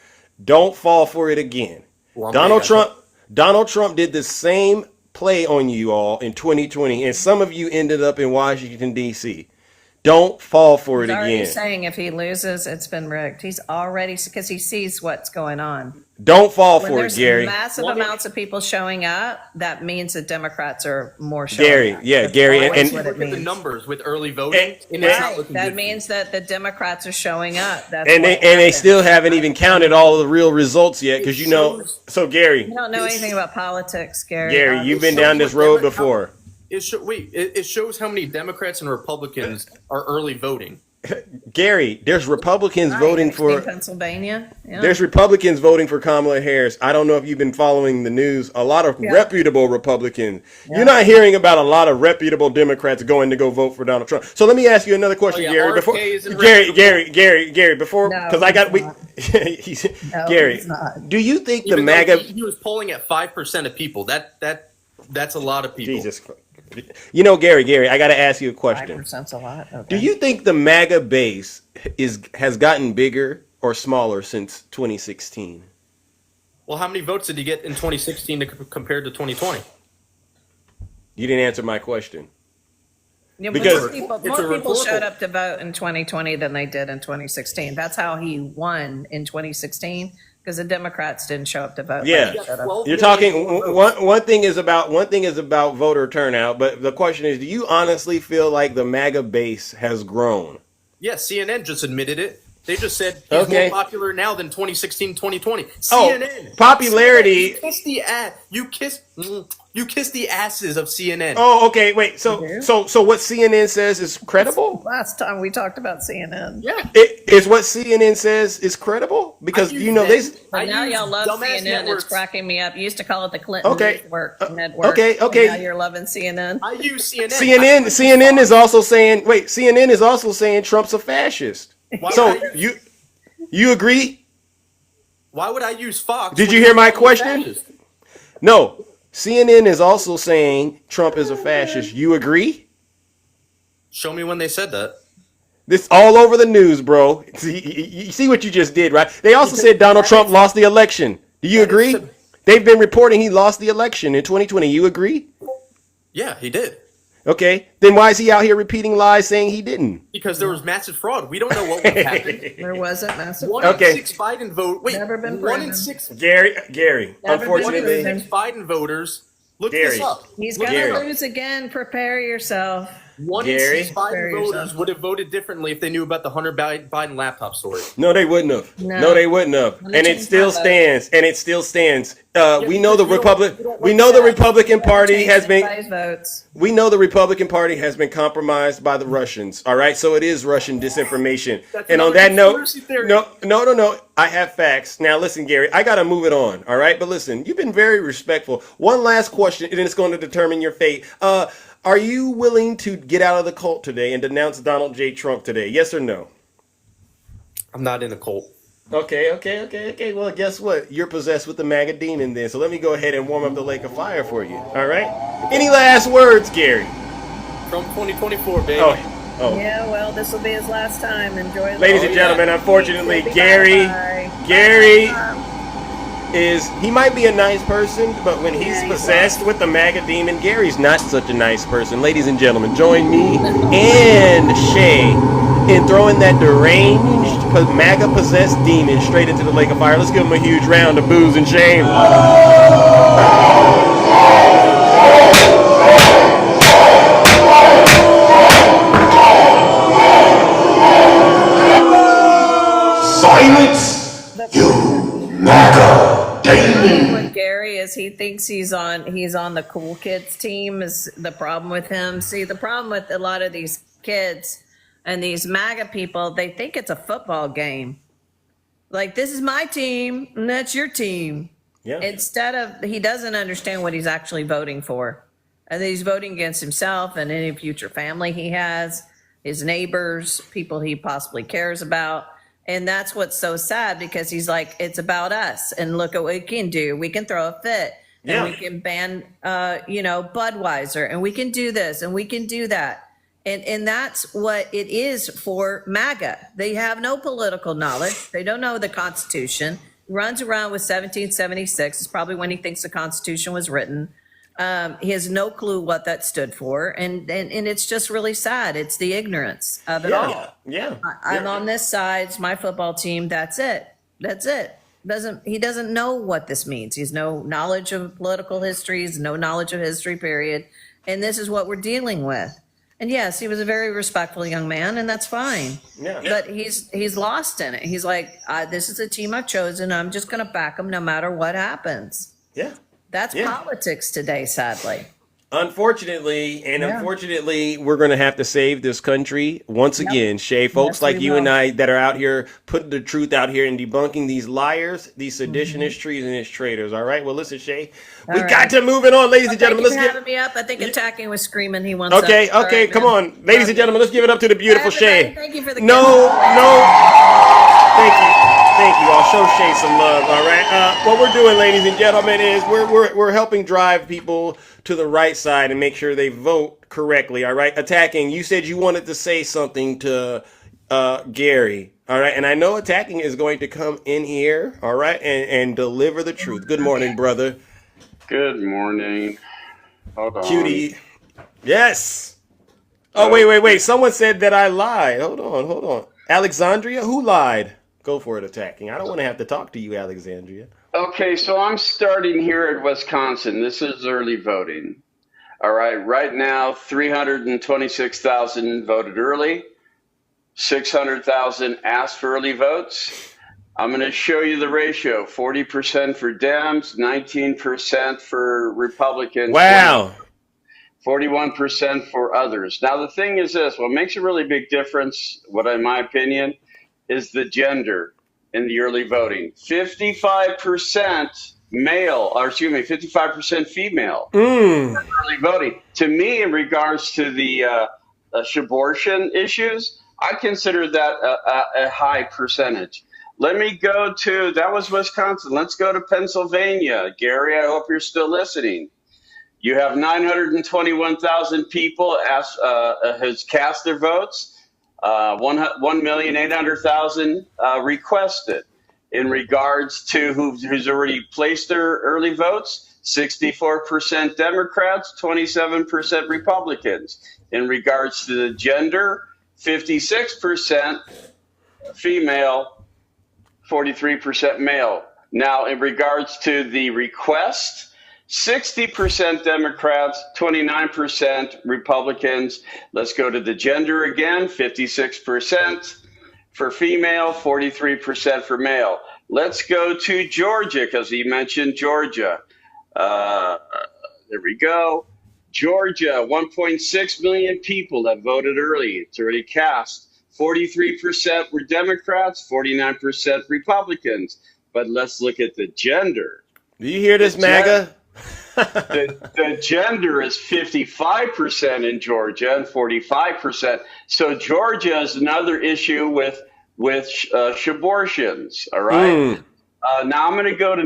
Don't fall for it again. Well, I'm Donald glad Trump. Donald Trump did the same play on you all in 2020, and some of you ended up in Washington D.C. Don't fall for He's it already again. saying if he loses, it's been rigged. He's already, because he sees what's going on. Don't fall When for it, there's Gary. massive amounts of people showing up, that means that Democrats are more showing Gary, up. yeah, That's Gary, always and what it look at the means. numbers with early voting, and it's not Right. looking That good. means that the Democrats are showing up. That's and what they happened. still haven't even counted all of the real results yet, because you know. So Gary, You don't know anything about politics, Gary. Gary, you've been down this road before. It shows how many Democrats and Republicans are early voting. Gary, there's Republicans Right, voting have you seen for. Pennsylvania. Yeah. There's Republicans voting for Kamala Harris. I don't know if you've been following the news. A lot of Yeah. reputable Republicans. Yeah. You're not hearing about a lot of reputable Democrats going to go vote for Donald Trump. So let me ask you another question, Oh, yeah, Gary. RFK Before isn't Gary, before No, because I got he's we. No, Gary, he's not. do you think the Even though MAGA? he was polling at 5% of people. That's a lot of people. Jesus. You know, Gary, I got to ask you a question. 5%'s a lot. Okay. Do you think the MAGA base has gotten bigger or smaller since 2016? Well, how many votes did he get in 2016 compared to 2020? You didn't answer my question. Yeah, but Because- more people It's a showed rhetorical- up to vote in 2020 than they did in 2016. That's how he won in 2016, because the Democrats didn't show up to vote. Yeah, They showed up. Well, you're talking. One thing is about voter turnout, but the question is, do you honestly feel like the MAGA base has grown? Yeah, CNN just admitted it. They just said he's Okay. more popular now than 2016, 2020. Oh, CNN. popularity- CNN, you kiss the asses of CNN. Oh, okay. Wait. So what CNN says is credible? Last time we talked about CNN. Yeah. It is what CNN says is credible because you know they. But now y'all love dumbass CNN. networks. It's cracking me up. You used to call it the Clinton Okay. network. okay. And now you're loving CNN. I use CNN. CNN is also saying. Wait, CNN is also saying Trump's a fascist. Why So would I use- you agree? Why would I use Fox? Did when you hear my he's a question? fascist? No. CNN is also saying Trump is a fascist. You agree? Show me when they said that. This all over the news, bro. You see what you just did, right? They also said Donald Trump lost the election. Do you agree? They've been reporting he lost the election in 2020. You agree? Yeah, he did. Okay. Then why is he out here repeating lies saying he didn't? Because there was massive fraud. We don't know what would happen. There wasn't massive. One Okay. in 6 Biden vote. Wait, Never been 1 in proven. 6. Gary, Never been 1 in unfortunately, 6 Biden voters. Look Gary. this up. He's Look gonna this up. lose again. Prepare yourself. 1 Gary. in 6 Biden Prepare voters yourself. would have voted differently if they knew about the Hunter Biden laptop story. no, they wouldn't have. No. No, they wouldn't have. Let me And it change still my vote. stands. And it still stands. We know the because you don't We like know the that. Republican Party Change has been. everybody's votes. We know the Republican Party has been compromised by the Russians. All right, so it is Russian disinformation. That's And on another that note, conspiracy theory. no. I have facts. Now listen, Gary, I gotta move it on. All right, but listen, you've been very respectful. One last question, and it's going to determine your fate. Are you willing to get out of the cult today and denounce Donald J. Trump today? Yes or no? I'm not in a cult. Okay. Well, guess what? You're possessed with the MAGA demon then. So let me go ahead and warm up the lake of fire for you. All right? Any last words, Gary? From 2024, baby. Oh. Yeah, well, this will be his last time. Enjoy. Ladies and gentlemen, unfortunately, Gary he might be a nice person, but when he's possessed with the MAGA demon, Gary's not such a nice person. Ladies and gentlemen, join me and Shay in throwing that deranged MAGA possessed demon straight into the lake of fire. Let's give him a huge round of booze and shame. Silence, you MAGA demon. With Gary is he thinks he's on the cool kids team is the problem with him. See, the problem with a lot of these kids and these MAGA people, they think it's a football game. Like, this is my team and that's your team. Yeah. Instead of, he doesn't understand what he's actually voting for. And he's voting against himself and any future family he has, his neighbors, people he possibly cares about. And that's what's so sad, because he's like, it's about us. And look at what we can do. We can throw a fit. Yeah. And we can ban, Budweiser. And we can do this and we can do that. And that's what it is for MAGA. They have no political knowledge. They don't know the Constitution. runs around with 1776. It's probably when he thinks the Constitution was written. He has no clue what that stood for, and it's just really sad. It's the ignorance of it all. Yeah. I'm on this side. It's my football team. That's it. He doesn't know what this means. He's no knowledge of political history. He's no knowledge of history, period. And this is what we're dealing with. And yes, he was a very respectful young man, and that's fine. Yeah. But he's lost in it. He's like, this is a team I've chosen. I'm just going to back them no matter what happens. Yeah. That's politics today, sadly. Unfortunately, we're going to have to save this country once again, Shay. Folks Yes, like we you will. and I that are out here putting the truth out here and debunking these liars, these seditionists, treasonous traitors. All right. Well, listen, Shay, we All got right. to move it on, ladies and gentlemen. Thank you Let's for get. having me up. I think Attacking was screaming he wants Okay, up. All okay, right, come man. on, ladies and gentlemen. Let's give it up to the beautiful Shay. Thank you for the No. Thank you. I'll show Shay some love. All right. What we're doing, ladies and gentlemen, is we're helping drive people to the right side and make sure they vote correctly. All right. Attacking. You said you wanted to say something to Gary. All right. And I know Attacking is going to come in here. All right, and deliver the truth. Good morning, brother. Good morning. Hold on. Cutie. Yes. Oh, wait. Someone said that I lied. Hold on. Alexandria, who lied? Go for it, Attacking. I don't want to have to talk to you, Alexandria. Okay, so I'm starting here at Wisconsin. This is early voting. All right, right now, 326,000 voted early, 600,000 asked for early votes. I'm going to show you the ratio, 40% for Dems, 19% for Republicans. Wow. 41% for others. Now, the thing is this, what makes a really big difference, in my opinion, is the gender in the early voting. 55% male, 55% female early voting. To me, in regards to the abortion issues, I consider that a high percentage. Let me go to, that was Wisconsin. Let's go to Pennsylvania. Gary, I hope you're still listening. You have 921,000 people has cast their votes. 1,800,000 requested. In regards to who's already placed their early votes, 64% Democrats, 27% Republicans. In regards to the gender, 56% female, 43% male. Now, in regards to the request, 60% Democrats, 29% Republicans. Let's go to the gender again, 56% for female, 43% for male. Let's go to Georgia, because he mentioned Georgia. There we go. Georgia, 1.6 million people that voted early. It's already cast. 43% were Democrats, 49% Republicans. But let's look at the gender. Do you hear this, MAGA? The gender is 55% in Georgia and 45%. So Georgia is another issue with abortions. All right. Now I'm going to go to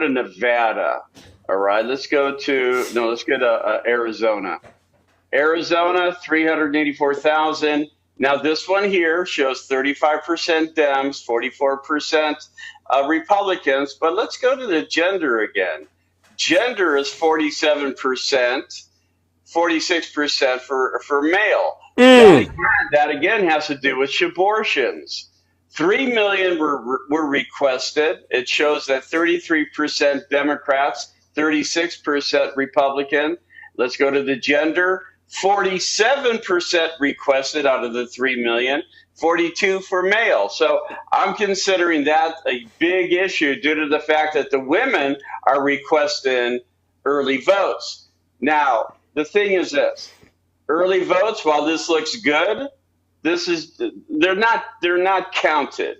Nevada. All right. Let's go to Arizona. Arizona, 384,000. Now this one here shows 35% Dems, 44% Republicans. But let's go to the gender again. Gender is 47%, 46% for male. That again has to do with abortions. 3 million were requested. It shows that 33% Democrats, 36% Republican. Let's go to the gender. 47% requested out of the 3 million. 42 for male. So I'm considering that a big issue due to the fact that the women are requesting early votes. Now, the thing is this. Early votes, while this looks good, they're not counted.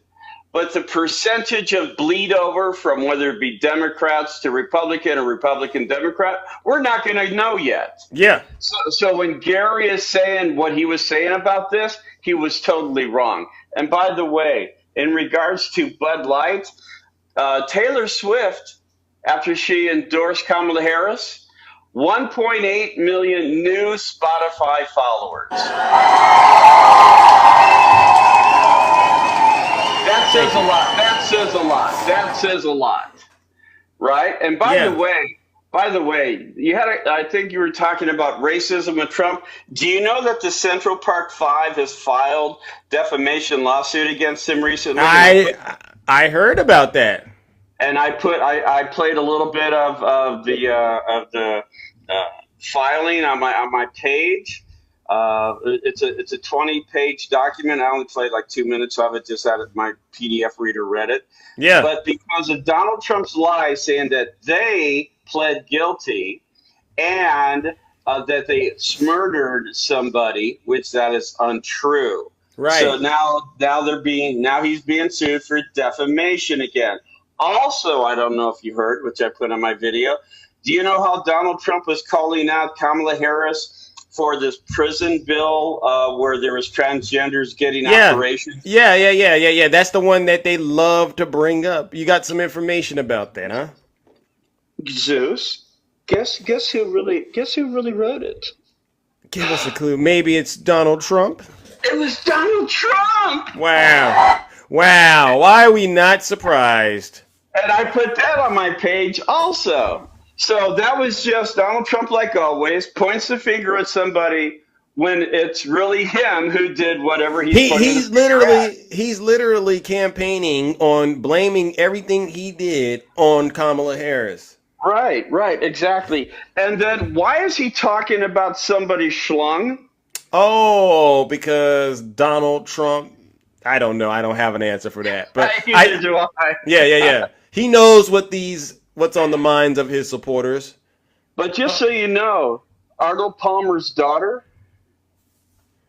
But the percentage of bleed over from whether it be Democrats to Republican or Republican Democrat, we're not going to know yet. Yeah. So when Gary is saying what he was saying about this, he was totally wrong. And by the way, in regards to Bud Light, Taylor Swift, after she endorsed Kamala Harris, 1.8 million new Spotify followers. That says a lot. That says a lot. That says a lot, right? And by the way, I think you were talking about racism with Trump. Do you know that the Central Park Five has filed defamation lawsuit against him recently? I heard about that. And I played a little bit of the filing on my page. It's a 20-page document. I only played like 2 minutes of it, just had my PDF reader read it. Yeah. But because of Donald Trump's lie saying that they pled guilty and that they murdered somebody, which that is untrue. Right. So now he's being sued for defamation again. Also, I don't know if you heard, which I put on my video. Do you know how Donald Trump was calling out Kamala Harris for this prison bill where there was transgenders getting operations? Yeah. That's the one that they love to bring up. You got some information about that, huh? Zeus, guess who really wrote it? Give us a clue. Maybe it's Donald Trump. It was Donald Trump. Wow. Why are we not surprised? And I put that on my page also. So that was just Donald Trump, like always, points the finger at somebody when it's really him who did whatever he's literally campaigning on blaming everything he did on Kamala Harris. Right, exactly. And then why is he talking about somebody schlong? Oh, because Donald Trump. I don't know. I don't have an answer for that. But Yeah. He knows what's on the minds of his supporters. But just so you know, Arnold Palmer's daughter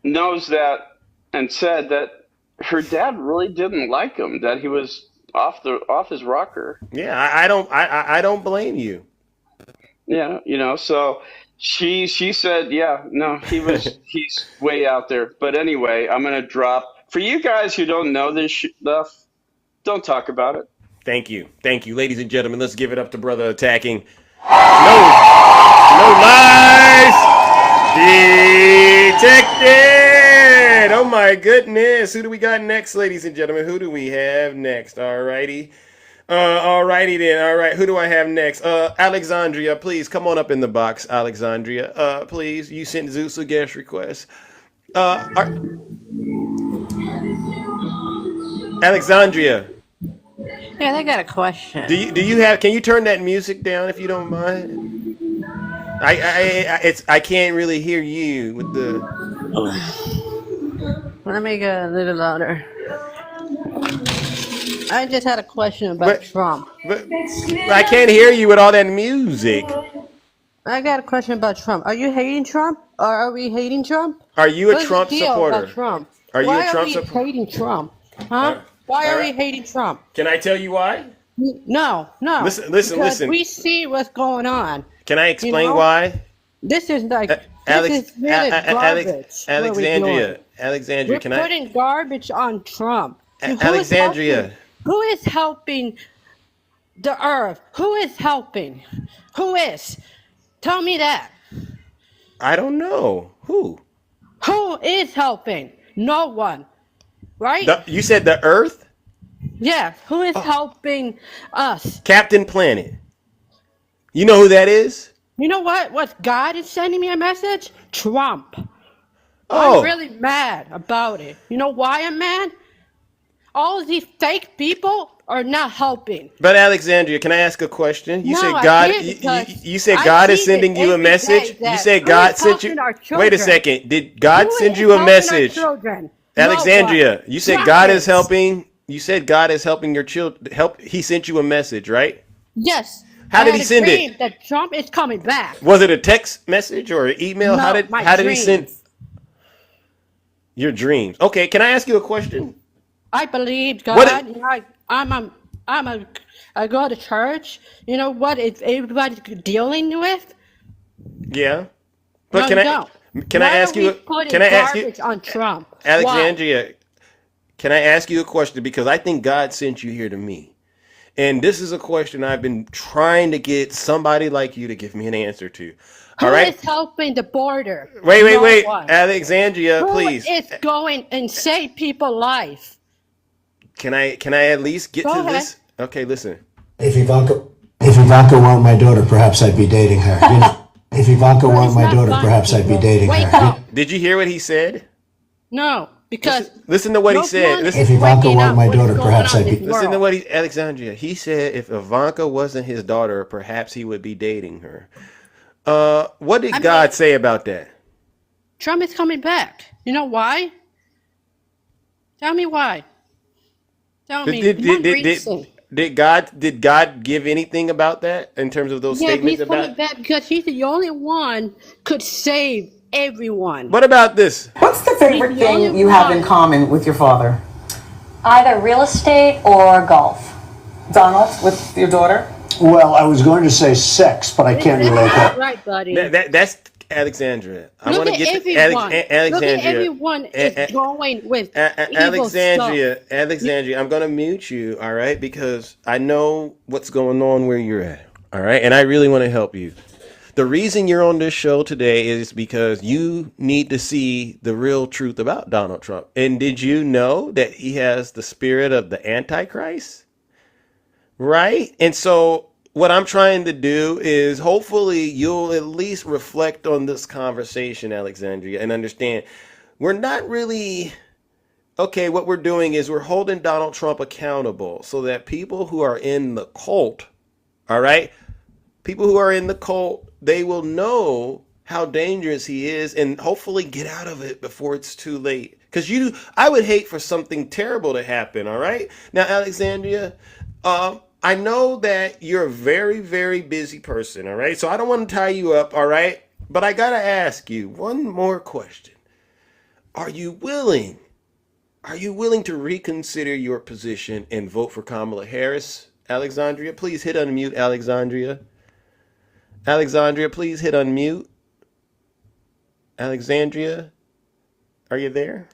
knows that and said that her dad really didn't like him, that he was off his rocker. Yeah, I don't blame you. Yeah, so she said, he's way out there. But anyway, I'm going to drop. For you guys who don't know this stuff, don't talk about it. Thank you. Ladies and gentlemen, let's give it up to Brother Attacking. No lies detected. Oh my goodness. Who do we got next, ladies and gentlemen? Who do we have next? Alrighty then. All right. Who do I have next? Alexandria, please come on up in the box. Alexandria, please. You sent Zeus a guest request. Alexandria. Yeah, I got a question. Do you have? Can you turn that music down if you don't mind? I can't really hear you with the. Let me go a little louder. I just had a question about Trump. But I can't hear you with all that music. I got a question about Trump. Are you hating Trump, or are we hating Trump? Are you a What's Trump the deal supporter? about Trump? Are you Why a Trump are we supporter? hating Trump? Huh? Why are we hating Trump? Can I tell you why? No. Listen. Because we see what's going on. Can I explain why? This is like this is really garbage. Alexandria, We're putting garbage on Trump. Alexandria. Who is helping the earth? Who is helping? Who is? Tell me that. I don't know. Who? Who is helping? No one. Right? You said the earth? Yeah. Who is helping us? Captain Planet. You know who that is? You know what? What God is sending me a message? Trump. Oh. I'm really mad about it. You know why I'm mad? All of these fake people are not helping. But Alexandria, can I ask a question? You No, said I God. can't, You said I God is see sending it you a every day message. that You said who God is sent you. helping our Wait a children? second. Did God Who send is you a helping our message? children? No Alexandria, one. you said God is Prophets. helping. You said God is helping your children. He sent you a message, right? Yes. How I did had he a send it? dream that Trump is coming back. Was it a text message or an email? No, how did my he send dreams. your dreams? Okay, can I ask you a question? I believe God. What You know, I go to church. You know what is everybody dealing with? Yeah, but No, can you I don't. can Why I ask are you? we putting Can I ask you, garbage on Trump? Alexandria? Can I ask you a question? Because I think God sent you here to me, and this is a question I've been trying to get somebody like you to give me an answer to. All Who right. is helping the border? Wait, No one. Alexandria, Who please. is going and save people's life? Can I at least get Go to ahead. this? Okay, listen. If Ivanka weren't my daughter, perhaps I'd be dating her. You know, if Ivanka weren't my daughter, perhaps I'd be dating Wake her. up. Did you hear what he said? No, because Listen to what he no said. one Listen, If is Ivanka waking weren't up my what's daughter, going perhaps on I'd in be. this listen to world. what Alexandria. He said if Ivanka wasn't his daughter, perhaps he would be dating her. What did God say about that? Trump is coming back. You know why? Tell me why. Tell me Did, one did, did, reason. did God give anything about that in terms of those Yeah, statements he's coming about? back because he's the only one could save everyone. What about this? What's the favorite He's the only thing you have in one. common with your father? Either real estate or golf. Donald, with your daughter? Well, I was going to say sex, but I can't relate that. Right, buddy. That's Alexandria. I Look want to at get to everyone. Look at Alexandria. everyone is going with evil Alexandria, stuff. Alexandria, I'm gonna mute you, all right? Because I know what's going on where you're at, all right? And I really want to help you. The reason you're on this show today is because you need to see the real truth about Donald Trump. And did you know that he has the spirit of the Antichrist? Right? And so what I'm trying to do is hopefully you'll at least reflect on this conversation, Alexandria, and understand we're not really okay. What we're doing is we're holding Donald Trump accountable so that people who are in the cult, all right, people who are in the cult, they will know how dangerous he is and hopefully get out of it before it's too late. Because I would hate for something terrible to happen, all right? Now, Alexandria, I know that you're a very, very busy person, all right? So I don't want to tie you up, all right? But I got to ask you one more question. Are you willing to reconsider your position and vote for Kamala Harris? Alexandria, please hit unmute, Alexandria. Alexandria, please hit unmute. Alexandria, are you there?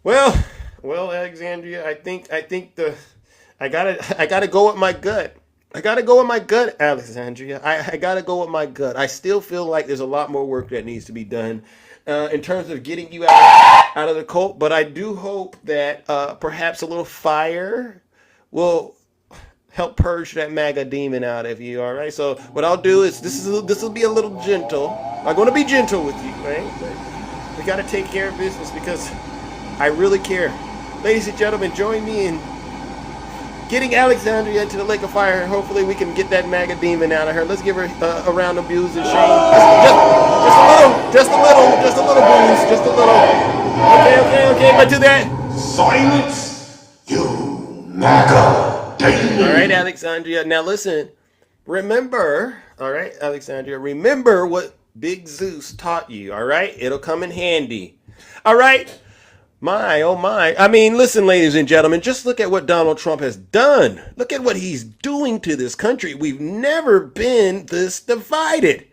Well, Alexandria, I think I gotta go with my gut. I gotta go with my gut, Alexandria. I gotta go with my gut. I still feel like there's a lot more work that needs to be done in terms of getting you out of the cult. But I do hope that perhaps a little fire will help purge that MAGA demon out of you. All right. So what I'll do is this will be a little gentle. I'm going to be gentle with you, right? But we got to take care of business because I really care. Ladies and gentlemen, join me in getting Alexandria into the lake of fire. Hopefully we can get that MAGA demon out of her. Let's give her a round of booze and shame. Just a little booze, just a little. Okay. But to that. Silence, you MAGA demon. All right, Alexandria. Now listen. Remember, all right, Alexandria. Remember what Big Zeus taught you. All right, it'll come in handy. All right. My, oh my. I mean, listen, ladies and gentlemen, just look at what Donald Trump has done. Look at what he's doing to this country. We've never been this divided.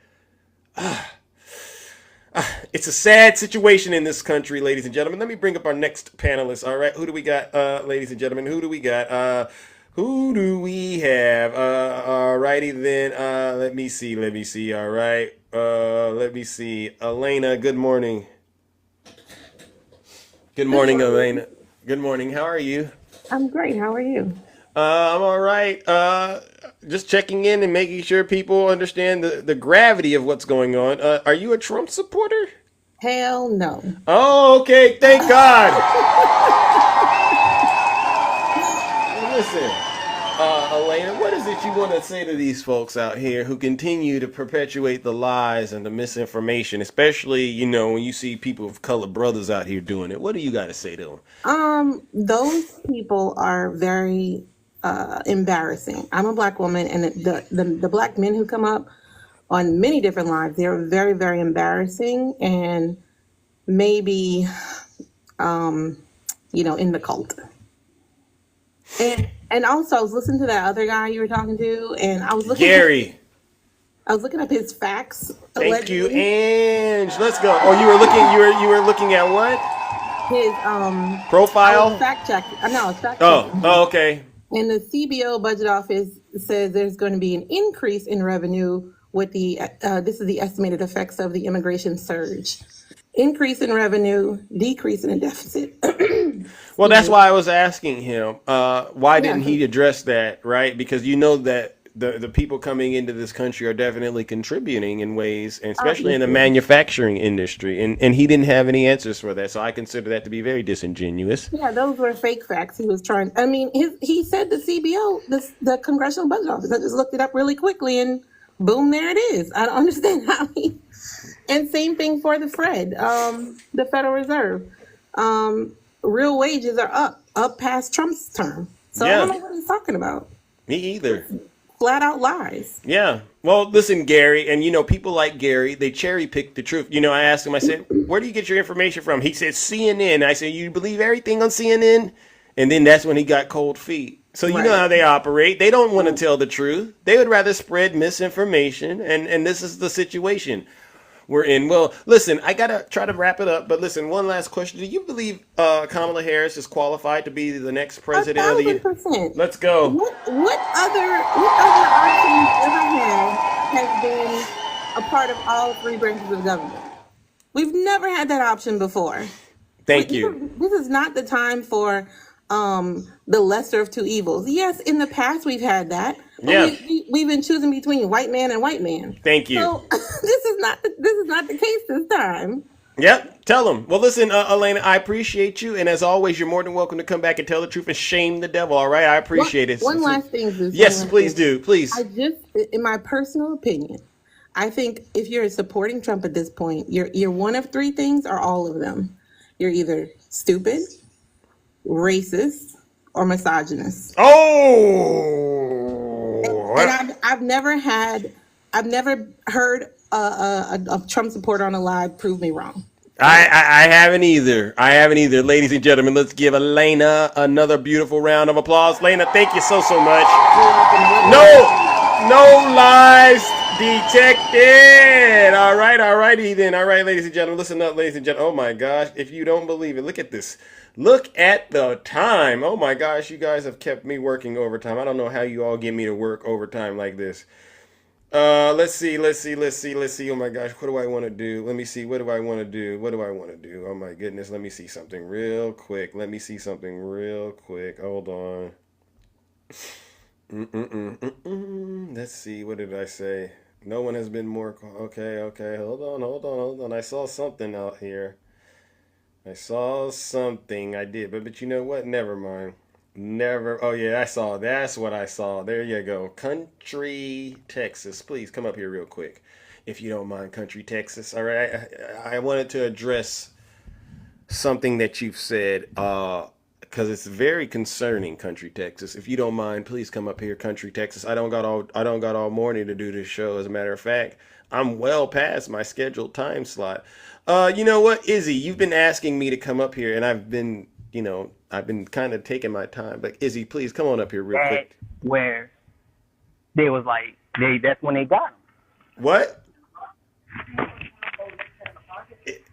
It's a sad situation in this country, ladies and gentlemen. Let me bring up our next panelist. All right, who do we got, ladies and gentlemen? Who do we got? Who do we have? Alrighty then. Let me see. All right. Let me see. Elena, good morning. Good morning, Elena. Good morning. How are you? I'm great. How are you? I'm all right. Just checking in and making sure people understand the gravity of what's going on. Are you a Trump supporter? Hell no. Oh, okay. Thank God. Well, listen, Elena, what is it you want to say to these folks out here who continue to perpetuate the lies and the misinformation, especially, when you see people of color brothers out here doing it? What do you got to say to them? Those people are very embarrassing. I'm a black woman, and the black men who come up on many different lives, they're very, very embarrassing, and maybe, in the cult. And also, I was listening to that other guy you were talking to, and I was looking Gary. I was looking up his facts. Thank you, allegedly. Ange. Let's go. Oh, you were looking at what? His Profile? I was fact checking. No, I was fact checking. Oh, okay. And the CBO budget office says there's going to be an increase in revenue with this is the estimated effects of the immigration surge. Increase in revenue, decrease in the deficit. Well, you that's know, why I was asking him. Why yeah, didn't he address that, right? Because you know that the people coming into this country are definitely contributing in ways, and especially in the obviously. manufacturing industry, and he didn't have any answers for that. So I consider that to be very disingenuous. Yeah, those were fake facts. He was trying. I mean, he said the CBO, the Congressional Budget Office. I just looked it up really quickly, and boom, there it is. I don't understand how he. And same thing for the Fed, the Federal Reserve. Real wages are up past Trump's term. So I don't Yeah, know what he's talking about. me either. Flat out lies. Yeah. Well, listen, Gary, and people like Gary, they cherry pick the truth. I asked him, I said, where do you get your information from? He said, CNN. I said, you believe everything on CNN? And then that's when he got cold feet. So you know Right. how they operate. They don't want to tell the truth. They would rather spread misinformation. And this is the situation we're in. Well, listen, I got to try to wrap it up. But listen, one last question. Do you believe Kamala Harris is qualified to be the next president of the United States? 1,000%. Let's go. What other option we've ever had has been a part of all three branches of government? We've never had that option before. Thank you. This is not the time for the lesser of two evils. Yes, in the past we've had that, but Yeah. we've been choosing between white man and white man. Thank you. So this is not the case this time. Yep, tell them. Well, listen, Elena, I appreciate you, and as always, you're more than welcome to come back and tell the truth and shame the devil. All right, I appreciate it. One last thing, Zeus. Yes, please do, please. I just, in my personal opinion, I think if you're supporting Trump at this point, you're one of three things or all of them. You're either stupid, racist, or misogynist. Oh, And I've never heard a Trump supporter on a live prove me wrong. I haven't either. I haven't either. Ladies and gentlemen, let's give Elena another beautiful round of applause. Elena, thank you so much. No lies detected. All righty then. All right, ladies and gentlemen, listen up, ladies and gentlemen. Oh my gosh, if you don't believe it, look at this. Look at the time. Oh my gosh, you guys have kept me working overtime. I don't know how you all get me to work overtime like this. Let's see. Oh my gosh, what do I want to do? Let me see. What do I want to do? Oh my goodness. Let me see something real quick. Hold on. Let's see. What did I say? No one has been more. Okay. Hold on. I saw something out here. I did. But you know what? Never mind. Oh yeah, that's what I saw. There you go. Country, Texas. Please come up here real quick, if you don't mind, Country, Texas. All right. I wanted to address something that you've said, because it's very concerning, Country, Texas. If you don't mind, please come up here, Country, Texas. I don't got all morning to do this show. As a matter of fact, I'm well past my scheduled time slot. You know what, Izzy? You've been asking me to come up here, and I've been kind of taking my time. But Izzy, please come on up here real quick. Where they was like, that's when they got him. What?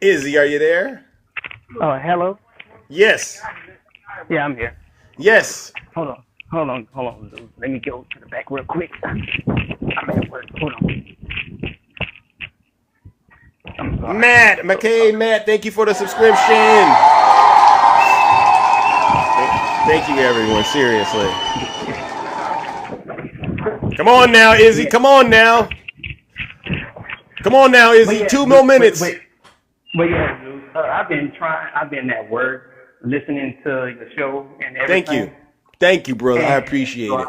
Izzy, are you there? Oh, hello? Yes. Yeah, I'm here. Yes. Hold on. Let me go to the back real quick. I'm at work. Hold on. Matt, thank you for the subscription. Thank you, everyone. Seriously. Come on now, Izzy. Come on now, Izzy. Yeah, 2 more minutes. But yeah, I've been at work listening to your show and everything. Thank you, brother. I appreciate it.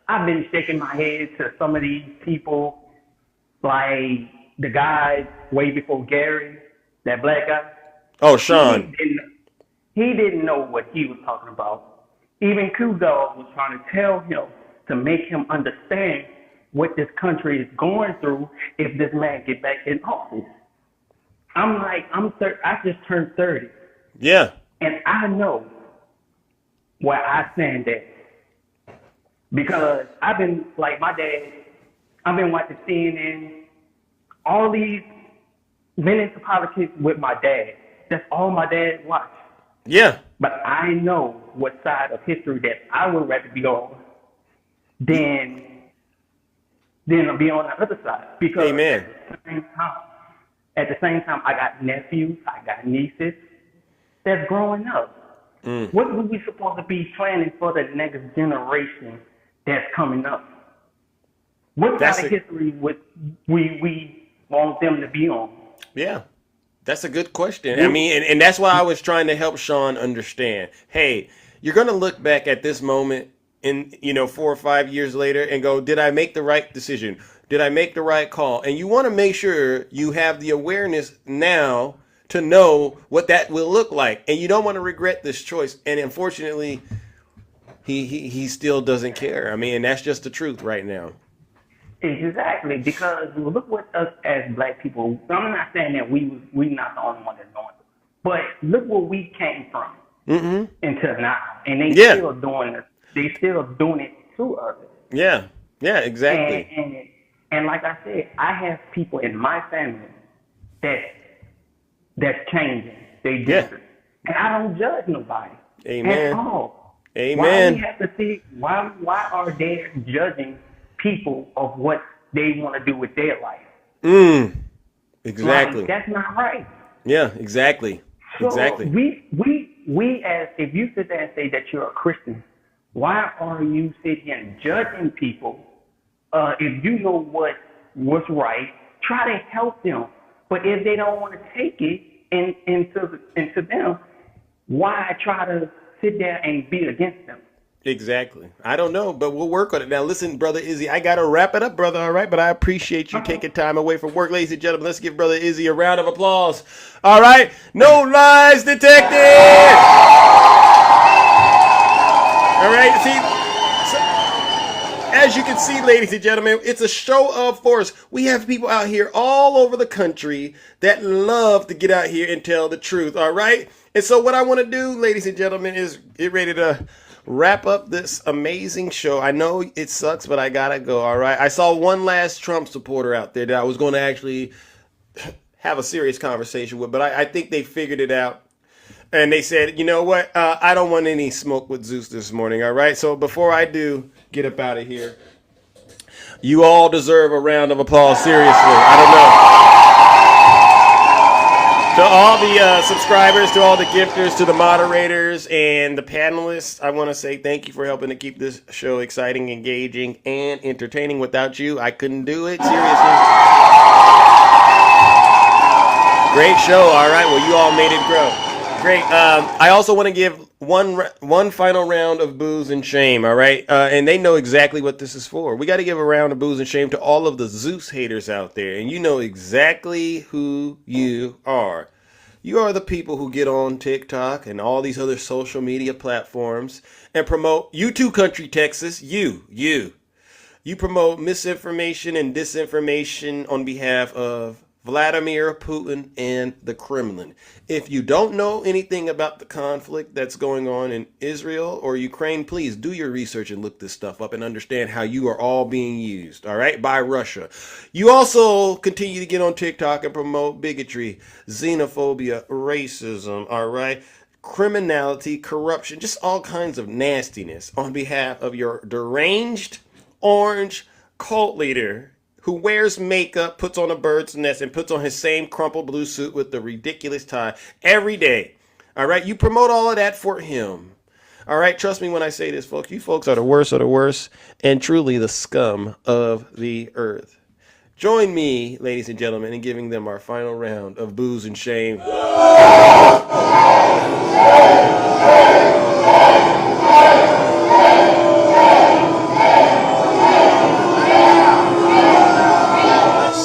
I've been shaking my head to some of these people, like the guy way before Gary, that black guy. Oh, Sean. He didn't know what he was talking about. Even Q-Dog was trying to tell him to make him understand what this country is going through if this man get back in office. I'm like, I just turned 30. Yeah. And I know where I stand at. Because I've been, like my dad, I've been watching CNN, all these men into politics with my dad. That's all my dad watched. Yeah. But I know what side of history that I would rather be on than be on the other side. Because Amen. At the same time, I got nephews, I got nieces that's growing up. What were we supposed to be planning for the next generation that's coming up? What kind of history would we want them to be on? Yeah, that's a good question. I mean, and that's why I was trying to help Sean understand. Hey, you're going to look back at this moment in 4 or 5 years later and go, did I make the right decision? Did I make the right call? And you want to make sure you have the awareness now to know what that will look like, and you don't want to regret this choice. And unfortunately, he still doesn't care. I mean, and that's just the truth right now. Exactly, because look what us as black people. I'm not saying that we not the only one that's doing it, but look where we came from until now, and they still doing it. They still doing it to us. Yeah, exactly. And like I said, I have people in my family that's changing. They different, and I don't judge nobody. Amen. At all. Amen. Why we have to see? Why are they judging people of what they want to do with their life? Exactly. Like, that's not right. Yeah, exactly. So Exactly. we as if you sit there and say that you're a Christian, why are you sitting here and judging people? If you know what's right, try to help them. But if they don't want to take it into them, why try to sit there and be against them? Exactly. I don't know, but we'll work on it. Now, listen, Brother Izzy, I got to wrap it up, brother, all right? But I appreciate you taking time away from work. Ladies and gentlemen, let's give Brother Izzy a round of applause. All right? No lies detected! All right? See, as you can see, ladies and gentlemen, it's a show of force. We have people out here all over the country that love to get out here and tell the truth, all right? And so what I want to do, ladies and gentlemen, is get ready to wrap up this amazing show. I know it sucks, but I gotta go, all right? I saw one last Trump supporter out there that I was going to actually have a serious conversation with, but I think they figured it out. And they said, you know what? I don't want any smoke with Zeus this morning, all right? So before I do get up out of here, you all deserve a round of applause, seriously. I don't know. To all the subscribers, to all the gifters, to the moderators, and the panelists, I want to say thank you for helping to keep this show exciting, engaging, and entertaining. Without you, I couldn't do it, seriously. Great show, all right? Well, you all made it grow. Great. I also want to give one final round of booze and shame, all right? And they know exactly what this is for. We got to give a round of booze and shame to all of the Zeus haters out there. And you know exactly who you are. You are the people who get on TikTok and all these other social media platforms and promote, you too, Country Texas, you promote misinformation and disinformation on behalf of Vladimir Putin and the Kremlin. If you don't know anything about the conflict that's going on in Israel or Ukraine, please do your research and look this stuff up and understand how you are all being used, all right, by Russia. You also continue to get on TikTok and promote bigotry, xenophobia, racism, all right, criminality, corruption, just all kinds of nastiness on behalf of your deranged orange cult leader who wears makeup, puts on a bird's nest, and puts on his same crumpled blue suit with the ridiculous tie every day. All right? You promote all of that for him. All right? Trust me when I say this, folks. You folks are the worst of the worst and truly the scum of the earth. Join me, ladies and gentlemen, in giving them our final round of booze and shame.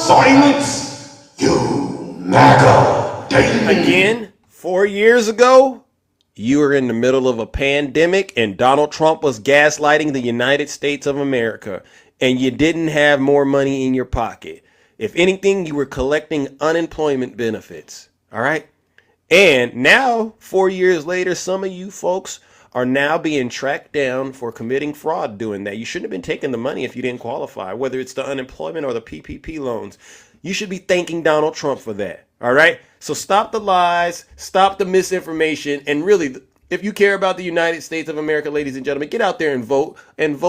Silence, you MAGA Daily. Again, 4 years ago, you were in the middle of a pandemic and Donald Trump was gaslighting the United States of America, and you didn't have more money in your pocket. If anything, you were collecting unemployment benefits. All right? And now, 4 years later, some of you folks are now being tracked down for committing fraud doing that. You shouldn't have been taking the money if you didn't qualify, whether it's the unemployment or the PPP loans. You should be thanking Donald Trump for that. All right? So stop the lies, stop the misinformation, and really, if you care about the United States of America, ladies and gentlemen, get out there and vote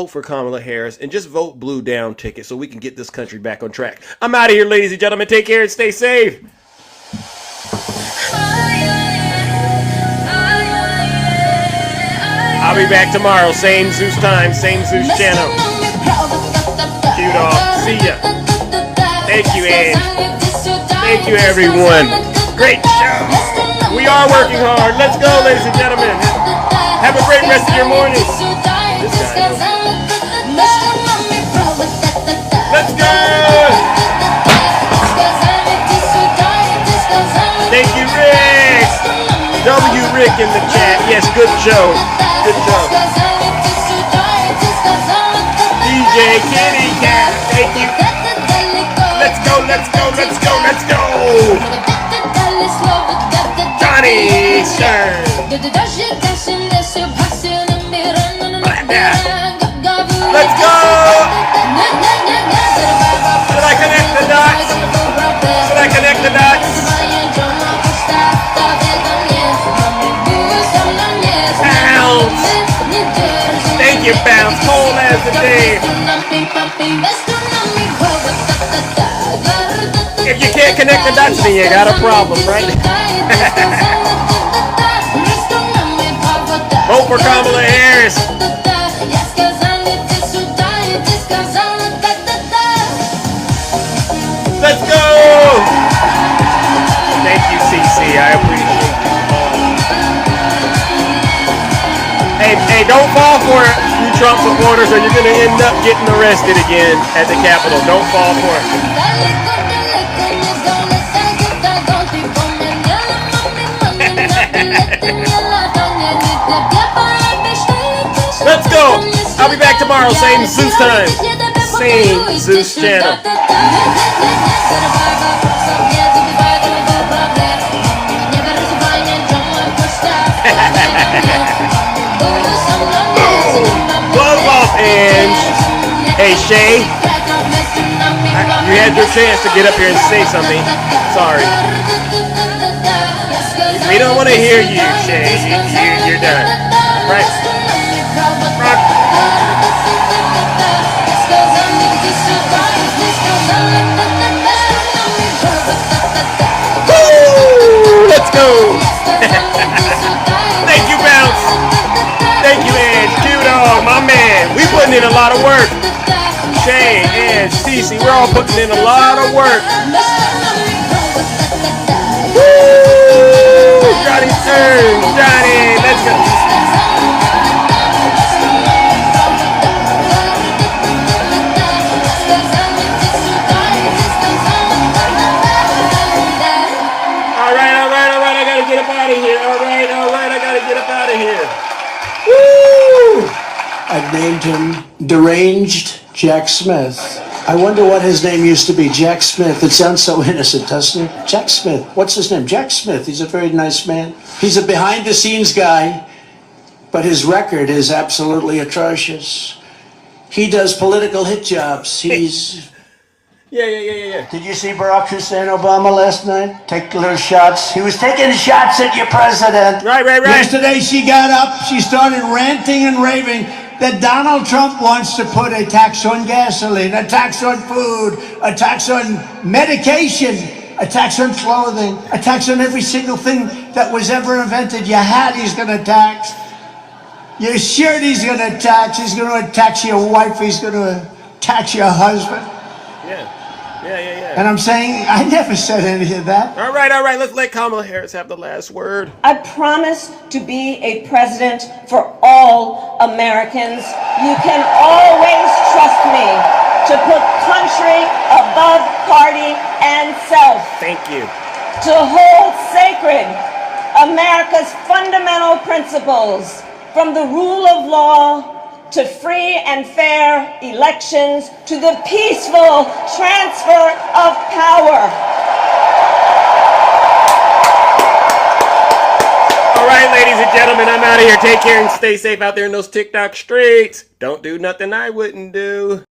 for Kamala Harris, and just vote blue down ticket so we can get this country back on track. I'm out of here, ladies and gentlemen. Take care and stay safe. I'll be back tomorrow. Same Zeus time, same Zeus channel. Cute off. See ya. Thank you, Ange. Thank you, everyone. Great show. We are working hard. Let's go, ladies and gentlemen. Have a great rest of your morning. Let's go. Thank you, Rick. W. Rick in the chat. Yes, good show. Good show. DJ Kitty Cat. Thank you. Let's go, let's go, let's go, let's go. Johnny Stern. Let's go. Should I connect the dots? Should I connect the dots? Bounce. Thank you, Bounce. Cold as the day. If you can't connect the dots, then you got a problem, right? Vote for Kamala Harris. Let's go! Thank you, CC. I appreciate it. Hey, don't fall for it, you Trump supporters, or you're going to end up getting arrested again at the Capitol. Don't fall for it. Let's go! I'll be back tomorrow, same Zeus time, same Zeus channel. Close off, Ange. Hey, Shay. You had your chance to get up here and say something. Sorry. We don't want to hear you, Shay. You're done. Right. Woo! Let's go. Thank you, Bounce. Thank you, Ange. Q-Dog, my man. We putting in a lot of work. Shay, Ange, Cece, we're all putting in a lot of work. Woo! Johnny Stern. Johnny, let's go. I've named him Deranged Jack Smith. I wonder what his name used to be. Jack Smith. It sounds so innocent, doesn't it? Jack Smith. What's his name? Jack Smith. He's a very nice man. He's a behind-the-scenes guy, but his record is absolutely atrocious. He does political hit jobs. He's... Yeah. Did you see Barack Hussein Obama last night? Take little shots. He was taking shots at your president. Right. Yesterday she got up, she started ranting and raving that Donald Trump wants to put a tax on gasoline, a tax on food, a tax on medication, a tax on clothing, a tax on every single thing that was ever invented. Your hat he's going to tax. Your shirt he's going to tax. He's going to tax your wife. He's going to tax your husband. Yeah. And I'm saying, I never said any of that. All right. Let's let Kamala Harris have the last word. I promise to be a president for all Americans. You can always trust me to put country above party and self. Thank you. To hold sacred America's fundamental principles, from the rule of law to free and fair elections, to the peaceful transfer of power. All right, ladies and gentlemen, I'm out of here. Take care and stay safe out there in those TikTok streets. Don't do nothing I wouldn't do.